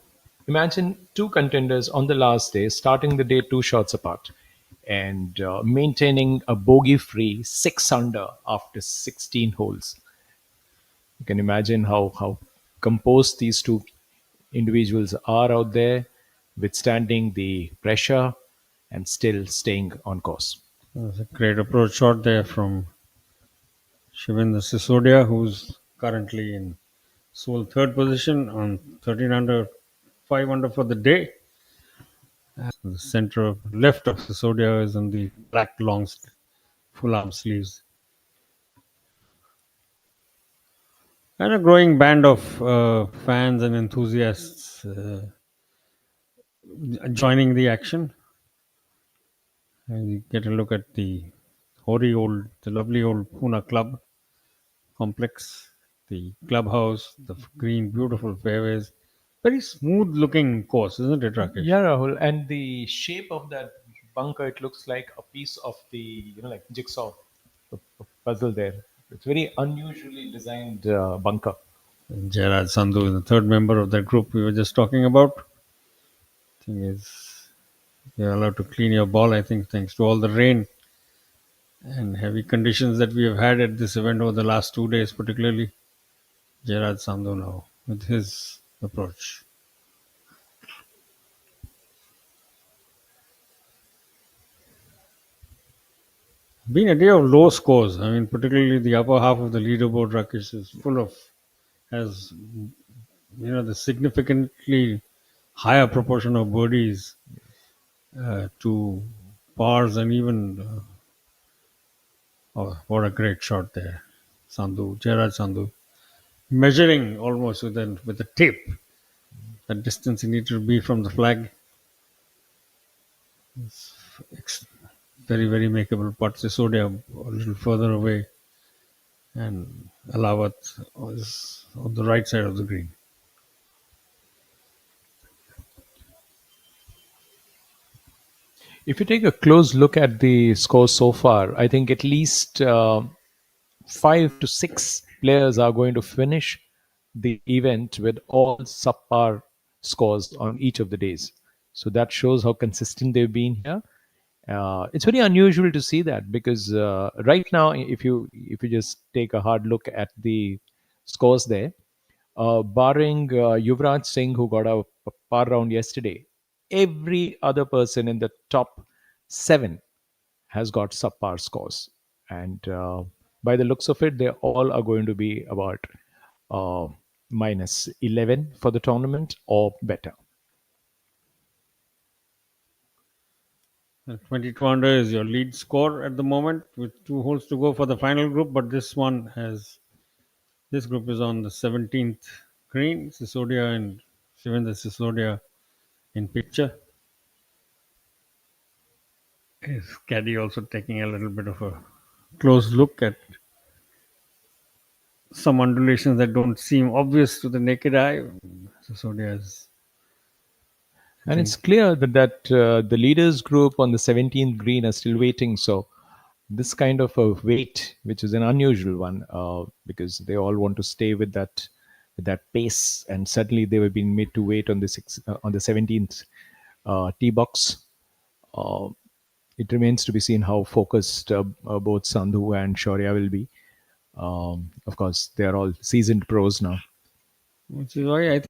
imagine two contenders on the last day, starting the day 2 shots apart, and maintaining a bogey-free 6 under after 16 holes. You can imagine how composed these two individuals are out there, withstanding the pressure and still staying on course. That's a great approach shot there from Shivendra Sisodia, who's currently in sole third position on 13 under, 5 under for the day. The center of left of Sisodia is in the black long full arm sleeves. And a growing band of fans and enthusiasts joining the action. And you get a look at the lovely old Pune Club complex, the clubhouse, the green, beautiful fairways. Very smooth looking course, isn't it, Rakesh? Yeah, Rahul, and the shape of that bunker, it looks like a piece of the like jigsaw puzzle there. It's very unusually designed bunker. Jairaj Sandhu is the third member of that group we were just talking about. Thing is, you're allowed to clean your ball, I think, thanks to all the rain and heavy conditions that we have had at this event over the last 2 days, particularly. Jairaj Sandhu now with his approach. Been a day of low scores. I mean, particularly the upper half of the leaderboard, Rakesh, is full of has the significantly higher proportion of birdies to pars, and even oh, what a great shot there, Gerard Sandhu, measuring almost with a tape the distance he needed to be from the flag. It's very, very makeable putt. Sisodia a little further away, and Alawat was on the right side of the green. If you take a close look at the scores so far, I think at least 5 to 6 players are going to finish the event with all subpar scores on each of the days. So that shows how consistent they've been here. It's very unusual to see that, because right now, if you just take a hard look at the scores there, barring Yuvraj Singh, who got a par round yesterday, every other person in the top 7 has got subpar scores. And by the looks of it, they all are going to be about uh, minus 11 for the tournament or better. 22 under is your lead score at the moment, with 2 holes to go for the final group. But this group is on the 17th green. Sisodia and Shivendra Sisodia in picture. His caddy also taking a little bit of a close look at some undulations that don't seem obvious to the naked eye. Sisodia is. And it's clear that the leaders group on the 17th green are still waiting. So this kind of a wait, which is an unusual one, because they all want to stay with that pace, and suddenly they were being made to wait on the 17th tee box. Uh, it remains to be seen how focused both Sandhu and Shaurya will be. Of course, they are all seasoned pros now. Which is why I think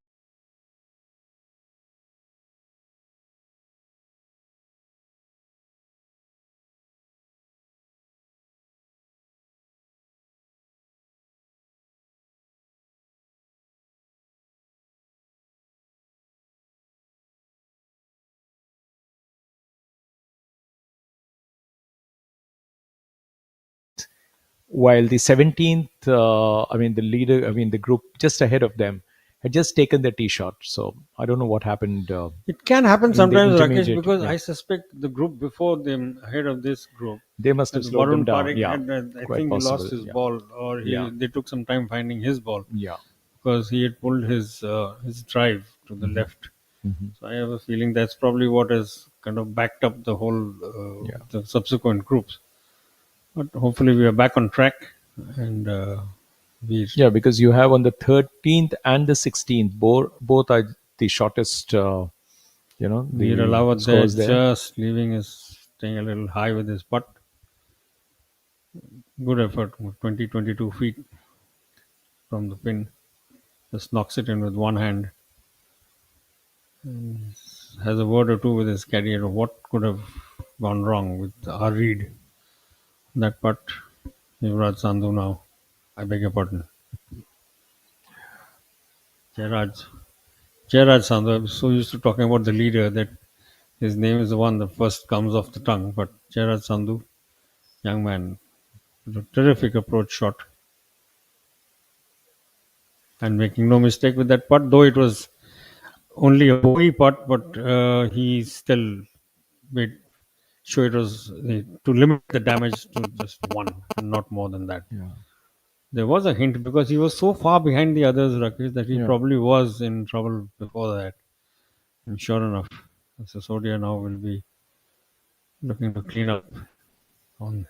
While the 17th, the group just ahead of them had just taken the tee shot. So I don't know what happened. it can happen in the sometimes, Rakesh, intermediate, because yeah. I suspect the group before them, ahead of this group, They must have that slowed them Varun down. Parekh Yeah, had, I quite think he possible. lost his Yeah. ball, or Yeah. they took some time finding his ball, Yeah. because he had pulled his drive to the left. So I have a feeling that's probably what has kind of backed up the whole the subsequent groups. But hopefully we are back on track, and Yeah, because you have on the 13th and the 16th, both are the shortest, Veer the Alawat there scores there. just leaving is staying a little high with his putt. Good effort, 22 feet from the pin. Just knocks it in with one hand. And has a word or two with his caddy of what could have gone wrong with our read. That putt, Yuvraj Sandhu now. I beg your pardon. Gerard Sandhu. I'm so used to talking about the leader that his name is the one that first comes off the tongue. But Gerard Sandhu, young man, with a terrific approach shot. And making no mistake with that putt, though it was only a bogey putt, but he still made sure it was to limit the damage to just one, and not more than that. Yeah. There was a hint, because he was so far behind the others, Rakesh, that he Yeah. probably was in trouble before that. And sure enough, Sisodia now will be looking to clean up on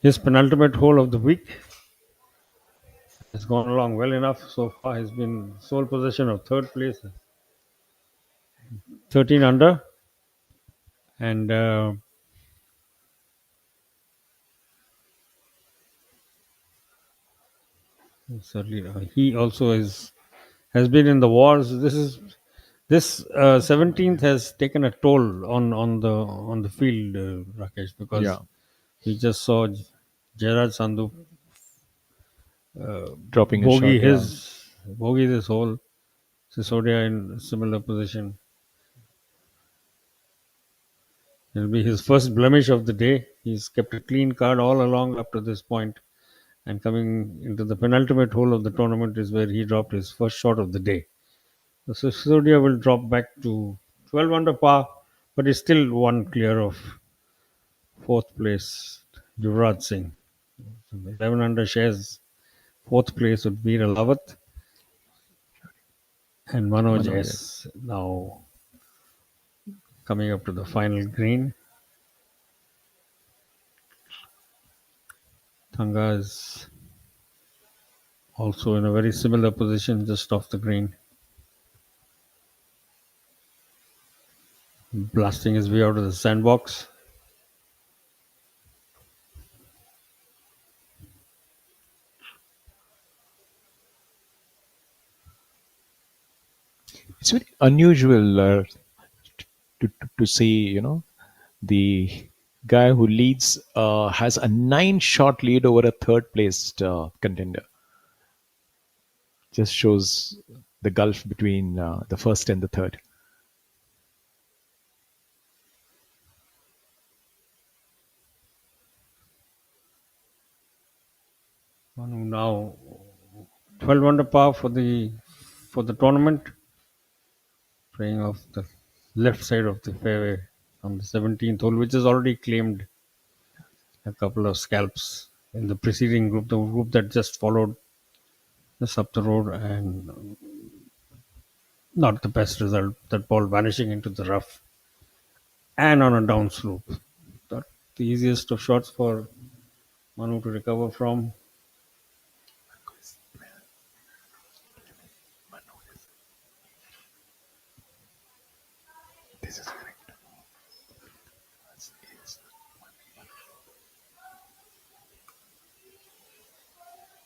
his penultimate hole of the week. Has gone along well enough so far. He's been sole possession of third place, 13 under, and certainly he also has been in the wars. This 17th has taken a toll on the field, Rakesh, because Yeah. we just saw Gerard Sandhu Dropping a bogey shot. Yeah. his bogey this hole. Sisodia in a similar position. It'll be his first blemish of the day. He's kept a clean card all along up to this point, and coming into the penultimate hole of the tournament is where he dropped his first shot of the day. So Sisodia will drop back to 12 under par, but is still one clear of fourth place, Yuvraj Singh. 11 under shares fourth place with Veer Lawat and Manoj S. Now coming up to the final green. Thanga is also in a very similar position just off the green. Blasting his way out of the sandbox. It's very unusual to see, the guy who leads has a 9-shot lead over a third placed contender. Just shows the gulf between the first and the third. Manu now 12 under par for the tournament, playing off the left side of the fairway on the 17th hole, which has already claimed a couple of scalps in the preceding group, the group that just followed just up the road, and not the best result. That ball vanishing into the rough and on a downslope. Not the easiest of shots for Manu to recover from. This is correct.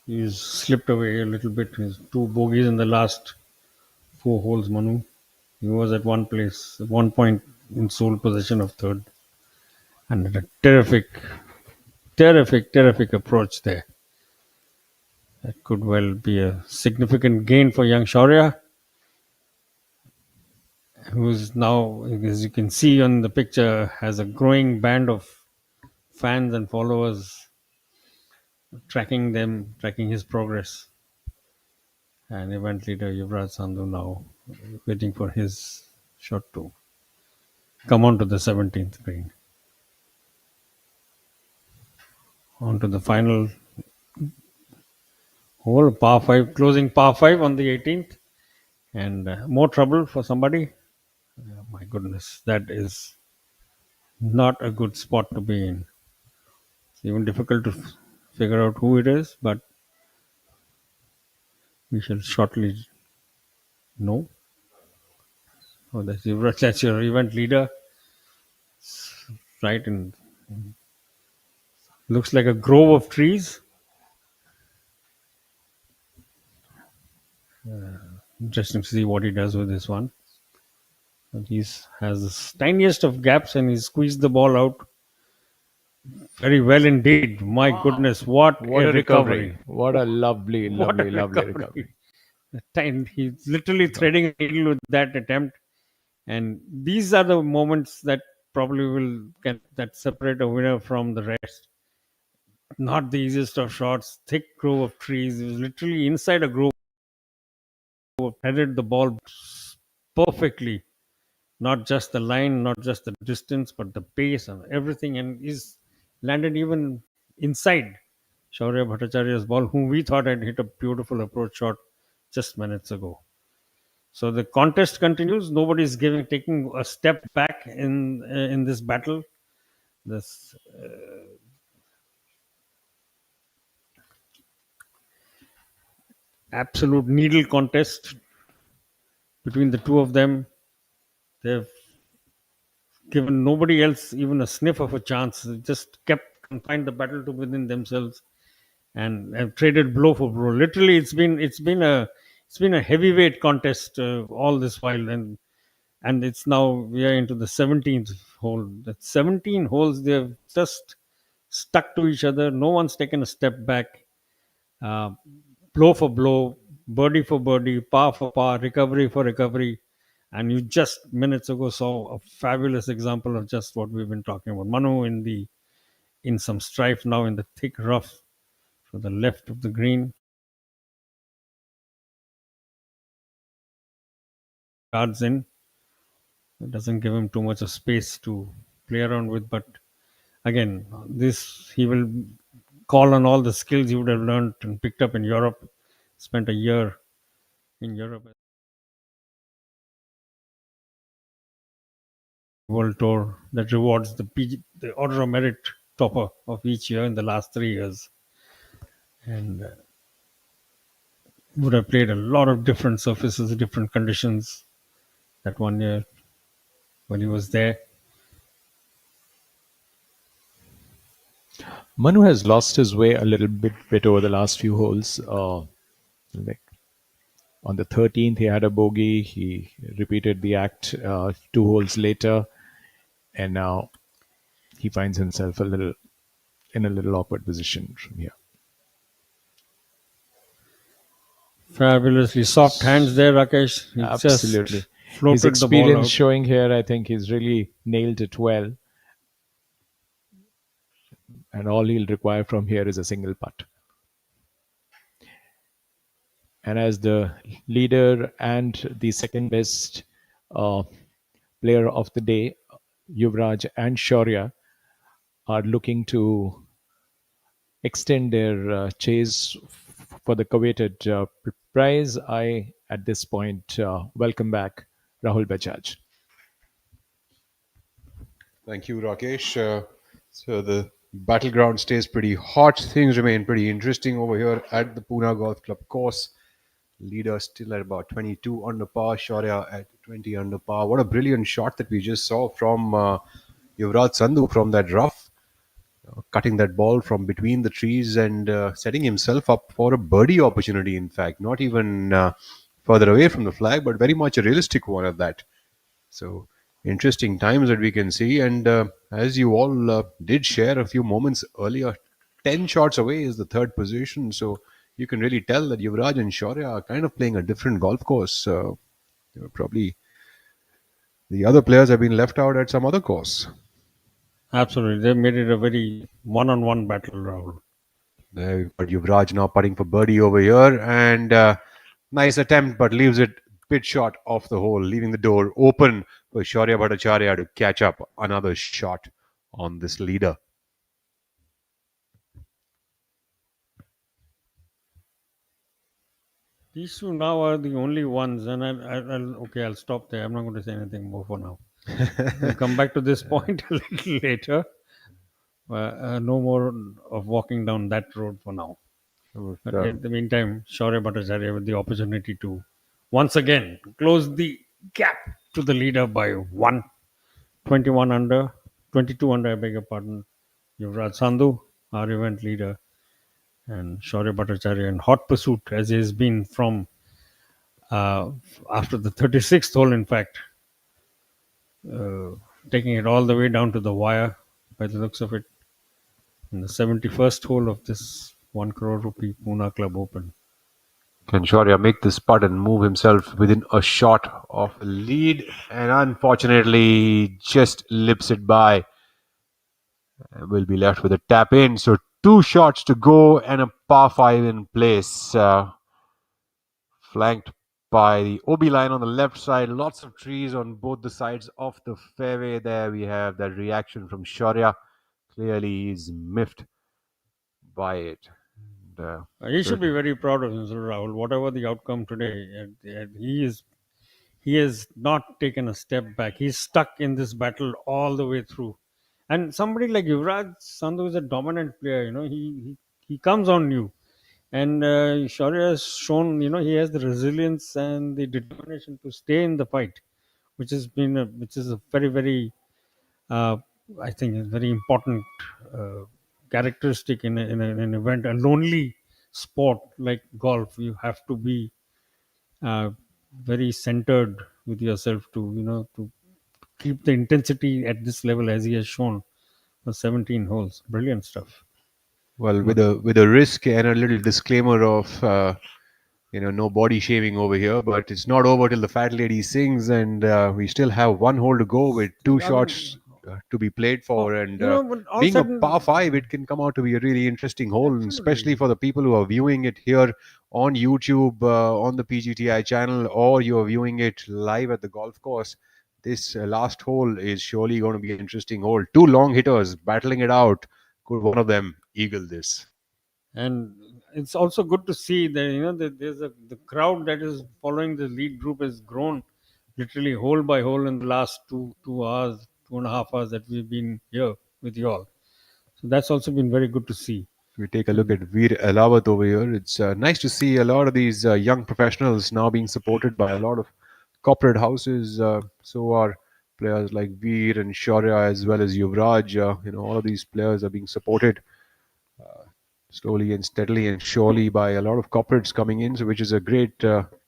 He's slipped away a little bit. His two bogeys in the last 4 holes, Manu. He was at one place, at one point in sole possession of third. And a terrific approach there. That could well be a significant gain for young Shaurya, who's now, as you can see on the picture, has a growing band of fans and followers tracking his progress. And event leader Yuvraj Sandhu now waiting for his shot to come onto the 17th green. On to the final hole, par 5, closing par 5 on the 18th. And more trouble for somebody. Oh, my goodness, that is not a good spot to be in. It's even difficult to figure out who it is, but we shall shortly know. Oh, that's Yuvraj, that's your event leader. Right in, looks like a grove of trees. Interesting to see what he does with this one. And he has the tiniest of gaps and he squeezed the ball out very well indeed. My goodness, what a recovery. What a lovely recovery. He's literally threading a needle with that attempt. And these are the moments that probably that separate a winner from the rest. Not the easiest of shots, thick grove of trees. It was literally inside a grove, headed the ball perfectly. Not just the line, not just the distance, but the pace and everything. And he's landed even inside Shaurya Bhattacharya's ball, whom we thought had hit a beautiful approach shot just minutes ago. So the contest continues. Nobody's taking a step back in this battle. This absolute needle contest between the two of them. They've given nobody else even a sniff of a chance. They just confined the battle to within themselves and have traded blow for blow. Literally, it's been a heavyweight contest all this while, and it's now we are into the 17th hole. That 17 holes they've just stuck to each other. No one's taken a step back. Blow for blow, birdie for birdie, par for par, recovery for recovery. And you just minutes ago saw a fabulous example of just what we've been talking about. Manu in some strife now in the thick rough to the left of the green. Yards in. It doesn't give him too much of space to play around with, but again, this he will call on all the skills he would have learned and picked up in Europe. Spent a year in Europe. World Tour that rewards the Order of Merit topper of each year in the last 3 years, and would have played a lot of different surfaces, different conditions that one year when he was there. Manu has lost his way a little bit over the last few holes. Like on the 13th, he had a bogey. He repeated the act 2 holes later, and now he finds himself in a little awkward position from here. Fabulously soft hands there, Rakesh. He Absolutely. just floated His the ball experience out. showing here, I think he's really nailed it well. And all he'll require from here is a single putt. And as the leader and the second best uh, player of the day, Yuvraj and Shaurya are looking to extend their chase for the coveted prize. I, at this point, welcome back Rahul Bajaj. Thank you, Rakesh. So the battleground stays pretty hot. Things remain pretty interesting over here at the Poona Golf Club course. Leader still at about 22 under par. Shaurya at 20 under par. What a brilliant shot that we just saw from Yuvraj Sandhu from that rough, cutting that ball from between the trees and setting himself up for a birdie opportunity. In fact, not even further away from the flag, but very much a realistic one at that. So interesting times that we can see. And as you all did share a few moments earlier, 10 shots away is the third position. So you can really tell that Yuvraj and Shaurya are kind of playing a different golf course. Probably the other players have been left out at some other course. Absolutely. They made it a very one-on-one battle, Rahul. There we've got Yuvraj now putting for birdie over here. And nice attempt, but leaves it bit short off the hole, leaving the door open for Shaurya Bhattacharya to catch up another shot on this leader. These two now are the only ones, and I'll stop there. I'm not going to say anything more for now. We'll come back to this point a little later. No more of walking down that road for now. But in the meantime, Shaurya Bhattacharya with the opportunity to once again close the gap to the leader by 21 under, 22 under, I beg your pardon. Yuvraj Sandhu, our event leader, and Shaurya Bhattacharya in hot pursuit as he has been from after the 36th hole, in fact, taking it all the way down to the wire by the looks of it in the 71st hole of this 1 crore rupee Poona Club Open. Can Shaurya make this putt and move himself within a shot of the lead? And unfortunately, just lips it by. Will be left with a tap in. So 2 shots to go and a par 5 in place. Flanked by the OB line on the left side. Lots of trees on both the sides of the fairway. There we have that reaction from Shaurya. Clearly he's miffed by it. He should be very proud of himself, Rahul. Whatever the outcome today, he has not taken a step back. He's stuck in this battle all the way through. And somebody like Yuvraj Sandhu is a dominant player. He comes on you, and Shaurya has shown he has the resilience and the determination to stay in the fight, which is a very very I think a very important characteristic in an event, a lonely sport like golf. You have to be very centered with yourself to keep the intensity at this level as he has shown for 17 holes. Brilliant stuff. Well, with a risk and a little disclaimer of no body shaming over here, but it's not over till the fat lady sings, and we still have one hole to go with two I mean, shots to be played for. And but all being a sudden, par five, it can come out to be a really interesting hole, and especially absolutely. for the people who are viewing it here on YouTube, on the PGTI channel, or you are viewing it live at the golf course. This last hole is surely going to be an interesting hole. Two long hitters battling it out. Could one of them eagle this? And it's also good to see that that there's the crowd that is following the lead group has grown literally hole by hole in the last 2 hours, 2.5 hours that we've been here with you all. So that's also been very good to see. If we take a look at Veer Elawat over here, it's nice to see a lot of these young professionals now being supported by a lot of corporate houses. So are players like Veer and Shara as well as Yuvraj. All of these players are being supported slowly and steadily and surely by a lot of corporates coming in, so which is a great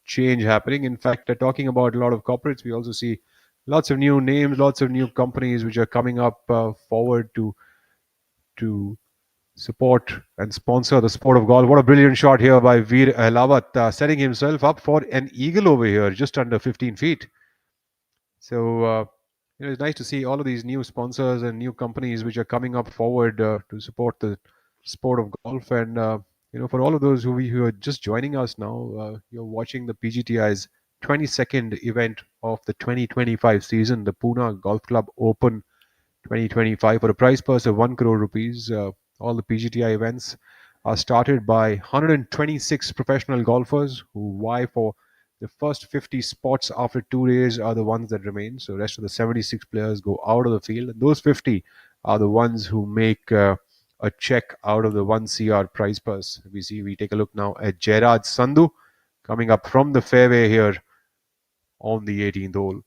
change happening. In fact, talking about a lot of corporates, we also see lots of new names, lots of new companies which are coming up forward to support and sponsor the sport of golf. What a brilliant shot here by Veer Lawat, setting himself up for an eagle over here, just under 15 feet. So, it's nice to see all of these new sponsors and new companies which are coming up forward to support the sport of golf. And, for all of those who are just joining us now, you're watching the PGTI's 22nd event of the 2025 season, the Poona Golf Club Open 2025, for a prize purse of 1 crore rupees. All the PGTI events are started by 126 professional golfers who vie for the first 50 spots after 2 days are the ones that remain. So the rest of the 76 players go out of the field. And those 50 are the ones who make a check out of the 1 CR prize purse. We take a look now at Jairaj Sandhu coming up from the fairway here on the 18th hole.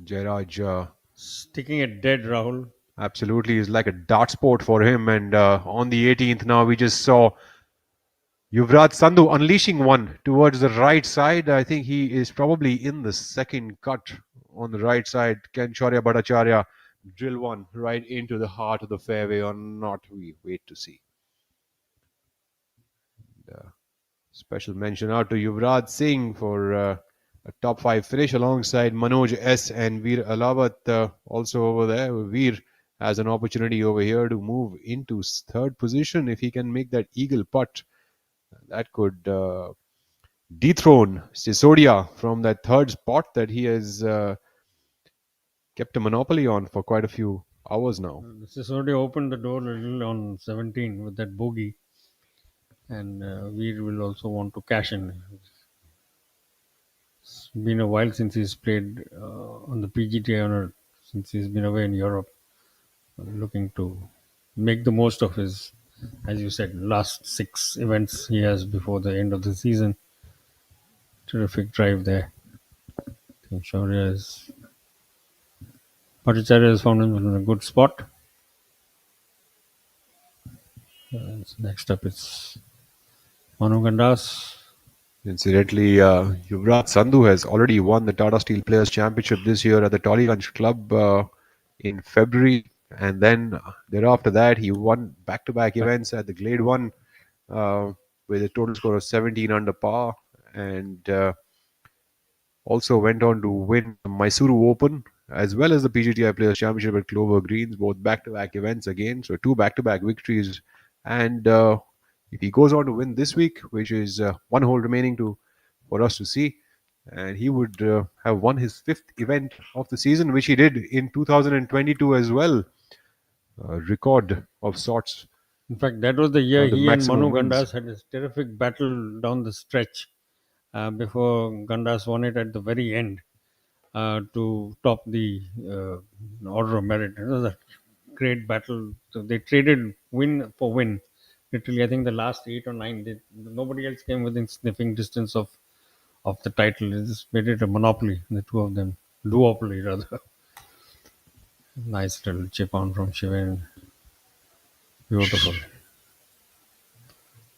Jairaj Sticking it dead, Rahul. absolutely is like a dart sport for him. And on the 18th now, we just saw Yuvraj Sandhu unleashing one towards the right side. I think he is probably in the second cut on the right side. Can Shaurya Bhattacharya drill one right into the heart of the fairway or not? We wait to see. Special mention out to Yuvraj Singh for a top 5 finish alongside Manoj S and Veer Alawat also over there. Veer has an opportunity over here to move into third position. If he can make that eagle putt, that could dethrone Sisodia from that third spot that he has kept a monopoly on for quite a few hours now. Sisodia opened the door a little on 17 with that bogey, and we will also want to cash in. It's been a while since he's played on the PGTI honor, since he's been away in Europe. Looking to make the most of his, as you said, last 6 events he has before the end of the season. Terrific drive there. I think Shaurya is. Bhattacharya has found him in a good spot. Next up, it's Manu Gandas. Incidentally, Yuvraj Sandhu has already won the Tata Steel Players Championship this year at the Tollygunge Club in February. And then thereafter that, he won back-to-back events at the Glade 1 with a total score of 17 under par. And also went on to win the Mysuru Open as well as the PGTI Players Championship at Clover Greens, both back-to-back events again. So 2 back-to-back victories. And if he goes on to win this week, which is 1 hole remaining for us to see, and he would have won his 5th event of the season, which he did in 2022 as well. A record of sorts. In fact, that was the year the he and Manu maximum wins. Gandas had a terrific battle down the stretch before Gandas won it at the very end to top the order of merit. It was a great battle. So they traded win for win. Literally, I think the last 8 or 9, nobody else came within sniffing distance of the title. It just made it a monopoly, the two of them. Duopoly, rather. Nice little chip on from Shivan. Beautiful.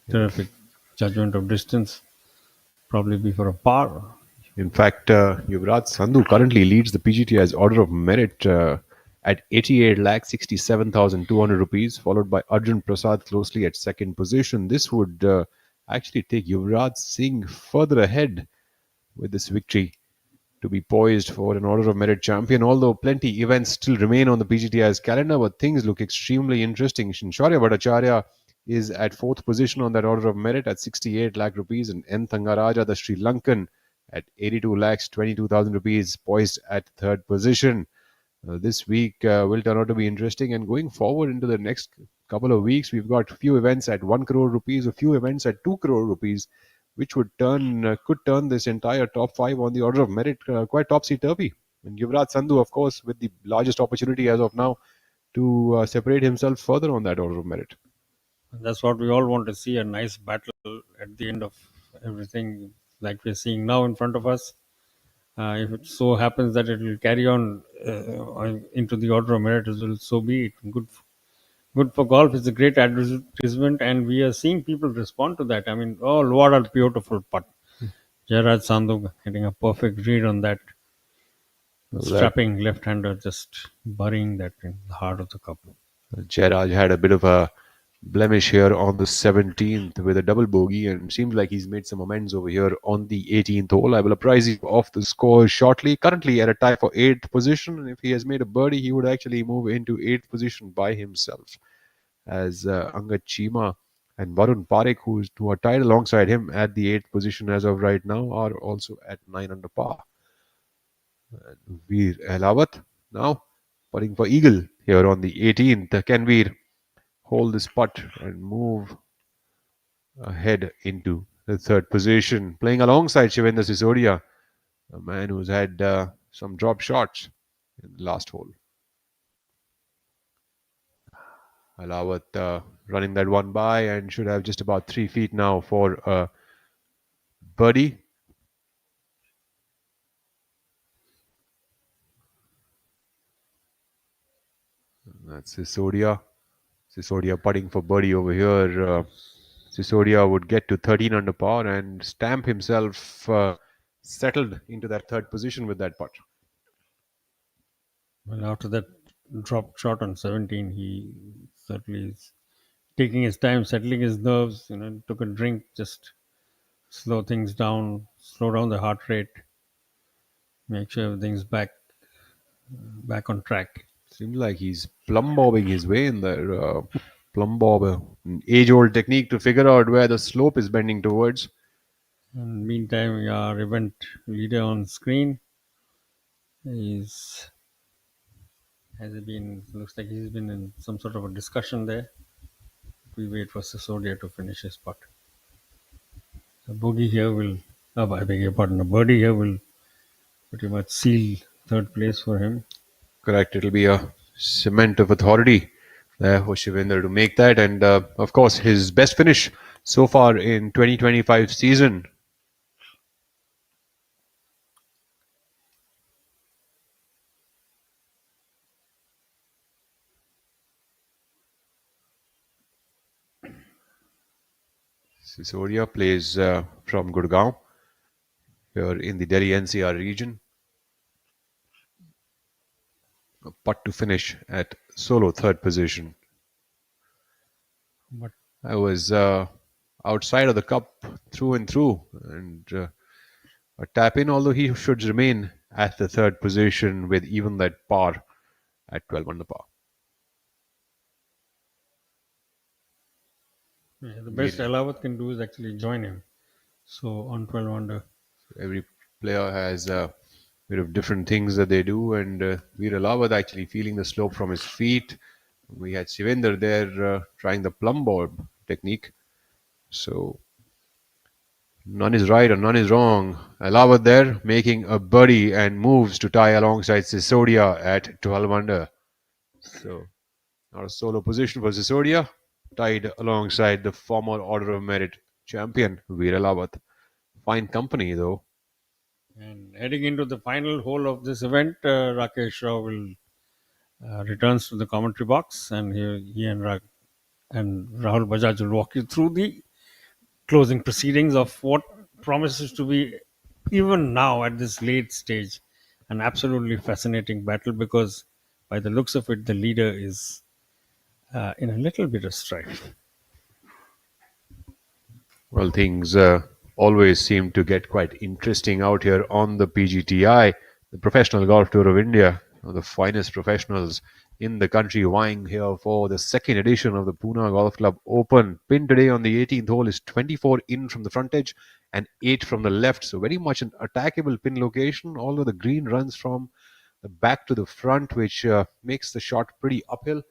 Terrific judgment of distance. Probably be for a par. In fact, Yuvraj Sandhu currently leads the PGTI's order of merit at 88 lakh 67,200 rupees, followed by Arjun Prasad closely at second position. This would actually take Yuvraj Singh further ahead with this victory to be poised for an Order of Merit champion. Although plenty events still remain on the PGTI's calendar, but things look extremely interesting. Shaurya Bhattacharya is at fourth position on that Order of Merit at 68 lakh rupees, and N. Thangaraja, the Sri Lankan, at 82 lakhs 22,000 rupees, poised at third position. This week will turn out to be interesting, and going forward into the next couple of weeks, we've got a few events at 1 crore rupees, a few events at 2 crore rupees, which would could turn this entire top five on the Order of Merit quite topsy-turvy. And Yuvraj Sandhu, of course, with the largest opportunity as of now to separate himself further on that Order of Merit. That's what we all want to see, a nice battle at the end of everything, like we're seeing now in front of us. If it so happens that it will carry on into the Order of Merit as well, so be it. Good for golf. It's a great advertisement, and we are seeing people respond to that. I mean, oh, what a beautiful putt. Jairaj Sandhu hitting a perfect read on that. Strapping left-hander, just burying that in the heart of the cup. Jairaj had a bit of a blemish here on the 17th with a double bogey, and seems like he's made some amends over here on the 18th hole. I will apprise you of the score shortly. Currently at a tie for 8th position, and if he has made a birdie, he would actually move into 8th position by himself, as Angad Chima and Varun Parekh, who are tied alongside him at the 8th position as of right now, are also at 9 under par. And Veer Ehlawat now putting for eagle here on the 18th. Can Veer hold this putt and move ahead into the third position, playing alongside Shivendra Sisodia, a man who's had some drop shots in the last hole. Alawat running that one by and should have just about 3 feet now for a birdie. That's Sisodia. Sisodia putting for birdie over here. Sisodia would get to 13 under par and stamp himself settled into that third position with that putt. Well, after that dropped shot on 17, he certainly is taking his time, settling his nerves. Took a drink, just slow things down, slow down the heart rate, make sure everything's back on track. Seems like he's plumb bobbing his way in there. Plumb bob, an age-old technique to figure out where the slope is bending towards. And meantime, our event leader on screen looks like he's been in some sort of a discussion there. We wait for Sisodia to finish his putt. A bogey here I beg your pardon, a birdie here will pretty much seal third place for him. Correct. It'll be a cement of authority there for Shivendra to make that. And of course, his best finish so far in 2025 season. Sisodia plays from Gurgaon here in the Delhi NCR region. A putt to finish at solo third position. But I was outside of the cup through and through, and a tap in, although he should remain at the third position with even that par at 12 under par. the best Ehlawat can do is actually join him. So on 12 under. Every player has a bit of different things that they do, and Veer Ehlawat actually feeling the slope from his feet. We had Shivendra there trying the plumb bob technique. So none is right or none is wrong. Ehlawat there making a birdie and moves to tie alongside Sisodia at 12 under. So not a solo position for Sisodia, tied alongside the former Order of Merit champion Veer Ehlawat. Fine company though. And heading into the final hole of this event, Rakesh Rao will returns to the commentary box, and he and Rahul Bajaj will walk you through the closing proceedings of what promises to be, even now at this late stage, an absolutely fascinating battle, because by the looks of it, the leader is in a little bit of strife. Well, things always seem to get quite interesting out here on the PGTI, the Professional Golf Tour of India, one of the finest professionals in the country, vying here for the second edition of the Poona Golf Club Open. Pin today on the 18th hole is 24 in from the front edge and 8 from the left, so very much an attackable pin location, although the green runs from the back to the front, which makes the shot pretty uphill.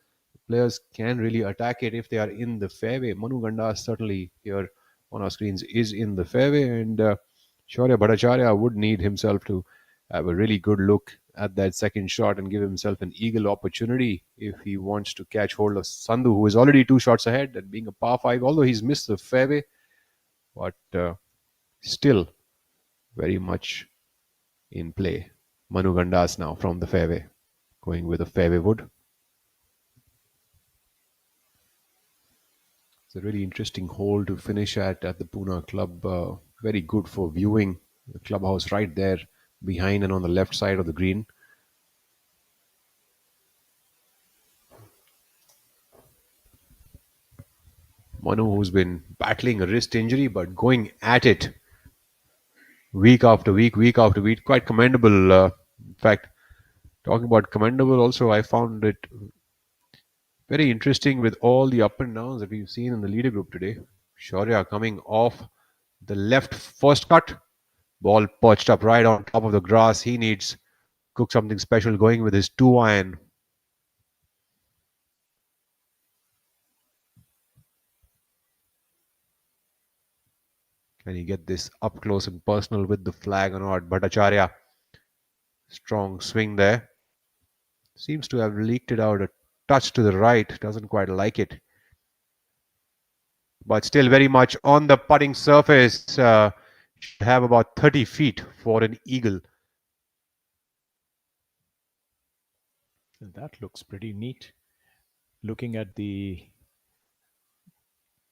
Players can really attack it if they are in the fairway. Manu Ganda certainly here on our screens is in the fairway, and Shaurya Bhattacharya would need himself to have a really good look at that second shot and give himself an eagle opportunity if he wants to catch hold of Sandhu, who is already 2 shots ahead and being a par 5, although he's missed the fairway, but still very much in play. Manu Gandas now from the fairway, going with a fairway wood. It's a really interesting hole to finish at the Poona Club. Very good for viewing. The clubhouse right there behind and on the left side of the green. Manu, who's been battling a wrist injury but going at it week after week after week. Quite commendable. In fact, talking about commendable also, I found it very interesting with all the up and downs that we've seen in the leader group today. Shaurya coming off the left first cut. Ball perched up right on top of the grass. He needs cook something special going with his 2-iron. Can he get this up close and personal with the flag or not? Bhattacharya, strong swing there. Seems to have leaked it out a touch to the right. Doesn't quite like it. But still very much on the putting surface. Should have about 30 feet for an eagle. That looks pretty neat. Looking at the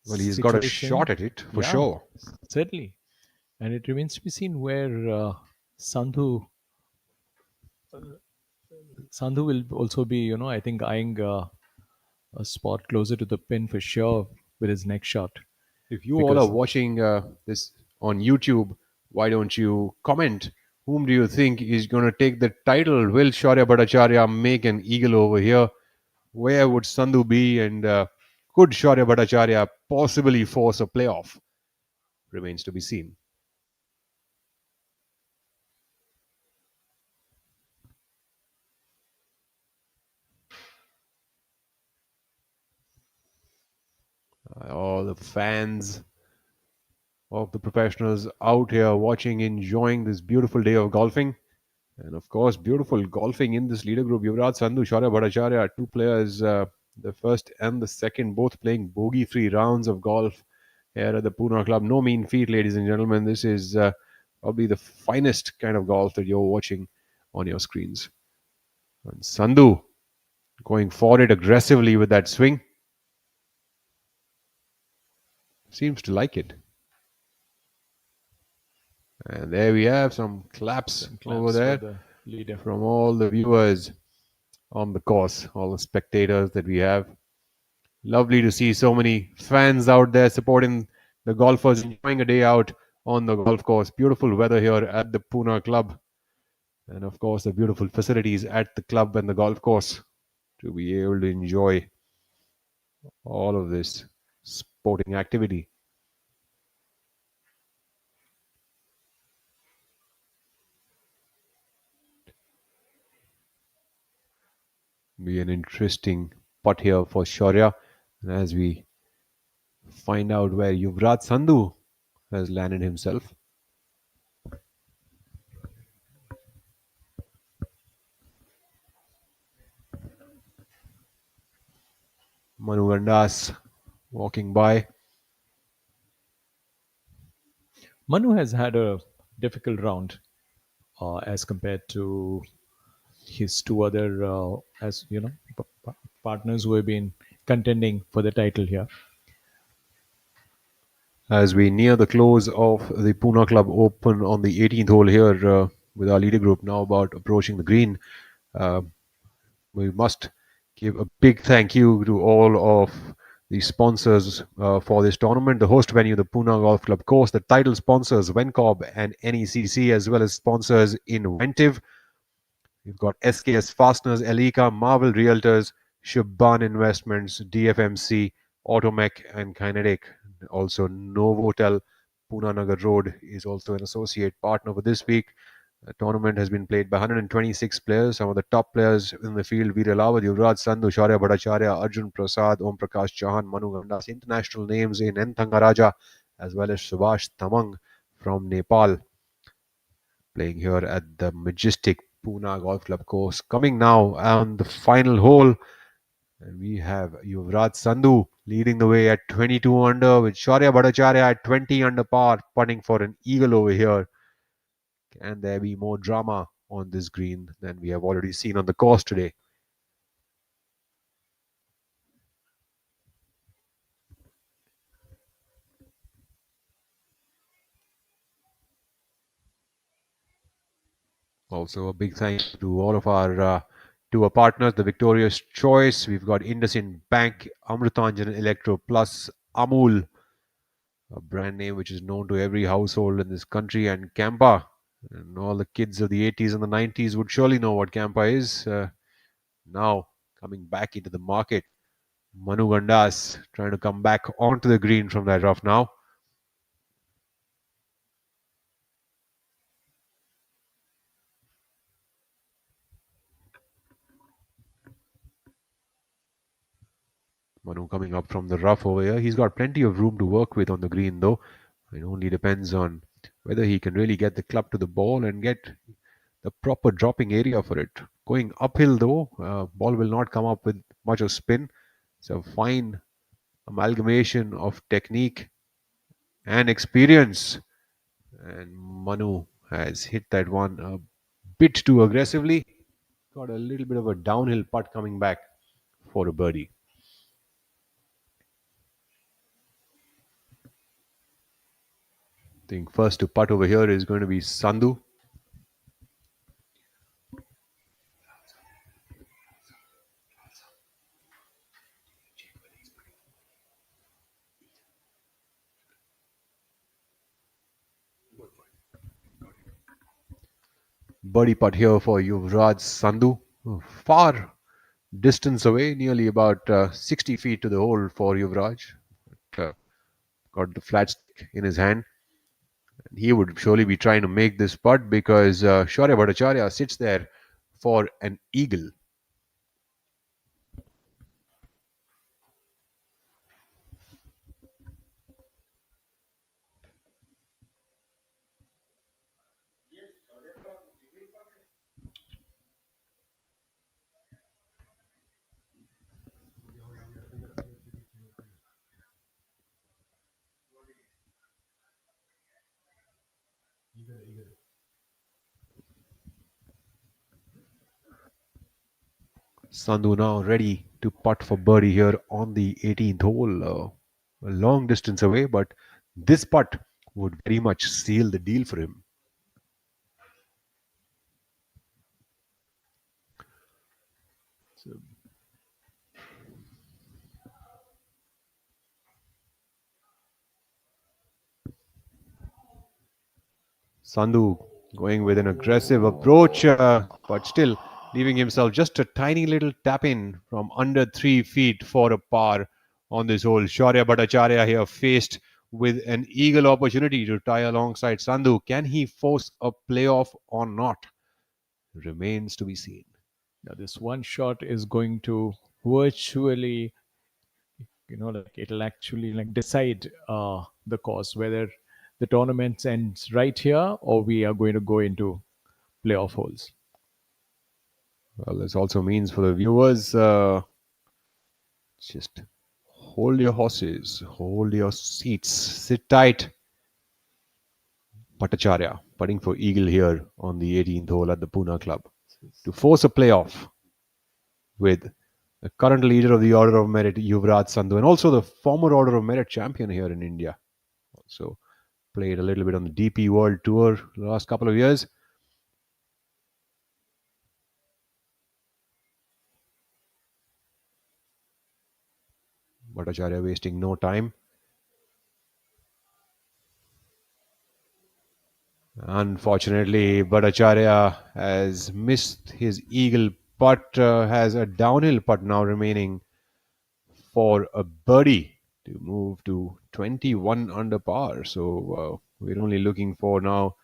Well, he's got a shot at it for sure. Certainly. And it remains to be seen where Sandhu will also be, I think, eyeing a spot closer to the pin for sure with his next shot. If you all are watching this on YouTube, why don't you comment? Whom do you think is going to take the title? Will Shaurya Bhattacharya make an eagle over here? Where would Sandhu be? And could Shaurya Bhattacharya possibly force a playoff? Remains to be seen. All the fans of the professionals out here watching, enjoying this beautiful day of golfing. And of course, beautiful golfing in this leader group. Yuvraj Sandhu, Shaurya Bhattacharya, 2 players, the first and the second, both playing bogey-free rounds of golf here at the Poona Club. No mean feat, ladies and gentlemen. This is probably the finest kind of golf that you're watching on your screens. And Sandhu going for it aggressively with that swing. Seems to like it. And there we have some claps over there from all the viewers on the course, all the spectators that we have. Lovely to see so many fans out there supporting the golfers, enjoying a day out on the golf course. Beautiful weather here at the Poona Club. And of course, the beautiful facilities at the club and the golf course to be able to enjoy all of this sporting activity. Be an interesting putt here for Shaurya, and as we find out where Yuvraj Sandhu has landed himself. Manu Gandas walking by. Manu has had a difficult round as compared to his 2 other, partners who have been contending for the title here. As we near the close of the Poona Club Open on the 18th hole here with our leader group now about approaching the green. we must give a big thank you to all of the sponsors for this tournament. The host venue, the Pune Golf Club course, the title sponsors, Vencob and NECC, as well as sponsors Inventive. We've got SKS Fasteners, Elika, Marvel Realtors, Shubban Investments, DFMC, Automech, and Kinetic. Also, Novotel, Pune Nagar Road is also an associate partner for this week. The tournament has been played by 126 players. Some of the top players in the field: Veer Lawat, Yuvraj Sandhu, Shaurya Bhattacharya, Arjun Prasad, Om Prakash Chauhan, Manu Gandas. International names in N. Thangaraja, as well as Subhash Tamang from Nepal, playing here at the majestic Pune Golf Club course. Coming now on the final hole, and we have Yuvraj Sandhu leading the way at 22 under, with Shaurya Bhattacharya at 20 under par, putting for an eagle over here. Can there be more drama on this green than we have already seen on the course today? Also, a big thank you to all of our tour partners, the Victorious Choice. We've got IndusInd Bank, Amritanjan Electro Plus, Amul, a brand name which is known to every household in this country, and Campa. And all the kids of the 80s and the 90s would surely know what Campa is. Now coming back into the market, Manu Gandas trying to come back onto the green from that rough now. Manu coming up from the rough over here. He's got plenty of room to work with on the green, though. It only depends on whether he can really get the club to the ball and get the proper dropping area for it. Going uphill, though, ball will not come up with much of spin. It's a fine amalgamation of technique and experience. And Manu has hit that one a bit too aggressively. Got a little bit of a downhill putt coming back for a birdie. I think first to putt over here is going to be Sandhu. Birdie putt here for Yuvraj Sandhu. Far distance away, nearly about 60 feet to the hole for Yuvraj. Got the flat stick in his hand. And he would surely be trying to make this putt because Shaurya Bhattacharya sits there for an eagle. Sandhu now ready to putt for birdie here on the 18th hole. A long distance away, but this putt would very much seal the deal for him. Sandhu going with an aggressive approach, but still leaving himself just a tiny little tap in from under 3 feet for a par on this hole. Shaurya Bhattacharya here faced with an eagle opportunity to tie alongside Sandhu. Can he force a playoff or not? Remains to be seen. Now, this one shot is going to virtually, like it'll actually like decide the course, whether the tournament ends right here or we are going to go into playoff holes. Well, this also means for the viewers, just hold your horses, hold your seats, sit tight. Bhattacharya putting for eagle here on the 18th hole at the Pune Club to force a playoff with the current leader of the Order of Merit, Yuvraj Sandhu, and also the former Order of Merit champion here in India. Also played a little bit on the DP World Tour the last couple of years. Bhattacharya wasting no time. Unfortunately, Bhattacharya has missed his eagle putt, has a downhill putt now remaining for a birdie to move to 21 under par. So we're only looking for now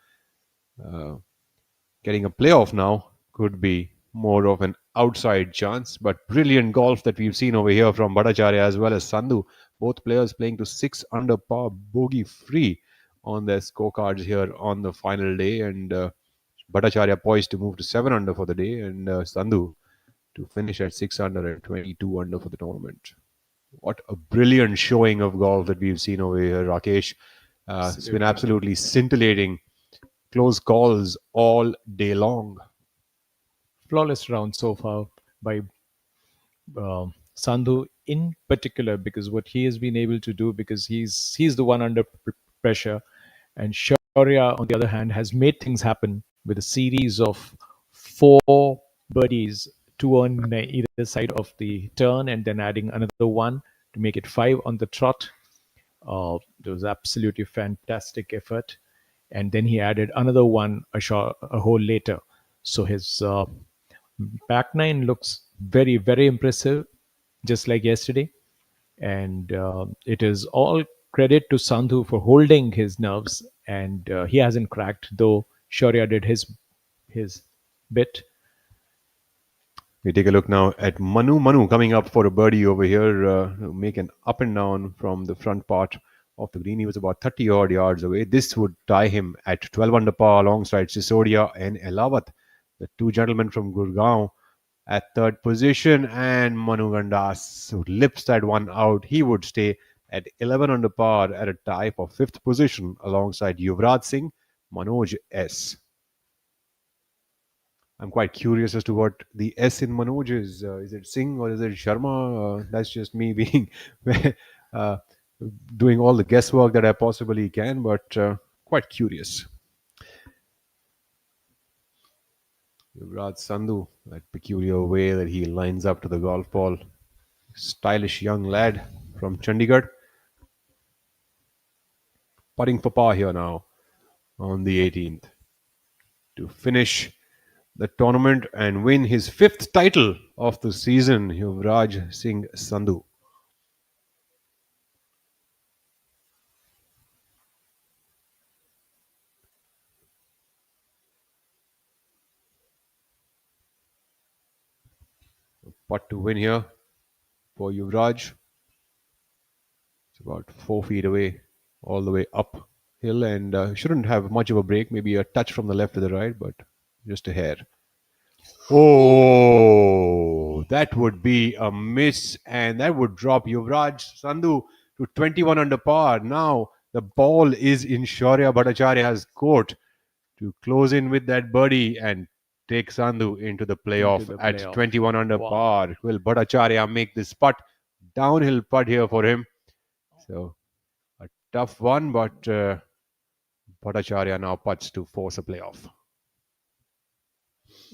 getting a playoff now. Could be more of an outside chance, but brilliant golf that we've seen over here from Bhattacharya as well as Sandhu. Both players playing to 6 under par, bogey free on their scorecards here on the final day. And Bhattacharya poised to move to 7 under for the day, and Sandhu to finish at 6 under and 22 under for the tournament. What a brilliant showing of golf that we've seen over here, Rakesh. It's been absolutely scintillating. Close calls all day long. Flawless round so far by Sandhu in particular, because what he has been able to do, because he's the one under pressure, and Shaurya on the other hand has made things happen with a series of 4 birdies, 2 on either side of the turn, and then adding another one to make it 5 on the trot. It was absolutely fantastic effort, and then he added another one a hole later. So his back nine looks very, very impressive, just like yesterday. And it is all credit to Sandhu for holding his nerves, and he hasn't cracked, though Shaurya did his bit. We take a look now at Manu. Manu coming up for a birdie over here, make an up and down from the front part of the green. He was about 30 odd yards away. This would tie him at 12 under par alongside Sisodia and Elawat, the two gentlemen from Gurgaon at third position. And Manu Gandas who lips that one out. He would stay at 11 under par at a tie for fifth position alongside Yuvraj Singh, Manoj S. I'm quite curious as to what the S in Manoj is. Is it Singh or is it Sharma? That's just me being uh, doing all the guesswork that I possibly can, but quite curious. Yuvraj Sandhu, that peculiar way that he lines up to the golf ball. Stylish young lad from Chandigarh. Putting for par here now on the 18th to finish the tournament and win his fifth title of the season, Yuvraj Singh Sandhu. Putt to win here for Yuvraj. It's about 4 feet away, all the way uphill, and shouldn't have much of a break. Maybe a touch from the left to the right, but just a hair. Oh, that would be a miss, and that would drop Yuvraj Sandhu to 21 under par. Now the ball is in Shaurya Bhattacharya's court to close in with that birdie and take Sandhu into the playoff at 21 under par. Will Bhattacharya make this putt? Downhill putt here for him. So a tough one, but Bhattacharya now putts to force a playoff.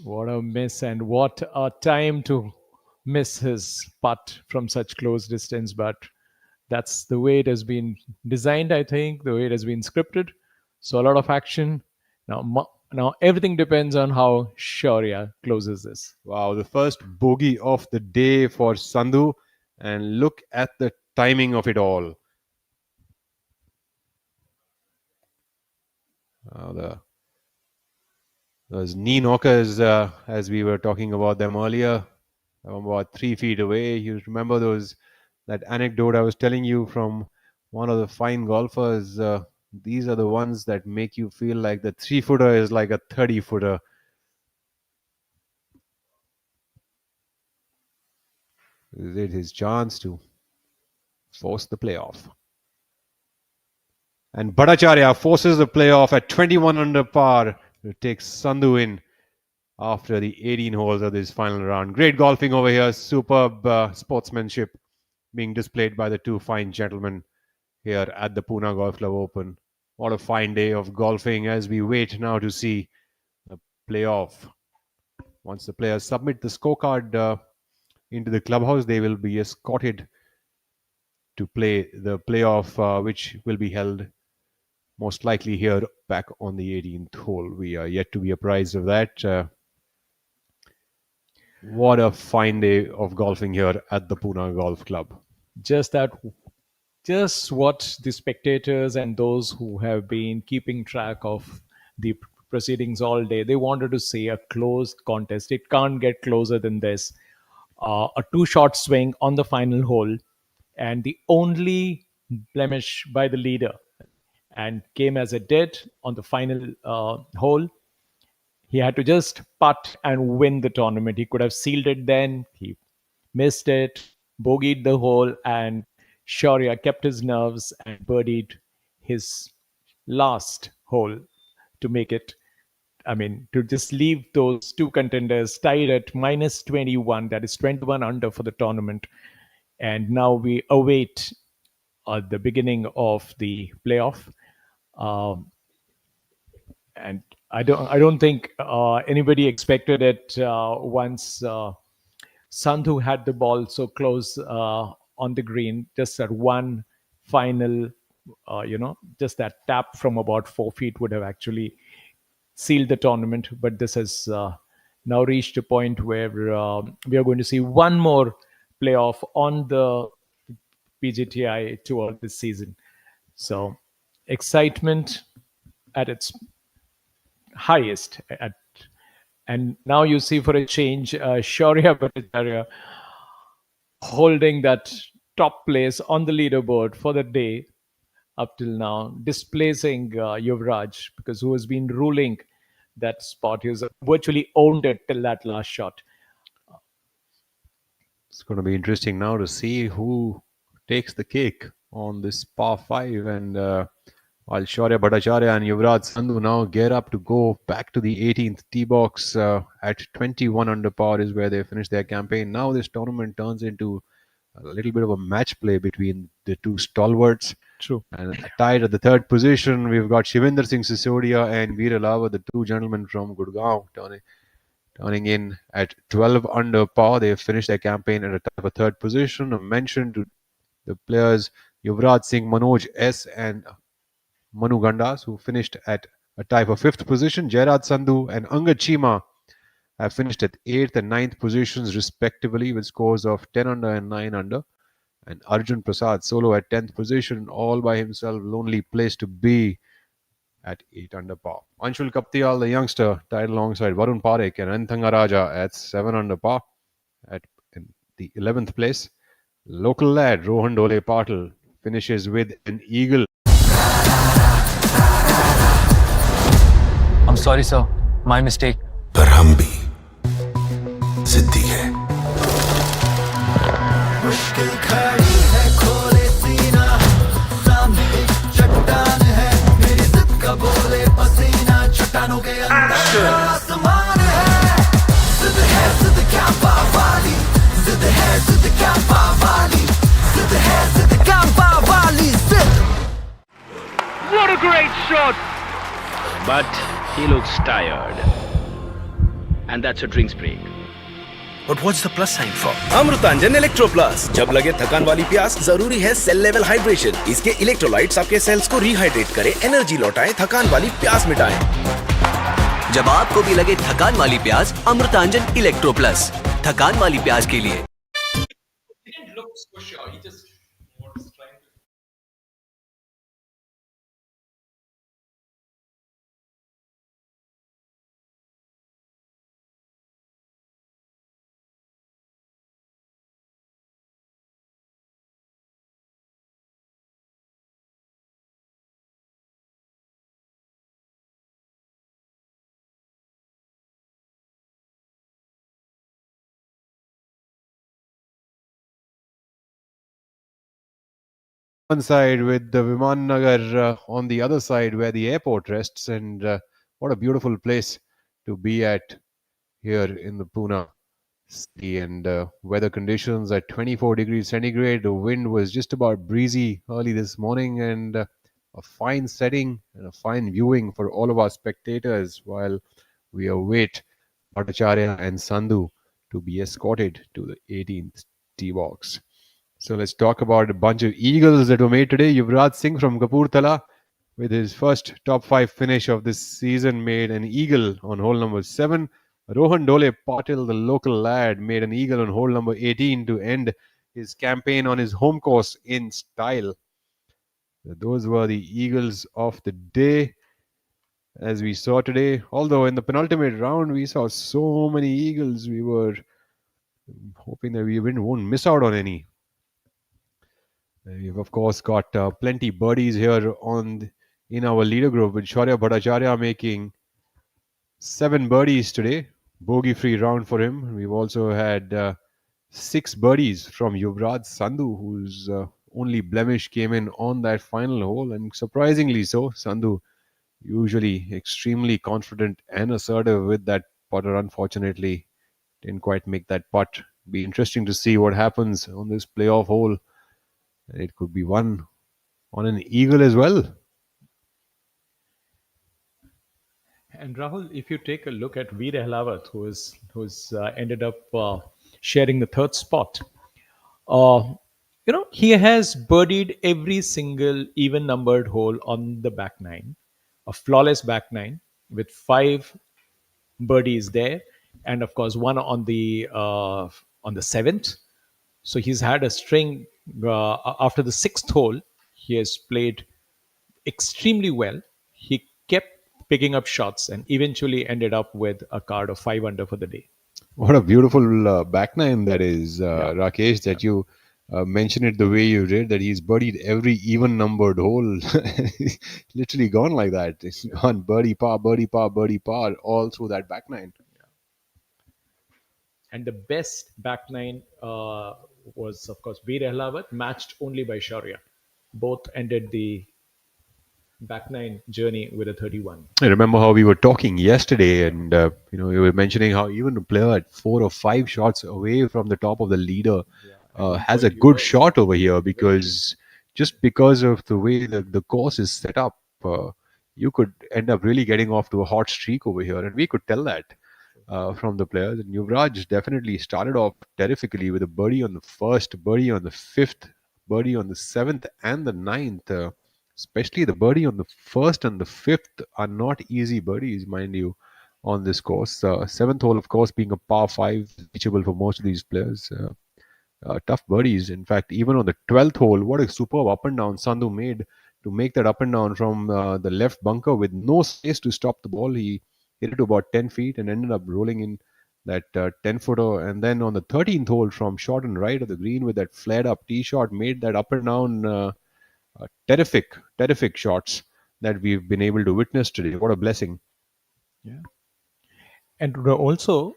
What a miss, and what a time to miss his putt from such close distance. But that's the way it has been designed, I think, the way it has been scripted. So a lot of action. Now everything depends on how Shaurya closes this. Wow, the first bogey of the day for Sandhu, and look at the timing of it all. Those knee knockers, as we were talking about them earlier, about 3 feet away. You remember that anecdote I was telling you from one of the fine golfers. These are the ones that make you feel like the 3-footer is like a 30-footer. Is it his chance to force the playoff? And Bhattacharya forces the playoff at 21 under par to take Sandhu in after the 18 holes of this final round. Great golfing over here. Superb sportsmanship being displayed by the two fine gentlemen here at the Poona Golf Club Open. What a fine day of golfing as we wait now to see the playoff. Once the players submit the scorecard into the clubhouse, they will be escorted to play the playoff, which will be held most likely here back on the 18th hole. We are yet to be apprised of that. What a fine day of golfing here at the Pune Golf Club. Just that, just what the spectators and those who have been keeping track of the proceedings all day, they wanted to see a closed contest. It can't get closer than this. A two-shot swing on the final hole, and the only blemish by the leader, and came as it did on the final hole. He had to just putt and win the tournament. He could have sealed it then. He missed it, bogeyed the hole, and Sharia kept his nerves and birdied his last hole to make it. I mean, to just leave those two contenders tied at minus 21, that is 21 under for the tournament. And now we await the beginning of the playoff. Um, and I don't think anybody expected it once Sandhu had the ball so close on the green, just that one final, just that tap from about 4 feet would have actually sealed the tournament. But this has now reached a point where we are going to see one more playoff on the PGTI tour this season. So excitement at its highest. And now you see, for a change, Shaurya Bhattacharya holding that top place on the leaderboard for the day up till now, displacing Yuvraj, because who has been ruling that spot. He has virtually owned it till that last shot. It's going to be interesting now to see who takes the cake on this par 5. And while Shaurya Bhattacharya and Yuvraj Sandhu now gear up to go back to the 18th tee box at 21 under par is where they finish their campaign. Now this tournament turns into a little bit of a match play between the two stalwarts. True. And tied at the third position, we've got Shivinder Singh Sisodia and Veer Lava, the two gentlemen from Gurgaon, turning in at 12 under par. They have finished their campaign at a third position. A mention to the players Yuvraj Singh, Manoj S. and Manu Gandas, who finished at a tie for 5th position. Jairaj Sandhu and Angad Chima have finished at 8th and 9th positions respectively with scores of 10 under and 9 under. And Arjun Prasad solo at 10th position, all by himself, lonely place to be at 8 under par. Anshul Kaptial, the youngster, tied alongside Varun Parekh and Anthanga Raja at 7 under par in the 11th place. Local lad Rohan Dole Patil finishes with an eagle. I'm sorry, sir. My mistake. पर हम भी जिद्दी है मुश्किल खड़ी है खोले सीना सामने एक चट्टान है मेरी जिद का बोले पसीना चट्टानों के अंदर आसमान है जिद क्या पावाली जिद क्या पावाली जिद क्या पावाली जिद. What a great shot! But he looks tired. And that's a drinks break. But what's the plus sign for? Amrutanjan electro plus. जब लगे थकान वाली प्यास, जरूरी है सेल लेवल हाइड्रेशन. इसके इलेक्ट्रोलाइट्स आपके सेल्स को रिहाइड्रेट करें, एनर्जी लौटाएं, थकान वाली प्यास मिटाएं. जब आपको भी लगे थकान वाली प्यास, अमृतांजन इलेक्ट्रो प्लस. थकान वाली प्यास के लिए. One side with the Viman Nagar on the other side where the airport rests, and what a beautiful place to be at here in the Pune city. And weather conditions at 24 degrees centigrade. The wind was just about breezy early this morning, and a fine setting and a fine viewing for all of our spectators while we await Bhattacharya and Sandhu to be escorted to the 18th tee box. So let's talk about a bunch of eagles that were made today. Yuvraj Singh from Kapurthala, with his first top 5 finish of this season, made an eagle on hole number 7. Rohan Dole Patil, the local lad, made an eagle on hole number 18 to end his campaign on his home course in style. Those were the eagles of the day, as we saw today. Although in the penultimate round, we saw so many eagles, we were hoping that we won't miss out on any. We've of course got plenty birdies here in our leader group, with Shaurya Bhattacharya making 7 birdies today. Bogey-free round for him. We've also had 6 birdies from Yuvraj Sandhu, whose only blemish came in on that final hole, and surprisingly so. Sandhu, usually extremely confident and assertive with that putter, unfortunately didn't quite make that putt. Be interesting to see what happens on this playoff hole. It could be one on an eagle as well. And Rahul, if you take a look at Veer Ahlawat, who's ended up sharing the third spot, he has birdied every single even numbered hole on the back nine, a flawless back nine with 5 birdies there, and of course one on the seventh. So he's had a string. After the 6th hole, he has played extremely well. He kept picking up shots and eventually ended up with a card of 5 under for the day. What a beautiful back nine that is, Rakesh, that you mentioned it the way you did, that he's birdied every even numbered hole. Literally gone like that. It's gone birdie par, all through that back nine. And the best back nine was, of course, Veer Ahlawat, matched only by Shaurya. Both ended the back nine journey with a 31. I remember how we were talking yesterday, and we were mentioning how even a player at 4 or 5 shots away from the top of the leader has a good shot over here, because just because of the way the course is set up, you could end up really getting off to a hot streak over here, and we could tell that from the players. And Yuvraj definitely started off terrifically with a birdie on the first, birdie on the 5th, birdie on the 7th and the 9th. Especially the birdie on the 1st and the 5th are not easy birdies, mind you, on this course. 7th hole, of course, being a par 5, reachable for most of these players. Tough birdies. In fact, even on the 12th hole, what a superb up and down Sandhu made to make that up and down from the left bunker with no space to stop the ball. He hit it to about 10 feet and ended up rolling in that 10-footer. And then on the 13th hole, from short and right of the green with that flared up tee shot, made that up and down terrific shots that we've been able to witness today. What a blessing. Yeah. And also,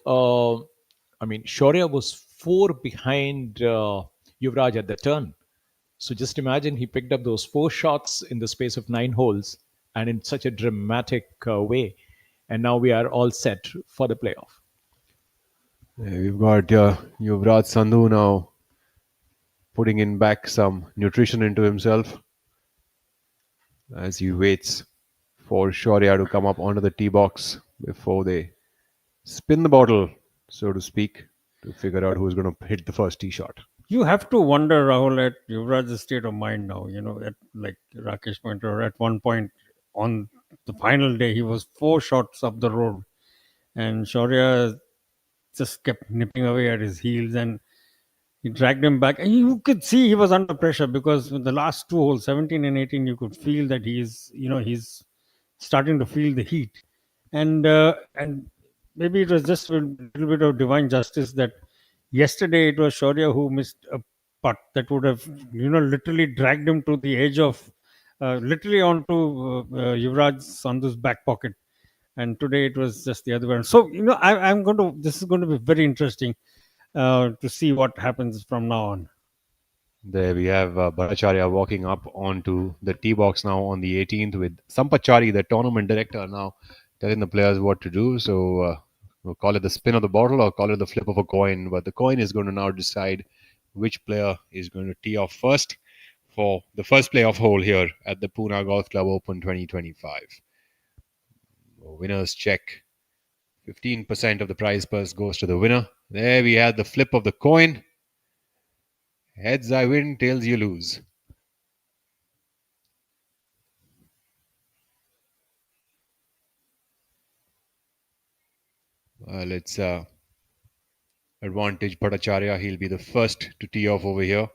Shaurya was 4 behind Yuvraj at the turn. So just imagine he picked up those 4 shots in the space of 9 holes and in such a dramatic way. And now we are all set for the playoff. We've got Yuvraj Sandhu now putting in back some nutrition into himself as he waits for Shaurya to come up onto the tee box before they spin the bottle, so to speak, to figure out who's going to hit the first tee shot. You have to wonder, Rahul, at Yuvraj's state of mind now. At, like Rakesh pointed out, at one point on the final day, he was 4 shots up the road, and Shaurya just kept nipping away at his heels, and he dragged him back. And you could see he was under pressure, because with the last 2 holes, 17 and 18, you could feel that he's starting to feel the heat. And maybe it was just a little bit of divine justice that yesterday it was Shaurya who missed a putt that would have, literally dragged him to the edge of, literally onto Yuvraj Sandhu's back pocket. And today it was just the other way. So, this is going to be very interesting to see what happens from now on. There we have Bhattacharya walking up onto the tee box now on the 18th, with Sampachari, the tournament director, now telling the players what to do. So we'll call it the spin of the bottle or call it the flip of a coin. But the coin is going to now decide which player is going to tee off first for the first playoff hole here at the Pune Golf Club Open 2025. Winners check. 15% of the prize purse goes to the winner. There we had the flip of the coin. Heads I win, tails you lose. Well, it's advantage Bhattacharya. He'll be the first to tee off over here.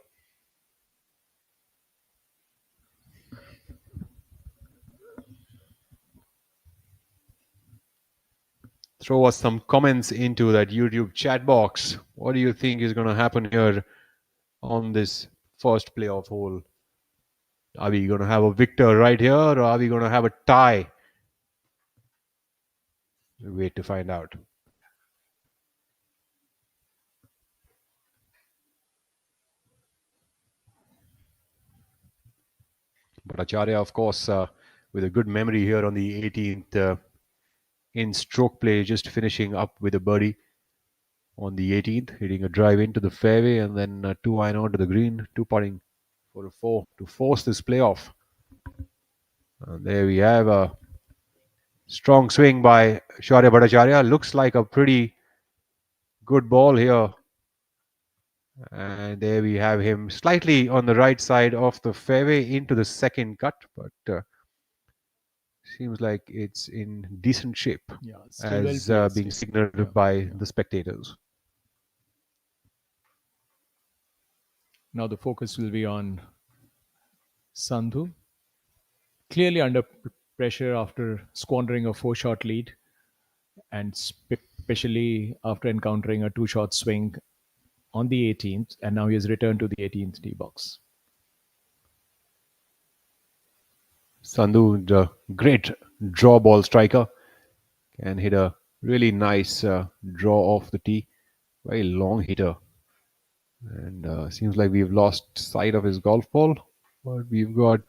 Throw us some comments into that YouTube chat box. What do you think is going to happen here on this first playoff hole? Are we going to have a victor right here, or are we going to have a tie? Wait to find out. But Acharya, of course, with a good memory here on the 18th in stroke play, just finishing up with a birdie on the 18th, hitting a drive into the fairway and then 2 iron onto the green, 2 putting for a 4 to force this playoff. And there we have a strong swing by Shara Bhattacharya. Looks like a pretty good ball here. And there we have him slightly on the right side of the fairway into the second cut, but seems like it's in decent shape, as being signaled by the spectators. Now the focus will be on Sandhu. Clearly under pressure after squandering a 4-shot lead, and especially after encountering a 2-shot swing on the 18th, and now he has returned to the 18th tee box. Sandhu, the great draw ball striker, can hit a really nice draw off the tee. Very long hitter. And seems like we've lost sight of his golf ball, but we've got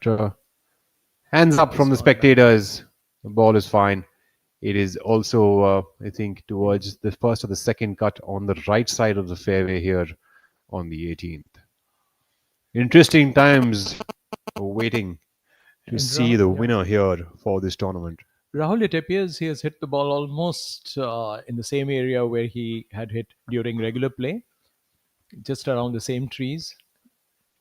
hands up from the spectators. The ball is fine. It is also, I think, towards the first or the second cut on the right side of the fairway here on the 18th. Interesting times waiting to see the winner here for this tournament. Rahul, it appears he has hit the ball almost in the same area where he had hit during regular play, just around the same trees.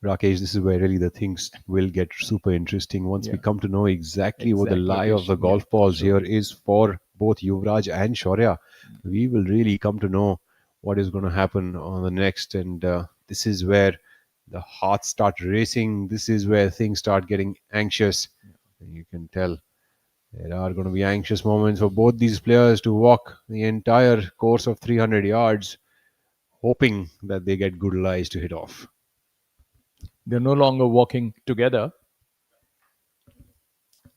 Rakesh, this is where really the things will get super interesting once we come to know exactly what the lie of the golf balls here is for both Yuvraj and Shaurya. We will really come to know what is going to happen on the next, and this is where the hearts start racing. This is where things start getting anxious. You can tell there are going to be anxious moments for both these players to walk the entire course of 300 yards, hoping that they get good lies to hit off. They're no longer walking together.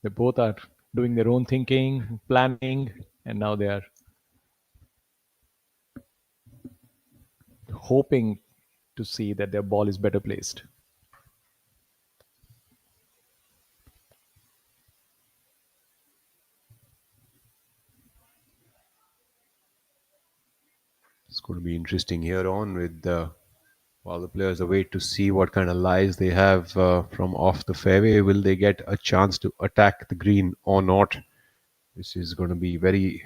They both are doing their own thinking, planning, and now they are hoping to see that their ball is better placed. It's going to be interesting here on with while the players await to see what kind of lies they have from off the fairway. Will they get a chance to attack the green or not? This is going to be very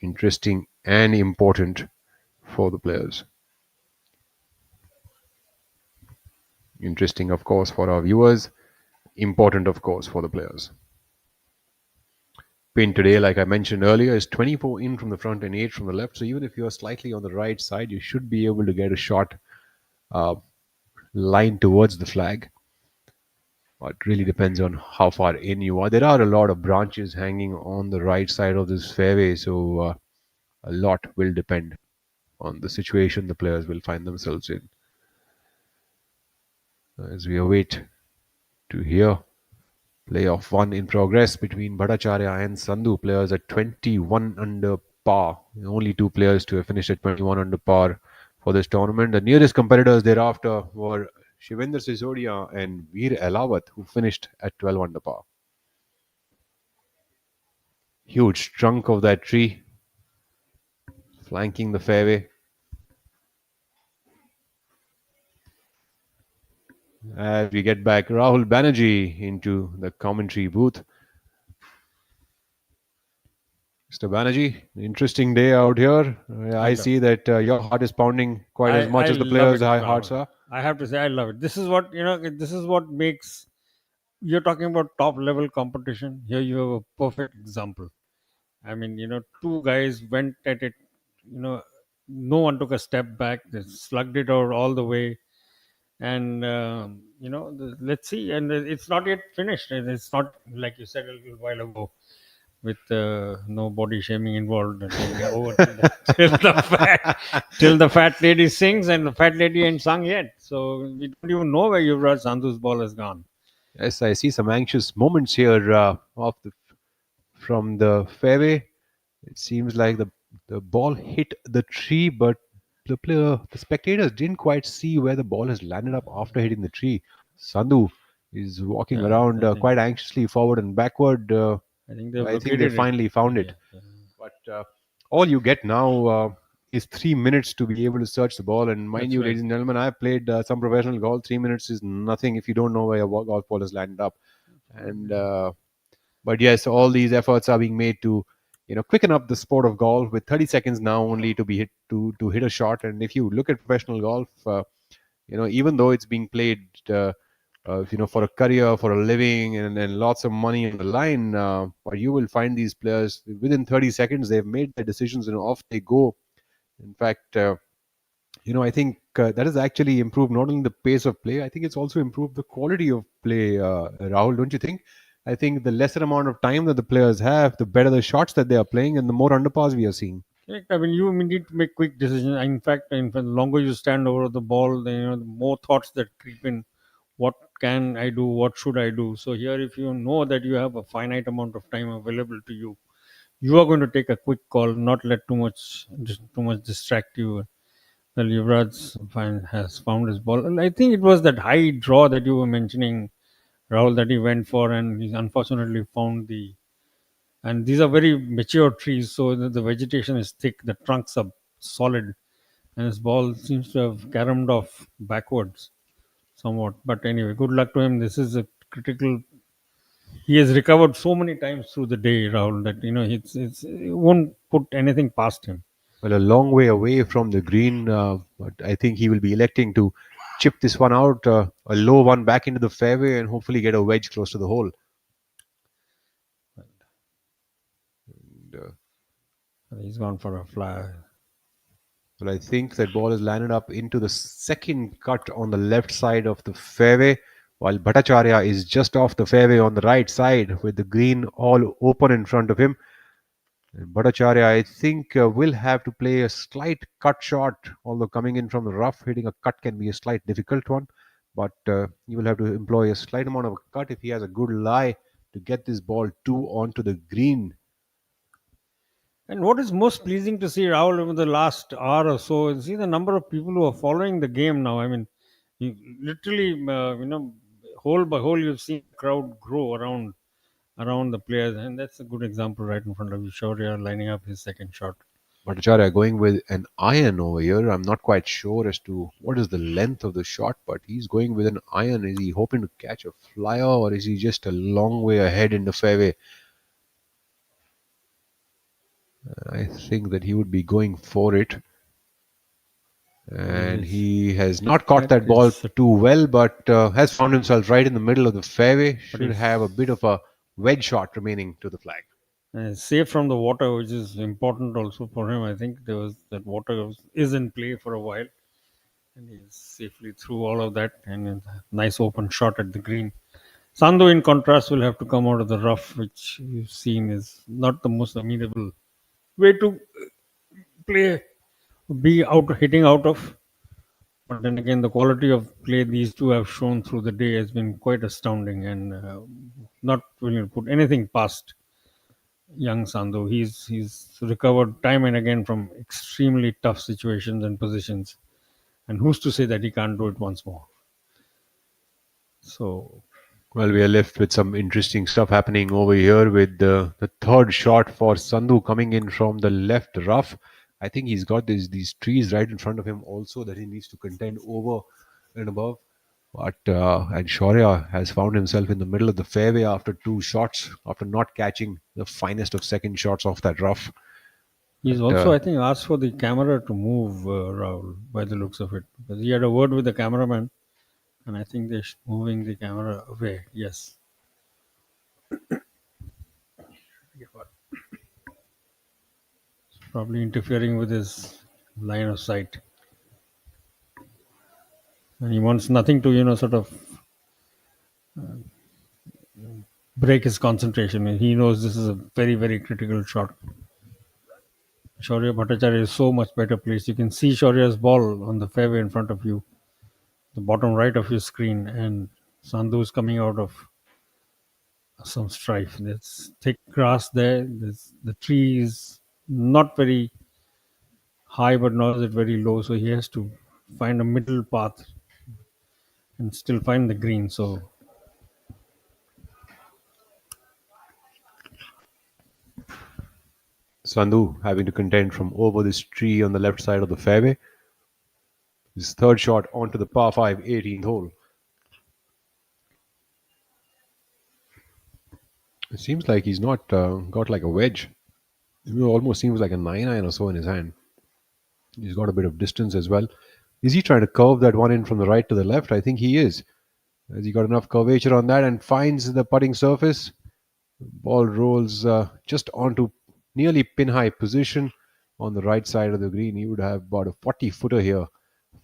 interesting and important for the players. Interesting, of course, for our viewers. Important, of course, for the players. Pin today, like I mentioned earlier, is 24 in from the front and 8 from the left. So even if you're slightly on the right side, you should be able to get a shot line towards the flag. It really depends on how far in you are. There are a lot of branches hanging on the right side of this fairway, so a lot will depend on the situation the players will find themselves in. As we await to hear playoff 1 in progress between Bhattacharya and Sandhu, players at 21 under par. The only two players to have finished at 21 under par for this tournament. The nearest competitors thereafter were Shivendra Sisodia and Veer Elawat, who finished at 12 under par. Huge trunk of that tree flanking the fairway. As we get back Rahul Banerjee into the commentary booth. Mr. Banerjee, interesting day out here. I love see that your heart is pounding quite as much I as the love players' it, high hearts Rahul. are. I have to say, I love it. This is what This is what makes, you're talking about top level competition. Here you have a perfect example. I mean, two guys went at it. You know, no one took a step back. They slugged it out all the way, and let's see. And it's not yet finished. And it's not, like you said a little while ago, with no body shaming involved, and then over till the, till the fat lady sings, and the fat lady ain't sung yet. So we don't even know where Yuvraj Sandhu's ball has gone. Yes, I see some anxious moments here from the fairway. It seems like the ball hit the tree, but the spectators didn't quite see where the ball has landed up after hitting the tree. Sandhu is walking Yeah, around I think quite anxiously forward and backward. I think they've I think they located it. finally found Yeah, it. But all you get now is 3 minutes to be able to search the ball. And mind that's you, right. ladies and gentlemen, I've played some professional golf. 3 minutes is nothing if you don't know where your golf ball has landed up. And but yes, all these efforts are being made to quicken up the sport of golf with 30 seconds now only to be hit to hit a shot. And if you look at professional golf, even though it's being played for a career, for a living, and lots of money on the line, but you will find these players within 30 seconds they've made their decisions and off they go. In fact, I think that has actually improved not only the pace of play, I think it's also improved the quality of play, Rahul, don't you think? I think the lesser amount of time that the players have, the better the shots that they are playing, and the more underpars we are seeing. Correct. I mean, you need to make quick decisions. In fact, the longer you stand over the ball, the more thoughts that creep in. What can I do? What should I do? So here, if you know that you have a finite amount of time available to you, you are going to take a quick call, not let too much distract you. Well, has found his ball. And I think it was that high draw that you were mentioning, Rahul, that he went for, and he unfortunately found the. And these are very mature trees, so the vegetation is thick, the trunks are solid, and his ball seems to have caromed off backwards somewhat. But anyway, good luck to him. This is a critical. He has recovered so many times through the day, Rahul, that it won't put anything past him. Well, a long way away from the green, but I think he will be electing to chip this one out, a low one back into the fairway, and hopefully get a wedge close to the hole. And, he's gone for a fly. well, I think that ball has landed up into the second cut on the left side of the fairway, while Bhattacharya is just off the fairway on the right side with the green all open in front of him. And Bhattacharya, I think, will have to play a slight cut shot, although coming in from the rough, hitting a cut can be a slight difficult one. But he will have to employ a slight amount of a cut if he has a good lie to get this ball two onto the green. And what is most pleasing to see, Rahul, over the last hour or so is see the number of people who are following the game now. I mean, you, literally, hole by hole, you've seen the crowd grow around the players, and that's a good example right in front of you. Shaurya lining up his second shot. Bhattacharya going with an iron over here. I'm not quite sure as to what is the length of the shot, but he's going with an iron. Is he hoping to catch a flyer, or is he just a long way ahead in the fairway? I think that he would be going for it. And he has not caught that ball too well, but has found himself right in the middle of the fairway. Should have a bit of a wedge shot remaining to the flag. Safe from the water, which is important also for him. I think is in play for a while, and he's safely through all of that, and a nice open shot at the green. Sandhu, in contrast, will have to come out of the rough, which you've seen is not the most amenable way to play, be out hitting out of. But then again, the quality of play these two have shown through the day has been quite astounding, and not willing to put anything past young Sandhu. He's recovered time and again from extremely tough situations and positions, and who's to say that he can't do it once more? So, well, we are left with some interesting stuff happening over here with the third shot for Sandhu coming in from the left rough. I think he's got these trees right in front of him also that he needs to contend over and above. But and Shaurya has found himself in the middle of the fairway after two shots, after not catching the finest of second shots off that rough. He's But, also, I think, asked for the camera to move, Rahul, by the looks of it. Because he had a word with the cameraman, and I think they're moving the camera away. Yes. Probably interfering with his line of sight. And he wants nothing to, sort of break his concentration. He knows this is a very, very critical shot. Shaurya Bhattacharya is so much better placed. You can see Shaurya's ball on the fairway in front of you, the bottom right of your screen, and Sandhu is coming out of some strife. There's thick grass there. The tree is not very high, but nor is it very low. So he has to find a middle path and still find the green. So Sandhu having to contend from over this tree on the left side of the fairway. His third shot onto the par 5 18th hole. It seems like he's not got like a wedge. It almost seems like a 9-iron or so in his hand. He's got a bit of distance as well. Is he trying to curve that one in from the right to the left? I think he is. Has he got enough curvature on that and finds the putting surface? Ball rolls just onto nearly pin high position on the right side of the green. He would have about a 40 footer here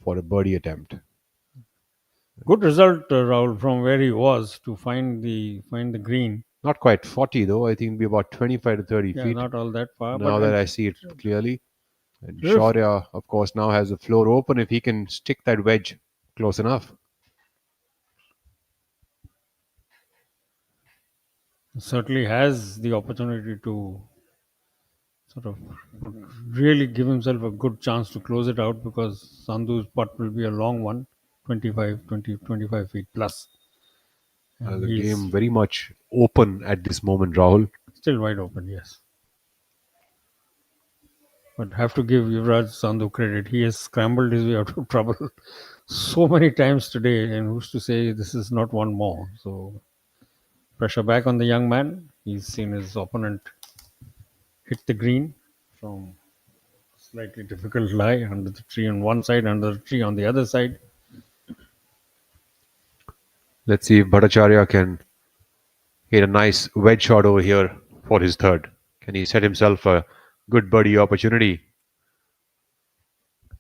for a birdie attempt. good result, Rahul, from where he was to find the green. Not quite 40 though. I think it'll be about 25 to 30 Yeah, feet. not all that far. Now but that I see it clearly. And Yes. Shaurya, of course, now has the floor open if he can stick that wedge close enough. certainly has the opportunity to sort of really give himself a good chance to close it out, because Sandhu's putt will be a long one, 25 feet plus. And The he's game very much open at this moment, Rahul. still wide open, yes. But have to give Yuvraj Sandhu credit. He has scrambled his way out of trouble so many times today, and who's to say this is not one more? So pressure back on the young man. He's seen his opponent hit the green from slightly difficult lie, under the tree on one side, under the tree on the other side. Let's see if Bhattacharya can hit a nice wedge shot over here for his third. Can he set himself a good birdie opportunity?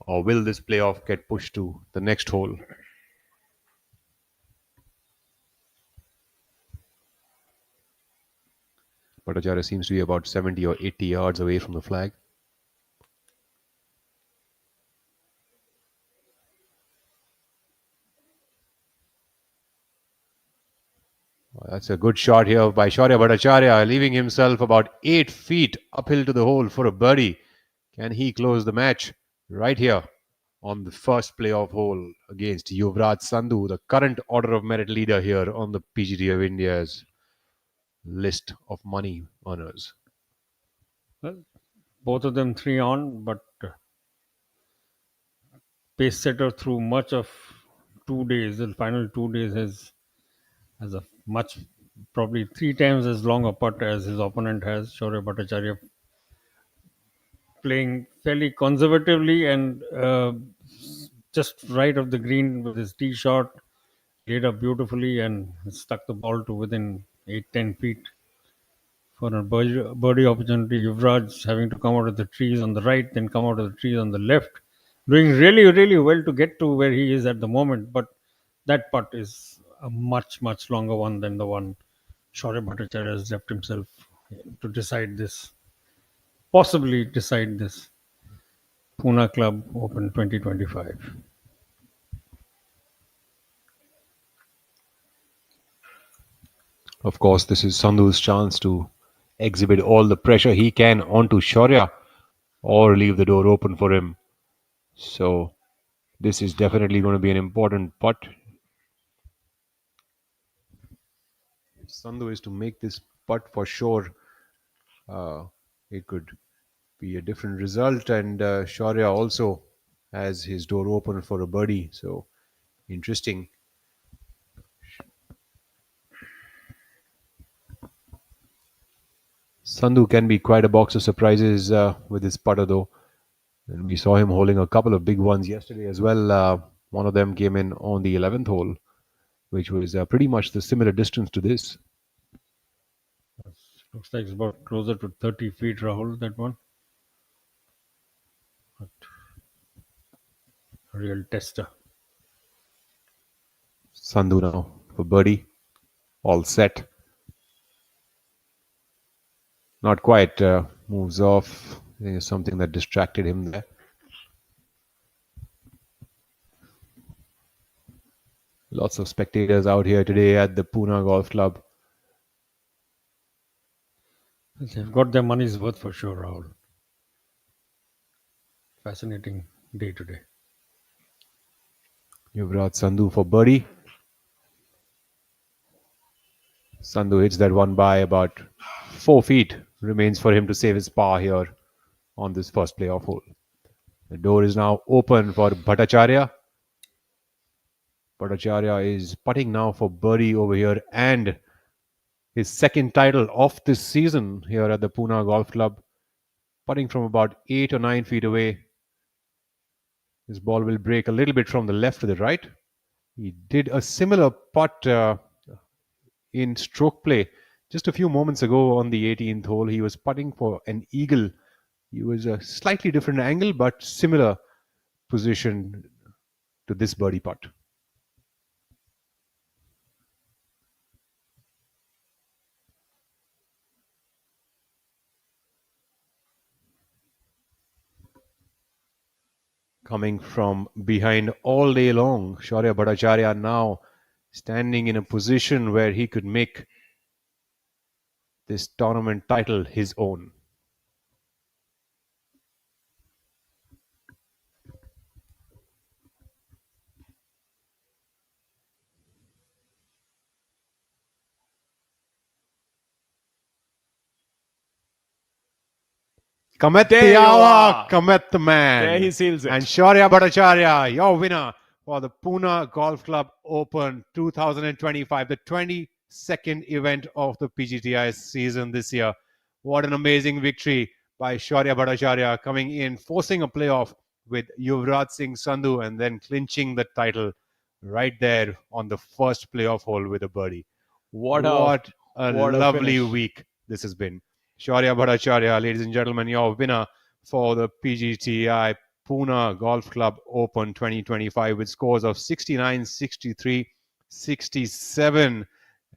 Or will this playoff get pushed to the next hole? Bhattacharya seems to be about 70 or 80 yards away from the flag. That's a good shot here by Shaurya Bhattacharya, leaving himself about 8 feet uphill to the hole for a birdie. Can he close the match right here on the first playoff hole against Yuvraj Sandhu, the current order of merit leader here on the PGTI of India's list of money earners? Well, both of them 3 on, but pace setter through much of 2 days, the final 2 days, has a much, probably 3 times as long a putt as his opponent has. Shaurya Bhattacharya playing fairly conservatively and just right of the green with his tee shot, laid up beautifully and stuck the ball to within 8-10 feet for a birdie opportunity. Yuvraj having to come out of the trees on the right, then come out of the trees on the left, doing really, really well to get to where he is at the moment. But that putt is a much, much longer one than the one Shaurya Bhattacharya has left himself to decide this, possibly decide this Poona Club Open 2025. Of course, this is Sandhu's chance to exhibit all the pressure he can onto Shaurya or leave the door open for him. So this is definitely going to be an important putt. If Sandhu is to make this putt for sure, it could be a different result. And Shaurya also has his door open for a birdie. So interesting. Sandhu can be quite a box of surprises with his putter, though. And we saw him holding a couple of big ones yesterday as well. One of them came in on the 11th hole, which was pretty much the similar distance to this. Looks like it's about closer to 30 feet, Rahul, that one. But a real tester. Sandhu now for birdie. All set. Not quite. Moves off. I think it's something that distracted him there. Lots of spectators out here today at the Poona Golf Club. They've got their money's worth for sure, Rahul. Fascinating day today. Yuvraj Sandhu for birdie. Sandhu hits that one by about 4 feet. Remains for him to save his par here on this first playoff hole. The door is now open for Bhattacharya. Bhattacharya is putting now for birdie over here and his second title of this season here at the Poona Golf Club. Putting from about 8 or 9 feet away. His ball will break a little bit from the left to the right. He did a similar putt in stroke play just a few moments ago on the 18th hole. He was putting for an eagle. He was a slightly different angle but similar position to this birdie putt. Coming from behind all day long, Shaurya Bhattacharya now standing in a position where he could make this tournament title his own. Kamet Yawa, Kamet the man. There he seals it. And Shaurya Bhattacharya, your winner for the Poona Golf Club Open 2025, the 22nd event of the PGTI season this year. What an amazing victory by Shaurya Bhattacharya, coming in, forcing a playoff with Yuvraj Singh Sandhu and then clinching the title right there on the first playoff hole with a birdie. What a lovely week this has been. Shaurya Bhattacharya, ladies and gentlemen, your winner for the PGTI Poona Golf Club Open 2025 with scores of 69, 63, 67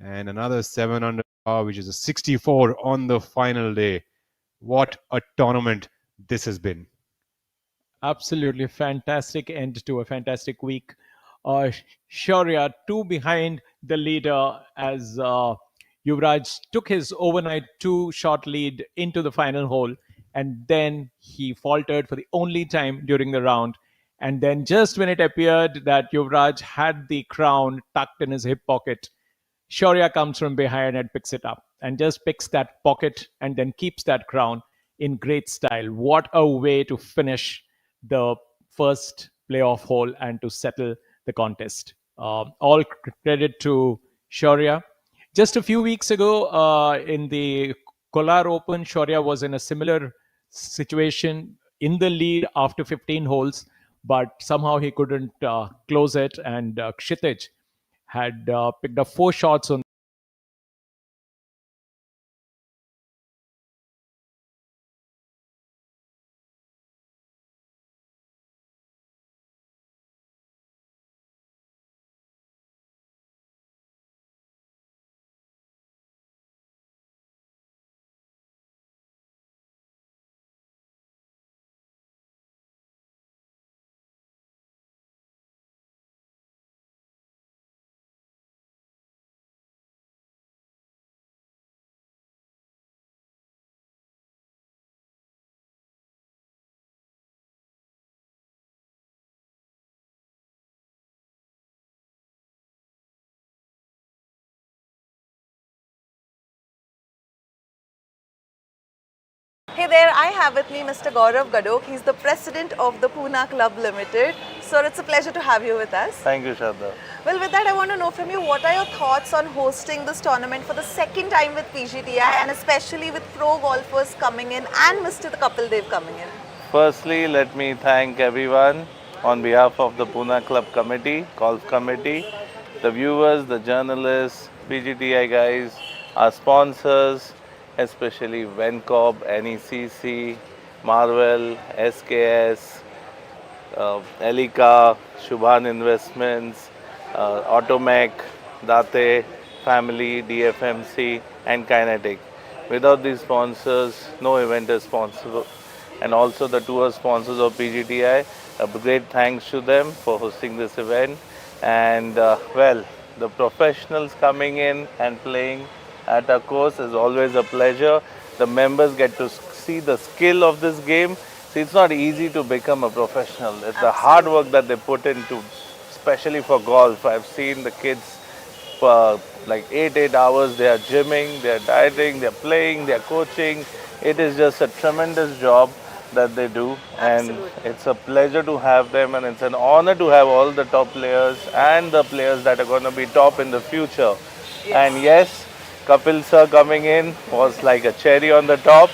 and another 7 under par, which is a 64 on the final day. What a tournament this has been. Absolutely fantastic end to a fantastic week. Shaurya, 2 behind the leader as Yuvraj took his overnight 2-shot lead into the final hole, and then he faltered for the only time during the round. And then just when it appeared that Yuvraj had the crown tucked in his hip pocket, Shaurya comes from behind and picks it up and just picks that pocket and then keeps that crown in great style. What a way to finish the first playoff hole and to settle the contest. All credit to Shaurya. Just a few weeks ago in the Kolar Open, Shaurya was in a similar situation in the lead after 15 holes, but somehow he couldn't close it, and Kshitij had picked up 4 shots on Hey there, I have with me Mr. Gaurav Gadok. He's the president of the Poona Club Limited. Sir, it's a pleasure to have you with us. Thank you, Shraddha. Well, with that, I want to know from you, what are your thoughts on hosting this tournament for the second time with PGTI, and especially with pro golfers coming in and Mr. the Kapil Dev coming in? Firstly, let me thank everyone on behalf of the Poona Club Committee, Golf Committee, the viewers, the journalists, PGTI guys, our sponsors, especially Vencorp, NECC, Marvel, SKS, Elika, Shubhan Investments, Automec, Date, Family, DFMC and Kinetic. Without these sponsors, no event is possible. And also the tour sponsors of PGTI, a great thanks to them for hosting this event. And well, the professionals coming in and playing at our course is always a pleasure. The members get to see the skill of this game. See, it's not easy to become a professional. It's the hard work that they put into, especially for golf. I've seen the kids for like 8 hours. They are gymming, they are dieting, they are playing, they are coaching. It is just a tremendous job that they do, and it's a pleasure to have them, and it's an honor to have all the top players and the players that are going to be top in the future. And yes, Kapil sir coming in was like a cherry on the top,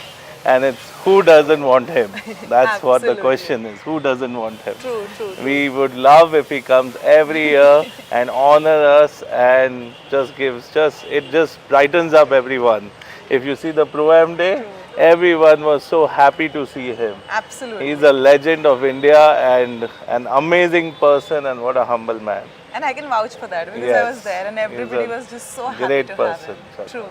and it's who doesn't want him? That's what the question is. Who doesn't want him? True. We would love if he comes every year and honor us, and it just brightens up everyone. If you see the Pro-Am Day, everyone was so happy to see him. Absolutely. He's a legend of India and an amazing person, and what a humble man. And I can vouch for that because I was there and everybody was just so happy great to person. have him. True.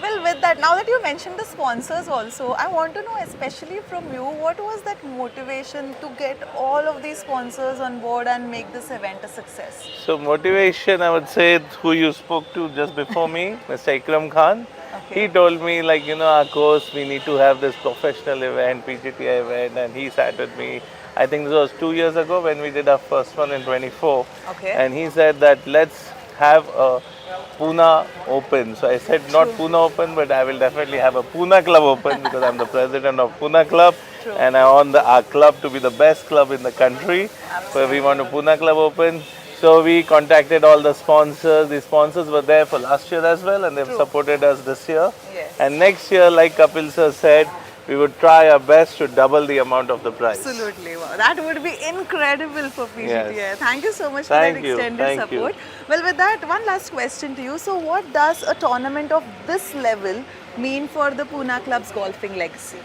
Well, with that, now that you mentioned the sponsors also, I want to know, especially from you, what was that motivation to get all of these sponsors on board and make this event a success? So motivation, I would say, who you spoke to just before me, Mr. Ikram Khan. He told me, like, our course, we need to have this professional event, PGTI event, and he sat with me. I think this was 2 years ago when we did our first one in 24. And he said that let's have a Poona Open. So I said not Poona Open, but I will definitely have a Poona Club Open because I'm the president of Poona Club. And I want our club to be the best club in the country. So we want a Poona Club Open. So we contacted all the sponsors. The sponsors were there for last year as well, and they've supported us this year. And next year, like Kapil sir said, we would try our best to double the amount of the price. Absolutely. Wow. That would be incredible for PGTI. Thank you so much for that extended support. Well, with that, one last question to you. So what does a tournament of this level mean for the Poona Club's golfing legacy?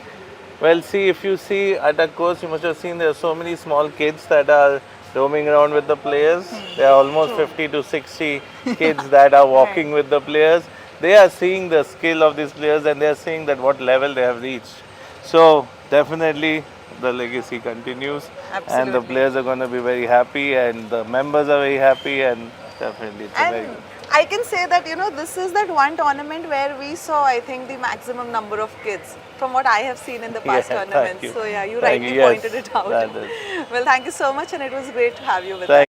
Well, see, if you see at a course, you must have seen there are so many small kids that are roaming around with the players. There are almost 50 to 60 kids that are walking with the players. They are seeing the skill of these players, and they are seeing that what level they have reached. So definitely the legacy continues. And the players are going to be very happy, and the members are very happy, and definitely it's very good. I can say that, this is that one tournament where we saw, I think, the maximum number of kids from what I have seen in the past tournaments. So yeah, you rightly pointed it out. Well, thank you so much, and it was great to have you with us.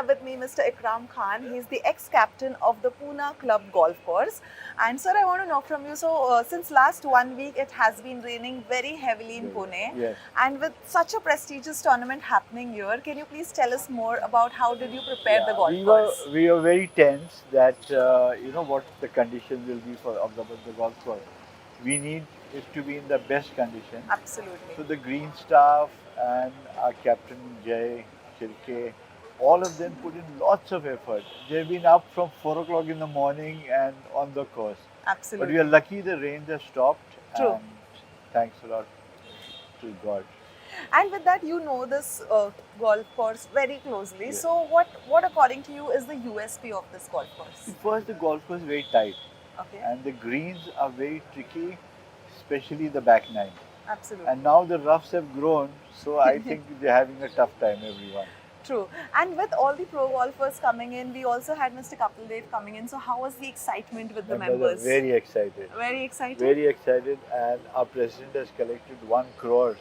have with me Mr. Ikram Khan. He's the ex-captain of the Poona Club golf course. And sir, I want to know from you, so since last 1 week it has been raining very heavily in Pune. Yes. And with such a prestigious tournament happening here, can you please tell us more about how did you prepare the golf course? We were very tense that what the conditions will be for of the golf course. We need it to be in the best condition. Absolutely. So the green staff and our captain Jay Shirke, all of them put in lots of effort. They've been up from 4 o'clock in the morning and on the course. Absolutely. But we are lucky the rains have stopped. True. And thanks a lot to God. And with that, you know this golf course very closely. Yes. So what according to you is the USP of this golf course? First, the golf course is very tight. Okay. And the greens are very tricky, especially the back nine. Absolutely. And now the roughs have grown, so I think they're having a tough time, everyone. True. And with all the pro golfers coming in, we also had Mr. Kapildev coming in. So how was the excitement with the members? Very excited. Very excited? Very excited. And our president has collected 1 crore,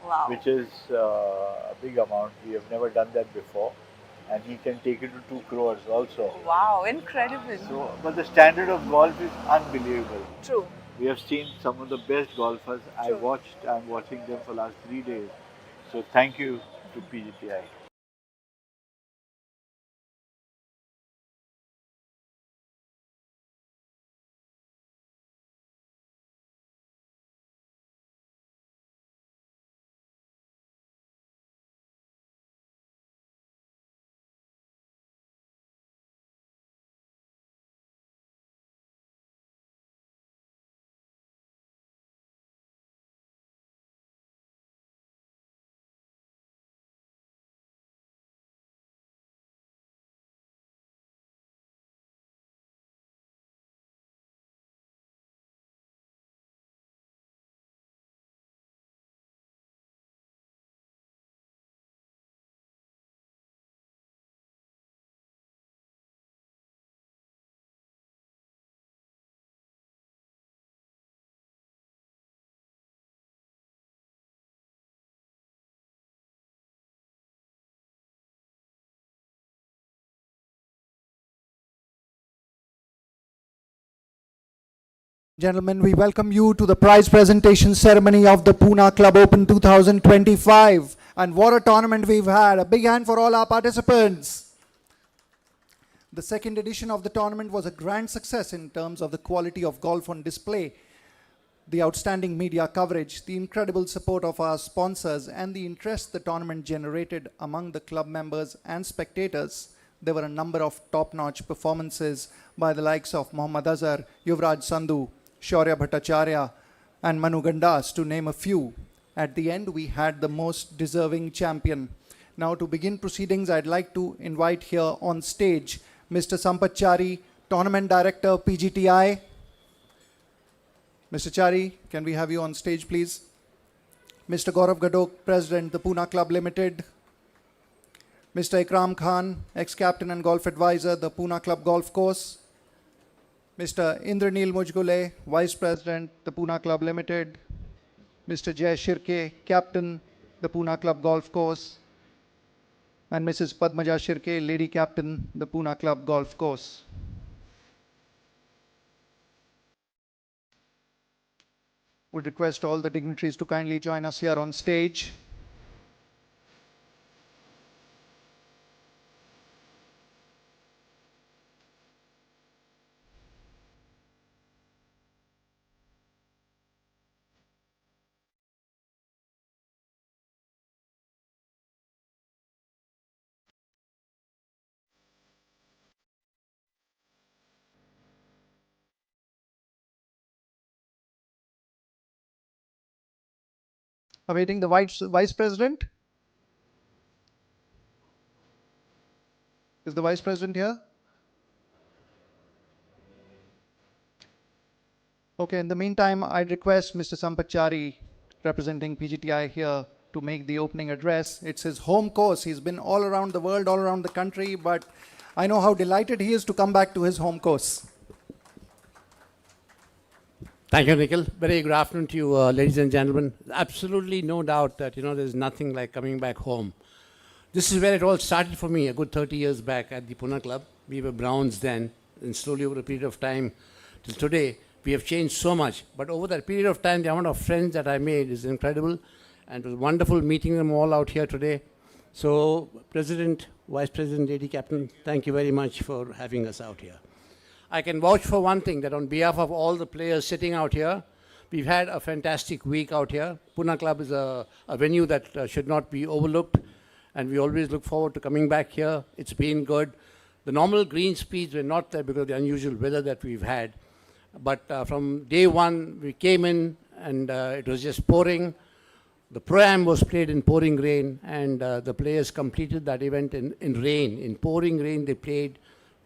wow, which is a big amount. We have never done that before. And he can take it to 2 crores also. Wow, incredible. So, but the standard of golf is unbelievable. True. We have seen some of the best golfers. True. I'm watching them for the last 3 days. So thank you to PGTI. Gentlemen, we welcome you to the prize presentation ceremony of the Poona Club Open 2025. And what a tournament we've had. A big hand for all our participants. The second edition of the tournament was a grand success in terms of the quality of golf on display, the outstanding media coverage, the incredible support of our sponsors, and the interest the tournament generated among the club members and spectators. There were a number of top-notch performances by the likes of Mohammad Azhar, Yuvraj Sandhu, Shaurya Bhattacharya, and Manu Gandas, to name a few. At the end, we had the most deserving champion. Now, to begin proceedings, I'd like to invite here on stage Mr. Sampath Chari, Tournament Director, PGTI. Mr. Chari, can we have you on stage, please? Mr. Gaurav Gadok, President, the Poona Club Limited. Mr. Ikram Khan, ex-captain and golf advisor, the Poona Club Golf Course. Mr. Indranil Mujgule, Vice President, the Poona Club Limited. Mr. Jay Shirke, Captain, the Poona Club Golf Course. And Mrs. Padmaja Shirke, Lady Captain, the Poona Club Golf Course. Would request all the dignitaries to kindly join us here on stage. Awaiting the Vice President. Is the Vice President here? Okay, in the meantime, I'd request Mr. Sampath Chari, representing PGTI here, to make the opening address. It's his home course. He's been all around the world, all around the country, but I know how delighted he is to come back to his home course. Thank you, Nikhil. Very good afternoon to you, ladies and gentlemen. Absolutely no doubt that, there's nothing like coming back home This is where it all started for me a good 30 years back at the Pune Club. We were Browns then, and slowly over a period of time till today, we have changed so much. But over that period of time, the amount of friends that I made is incredible, and it was wonderful meeting them all out here today. So, President, Vice President, Lady Captain, thank you very much for having us out here. I can vouch for one thing, that on behalf of all the players sitting out here, we've had a fantastic week out here. Pune Club is a venue that should not be overlooked, and we always look forward to coming back here. It's been good. The normal green speeds were not there because of the unusual weather that we've had. But from day one, we came in and it was just pouring. The Pro-Am was played in pouring rain, and the players completed that event in rain. In pouring rain, they played,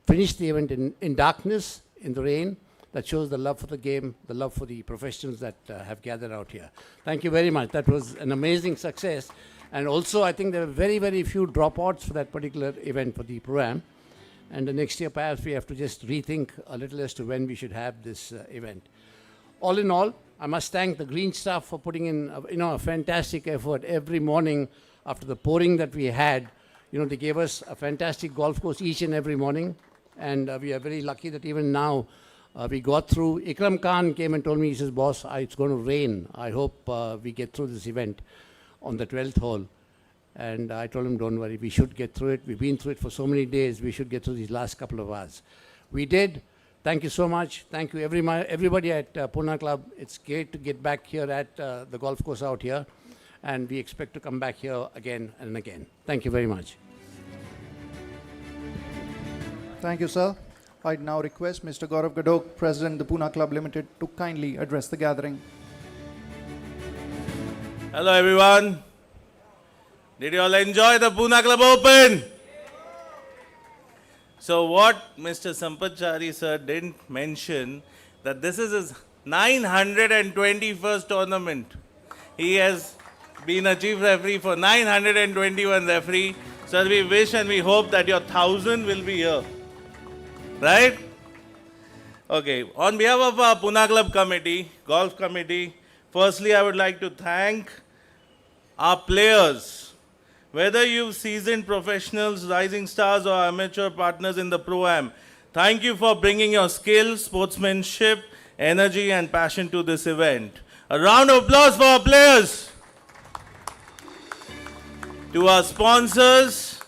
finished the event in darkness, in the rain. That shows the love for the game, the love for the professionals that have gathered out here. Thank you very much. That was an amazing success. And also, I think there were very, very few dropouts for that particular event for the Pro-Am. And the next year, perhaps we have to just rethink a little as to when we should have this event. All in all, I must thank the green staff for putting in a fantastic effort every morning after the pouring that we had. They gave us a fantastic golf course each and every morning. And we are very lucky that even now we got through. Ikram Khan came and told me, he says, boss, it's going to rain. I hope we get through this event on the 12th hole. And I told him, don't worry, we should get through it. We've been through it for so many days. We should get through these last couple of hours. We did. Thank you so much. Thank you, everybody at Pune Club. It's great to get back here at the golf course out here. And we expect to come back here again and again. Thank you very much. Thank you, sir. I'd now request Mr. Gaurav Gadok, President, the Pune Club Limited, to kindly address the gathering. Hello everyone. Did you all enjoy the Pune Club Open? So what Mr. Sampachari sir didn't mention, that this is his 921st tournament. He has been a chief referee for 921 referee. So we wish and we hope that your 1000 will be here. Right? Okay, on behalf of our Pune Club committee, golf committee, firstly I would like to thank our players. Whether you've seasoned professionals, rising stars or amateur partners in the Pro-Am, thank you for bringing your skill, sportsmanship, energy and passion to this event. A round of applause for our players. To our sponsors,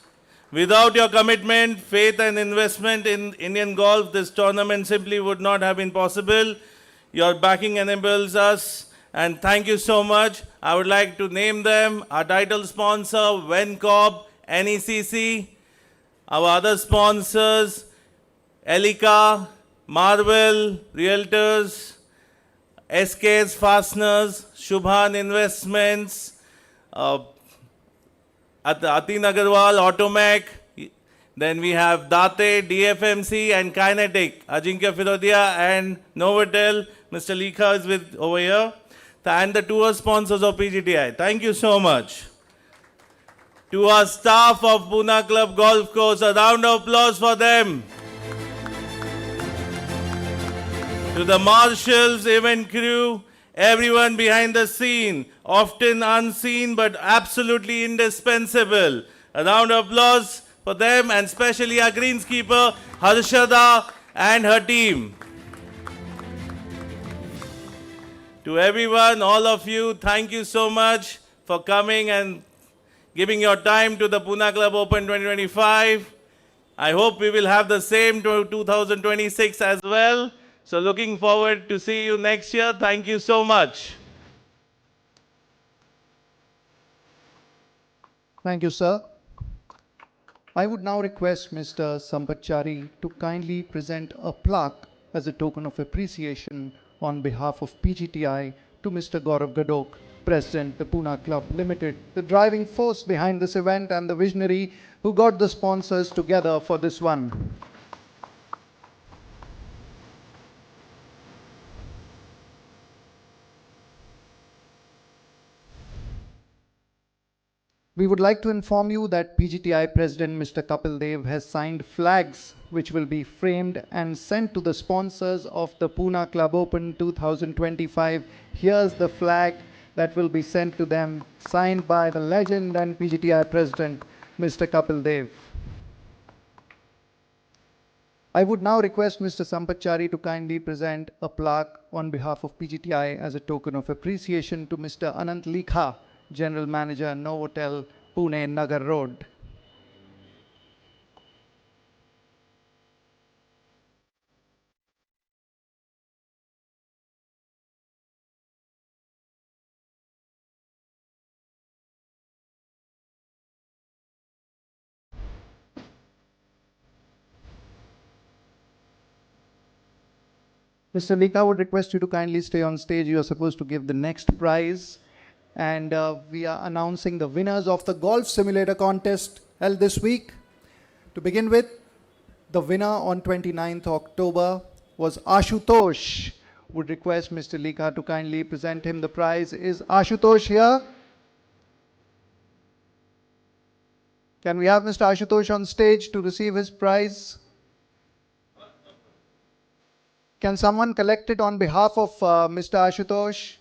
without your commitment, faith and investment in Indian golf, this tournament simply would not have been possible. Your backing enables us. And thank you so much. I would like to name them. Our title sponsor, Vencorp, NECC. Our other sponsors, Elica, Marvel, Realtors, SK's Fasteners, Shubhan Investments, Atin Agarwal, Automech. Then we have Date, DFMC and Kinetic, Ajinkya Firodia and Novotel. Mr. Likha is with over here. And the tour sponsors of PGTI. Thank you so much. To our staff of Pune Club Golf Course, a round of applause for them. To the marshals, event crew, everyone behind the scene, often unseen but absolutely indispensable. A round of applause for them, and especially our greenskeeper, Harshada and her team. To everyone, all of you, thank you so much for coming and giving your time to the Pune Club Open 2025. I hope we will have the same to 2026 as well. So looking forward to see you next year. Thank you so much. Thank you, sir. I would now request Mr. Sampachari to kindly present a plaque as a token of appreciation on behalf of PGTI to Mr. Gaurav Gadok, President, the Pune Club Limited, the driving force behind this event and the visionary who got the sponsors together for this one. We would like to inform you that PGTI President Mr. Kapil Dev has signed flags which will be framed and sent to the sponsors of the Pune Club Open 2025. Here's the flag that will be sent to them, signed by the legend and PGTI President Mr. Kapil Dev. I would now request Mr. Sampachari to kindly present a plaque on behalf of PGTI as a token of appreciation to Mr. Anant Likha, General Manager, Novotel, Pune, Nagar Road. Mr. Likha, I would request you to kindly stay on stage. You are supposed to give the next prize. And we are announcing the winners of the golf simulator contest held this week. To begin with, the winner on 29th October was Ashutosh. Would request Mr. Likha to kindly present him the prize. Is Ashutosh here? Can we have Mr. Ashutosh on stage to receive his prize? Can someone collect it on behalf of Mr. Ashutosh?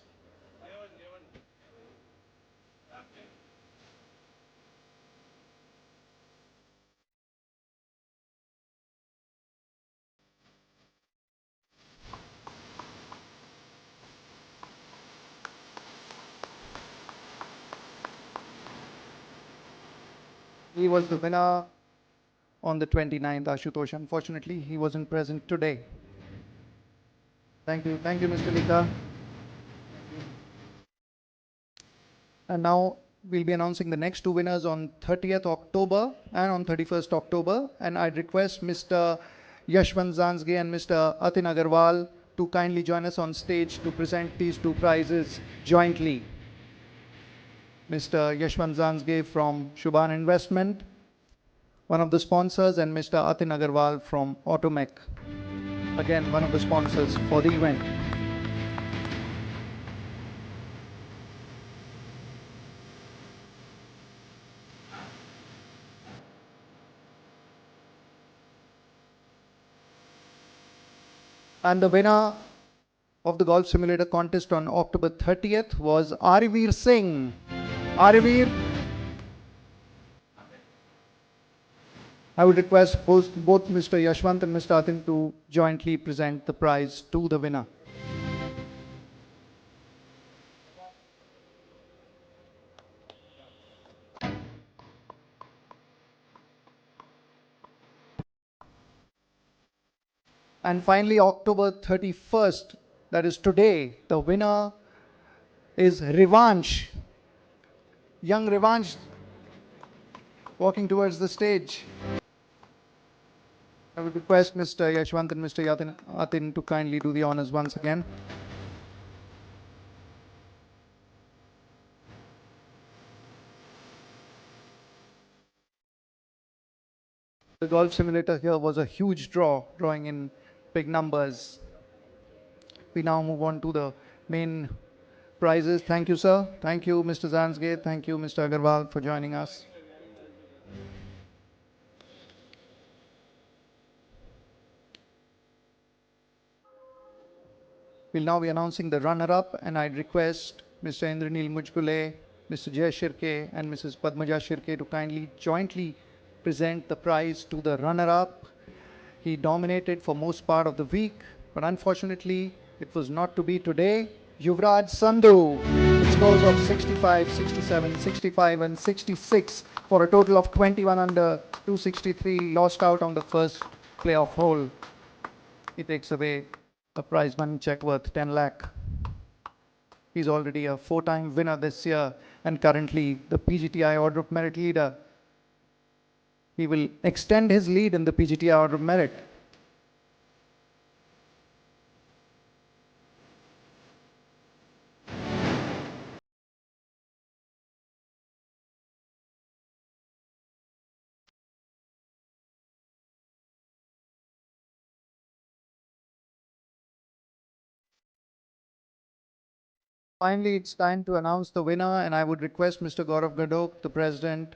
He was the winner on the 29th, Ashutosh. Unfortunately, he wasn't present today. Thank you, Mr. Likha. And now we'll be announcing the next two winners on 30th October and on 31st October. And I'd request Mr. Yashwant Zanzge and Mr. Atin Agarwal to kindly join us on stage to present these two prizes jointly. Mr. Yashwant Zanzge from Shubhan Investment, one of the sponsors, and Mr. Atin Agarwal from Automech, again one of the sponsors for the event. And the winner of the golf simulator contest on October 30th was Arivir Singh. Arivir, I would request both Mr. Yashwant and Mr. Atin to jointly present the prize to the winner. And finally, October 31st, that is today, the winner is Revansh. Young Revansh walking towards the stage. I would request Mr. Yashwant and Mr. Atin to kindly do the honors once again. The golf simulator here was a huge draw, drawing in big numbers. We now move on to the main prizes. Thank you, sir. Thank you, Mr. Zanzge. Thank you, Mr. Agarwal, for joining us. We'll now be announcing the runner-up, and I'd request Mr. Indranil Mujgule, Mr. Jay Shirke, and Mrs. Padmaja Shirke to kindly jointly present the prize to the runner-up. He dominated for most part of the week, but unfortunately, it was not to be today. Yuvraj Sandhu, with scores of 65, 67, 65, and 66 for a total of 21 under 263, lost out on the first playoff hole. He takes away a prize money check worth 10 lakh. He's already a 4-time winner this year and currently the PGTI Order of Merit leader. He will extend his lead in the PGTI Order of Merit. Finally, it's time to announce the winner, and I would request Mr. Gaurav Gadok, the president,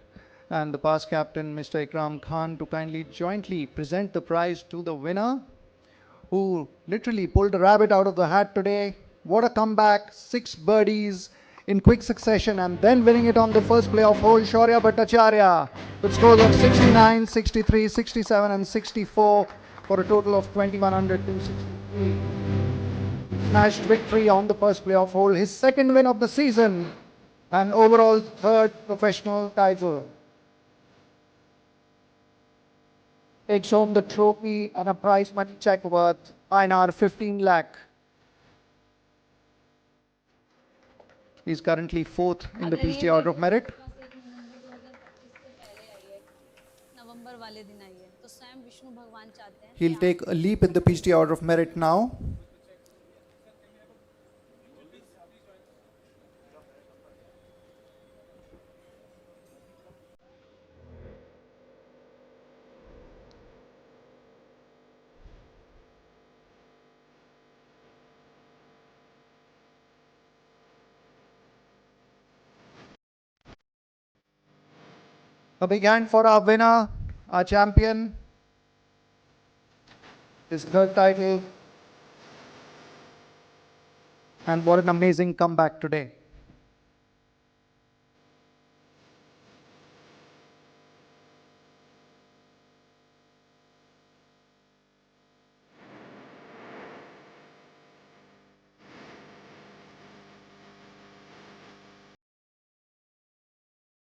and the past captain, Mr. Ikram Khan, to kindly jointly present the prize to the winner, who literally pulled a rabbit out of the hat today. What a comeback! 6 birdies in quick succession and then winning it on the first playoff hole, Shaurya Bhattacharya, with scores of 69, 63, 67 and 64 for a total of 21 under 263. Smashed victory on the first playoff hole, his second win of the season and overall third professional title. Takes home the trophy and a prize money check worth INR 15 lakh. He is currently fourth in the PGTI Order of Merit. He'll take a leap in the PGTI Order of Merit now. A big hand for our winner, our champion. His third title. And what an amazing comeback today.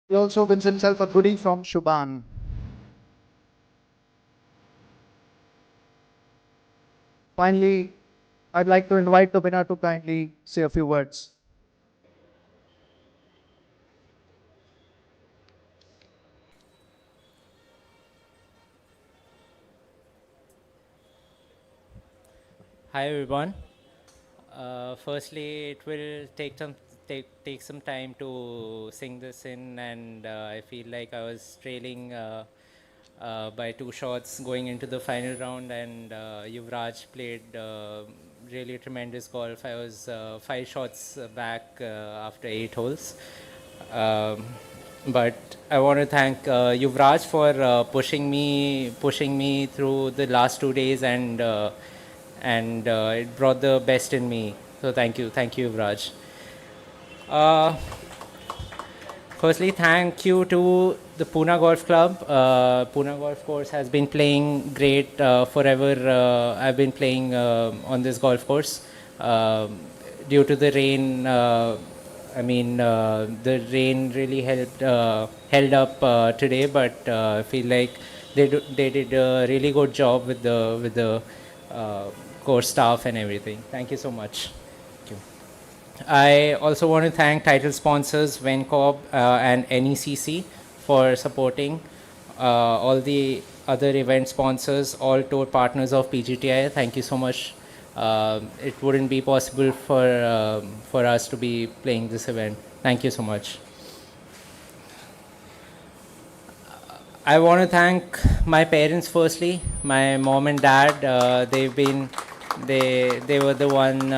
He also wins himself a goodie from Shubhan. Finally, I'd like to invite the winner to kindly say a few words. Hi everyone. Firstly, it will take some time to sink this in, and I feel like I was trailing by 2 shots going into the final round, and Yuvraj played really tremendous golf. I was 5 shots back after 8 holes. But I want to thank Yuvraj for pushing me through the last 2 days, and it brought the best in me. So thank you, Yuvraj. Firstly, thank you to the Poona Golf Club. Poona Golf Course has been playing great forever. I've been playing on this golf course. Due to the rain, the rain really held up today, but I feel like they did a really good job with the course staff and everything. Thank you so much. Thank you. I also want to thank title sponsors Vencorp and NECC for supporting, all the other event sponsors, all tour partners of PGTI. Thank you so much. It wouldn't be possible for us to be playing this event. Thank you so much. I want to thank my parents firstly, my mom and dad. They were the one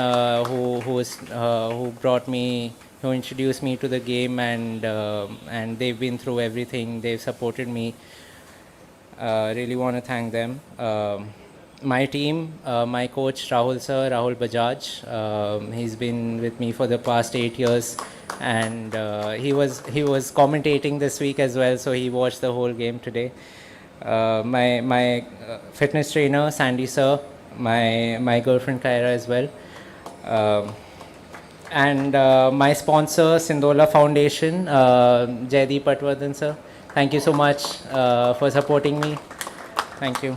who brought me, who introduced me to the game, and they've been through everything. They've supported me. Really want to thank them. My team, my coach Rahul Bajaj, he's been with me for the past 8 years, and he was commentating this week as well, so he watched the whole game today. My fitness trainer Sandy sir, my girlfriend Kyra as well, and my sponsor Sindola Foundation, Jaideep Patwardhan sir. Thank you so much for supporting me. Thank you.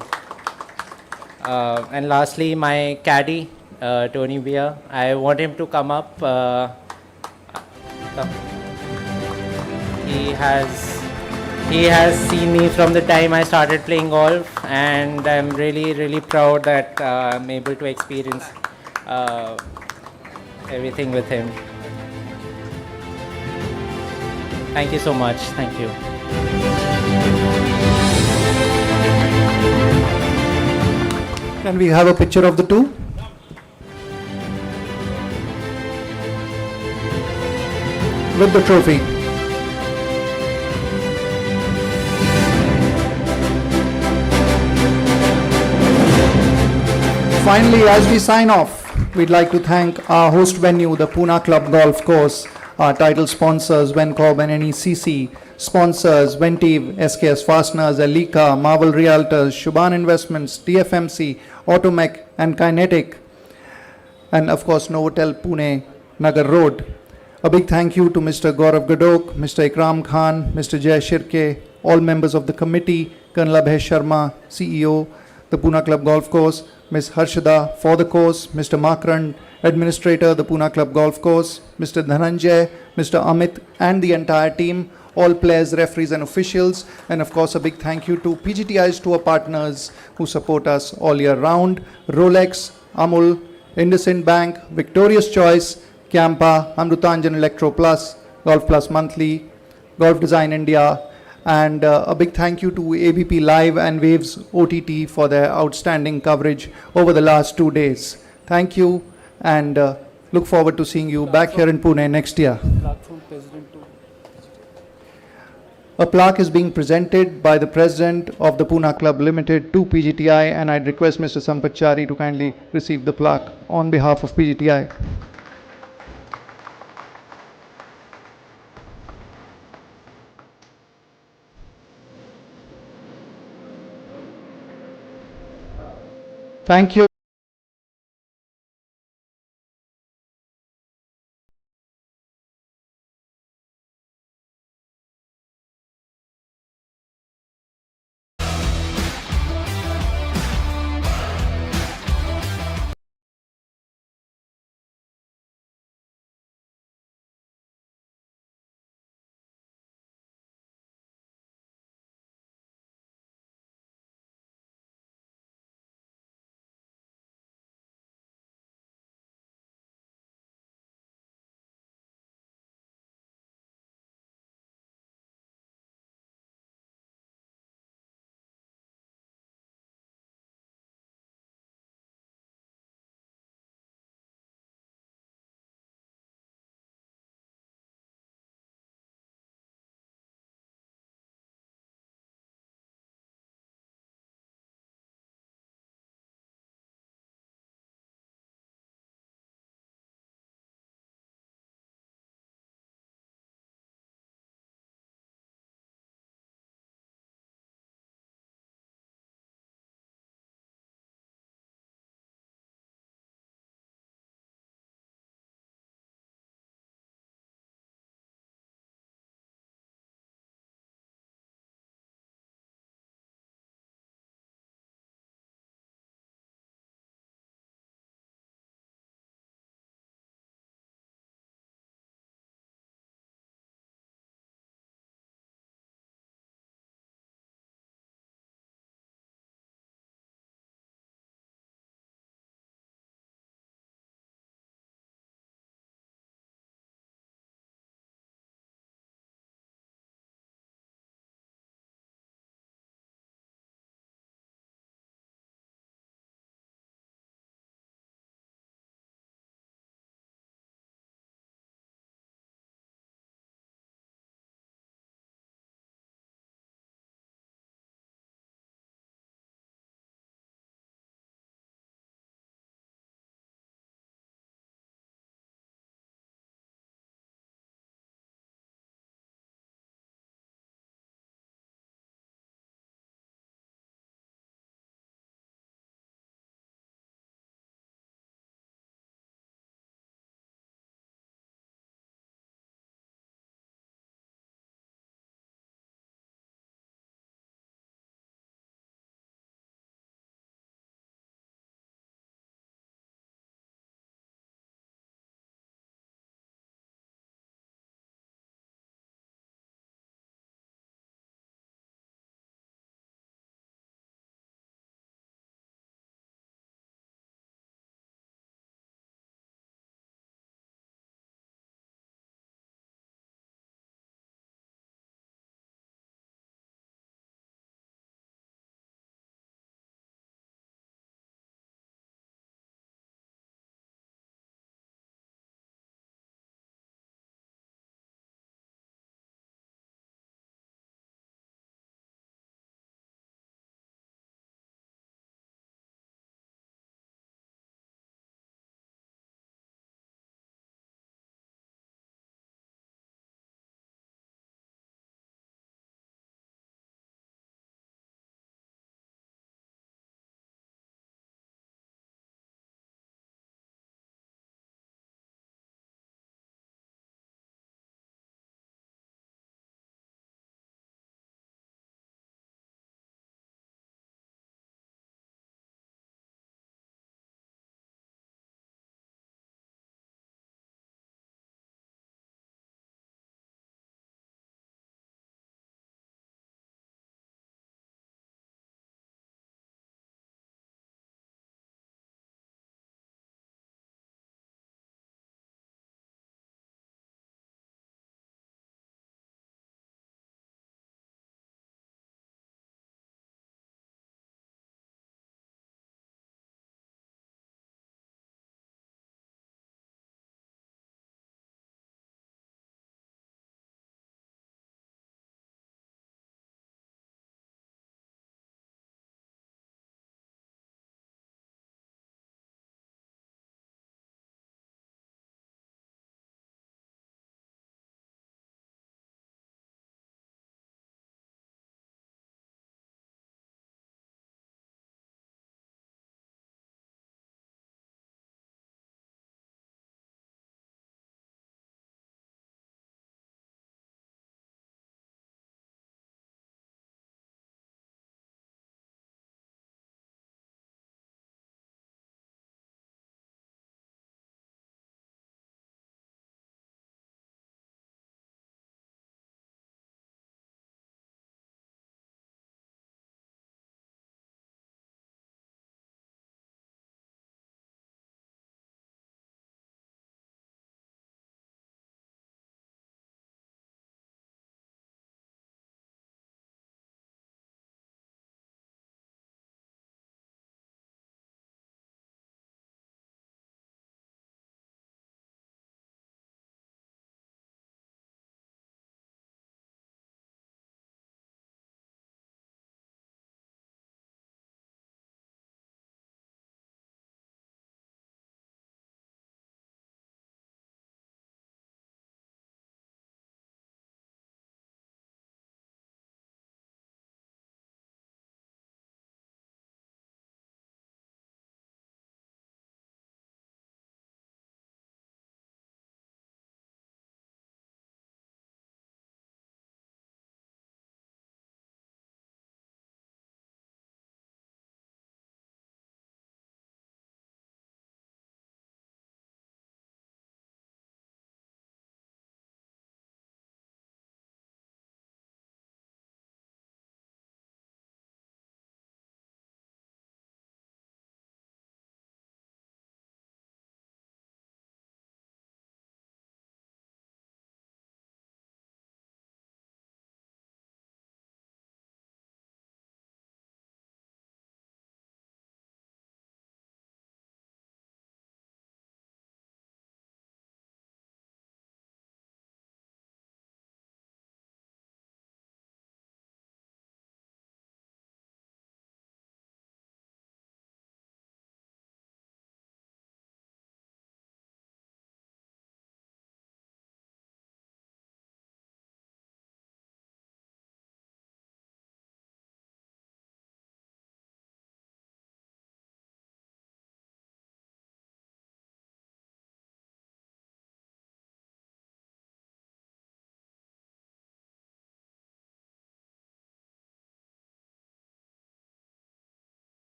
And lastly, my caddy, Tony Bia. I want him to come up. He has seen me from the time I started playing golf, and I'm really proud that I'm able to experience everything with him. Thank you so much. Thank you. Can we have a picture of the two? With the trophy. Finally, as we sign off, we'd like to thank our host venue, the Poona Club Golf Course, Our title sponsors, Vencorb and NECC, sponsors, Ventive, SKS Fasteners, Alika, Marvel Realtors, Shubhan Investments, TFMC, Automech and Kinetic, and of course Novotel Pune, Nagar Road. A big thank you to Mr. Gaurav Gadok, Mr. Ikram Khan, Mr. Jay Shirke, all members of the committee, Colonel Abhay Sharma, CEO, the Pune Club Golf Course, Ms. Harshada for the course, Mr. Makran, Administrator, the Pune Club Golf Course, Mr. Dhananjay, Mr. Amit and the entire team, all players, referees and officials, and of course a big thank you to PGTI's tour partners who support us all year round, Rolex, Amul, IndusInd Bank, Victorious Choice, Campa, Amrutanjan Electro Plus, Golf Plus Monthly, Golf Design India, and a big thank you to ABP Live and Waves OTT for their outstanding coverage over the last 2 days. Thank you, and look forward to seeing you back here in Pune next year. A plaque is being presented by the President of the Pune Club Limited to PGTI, and I'd request Mr. Sampachari to kindly receive the plaque on behalf of PGTI. Thank you.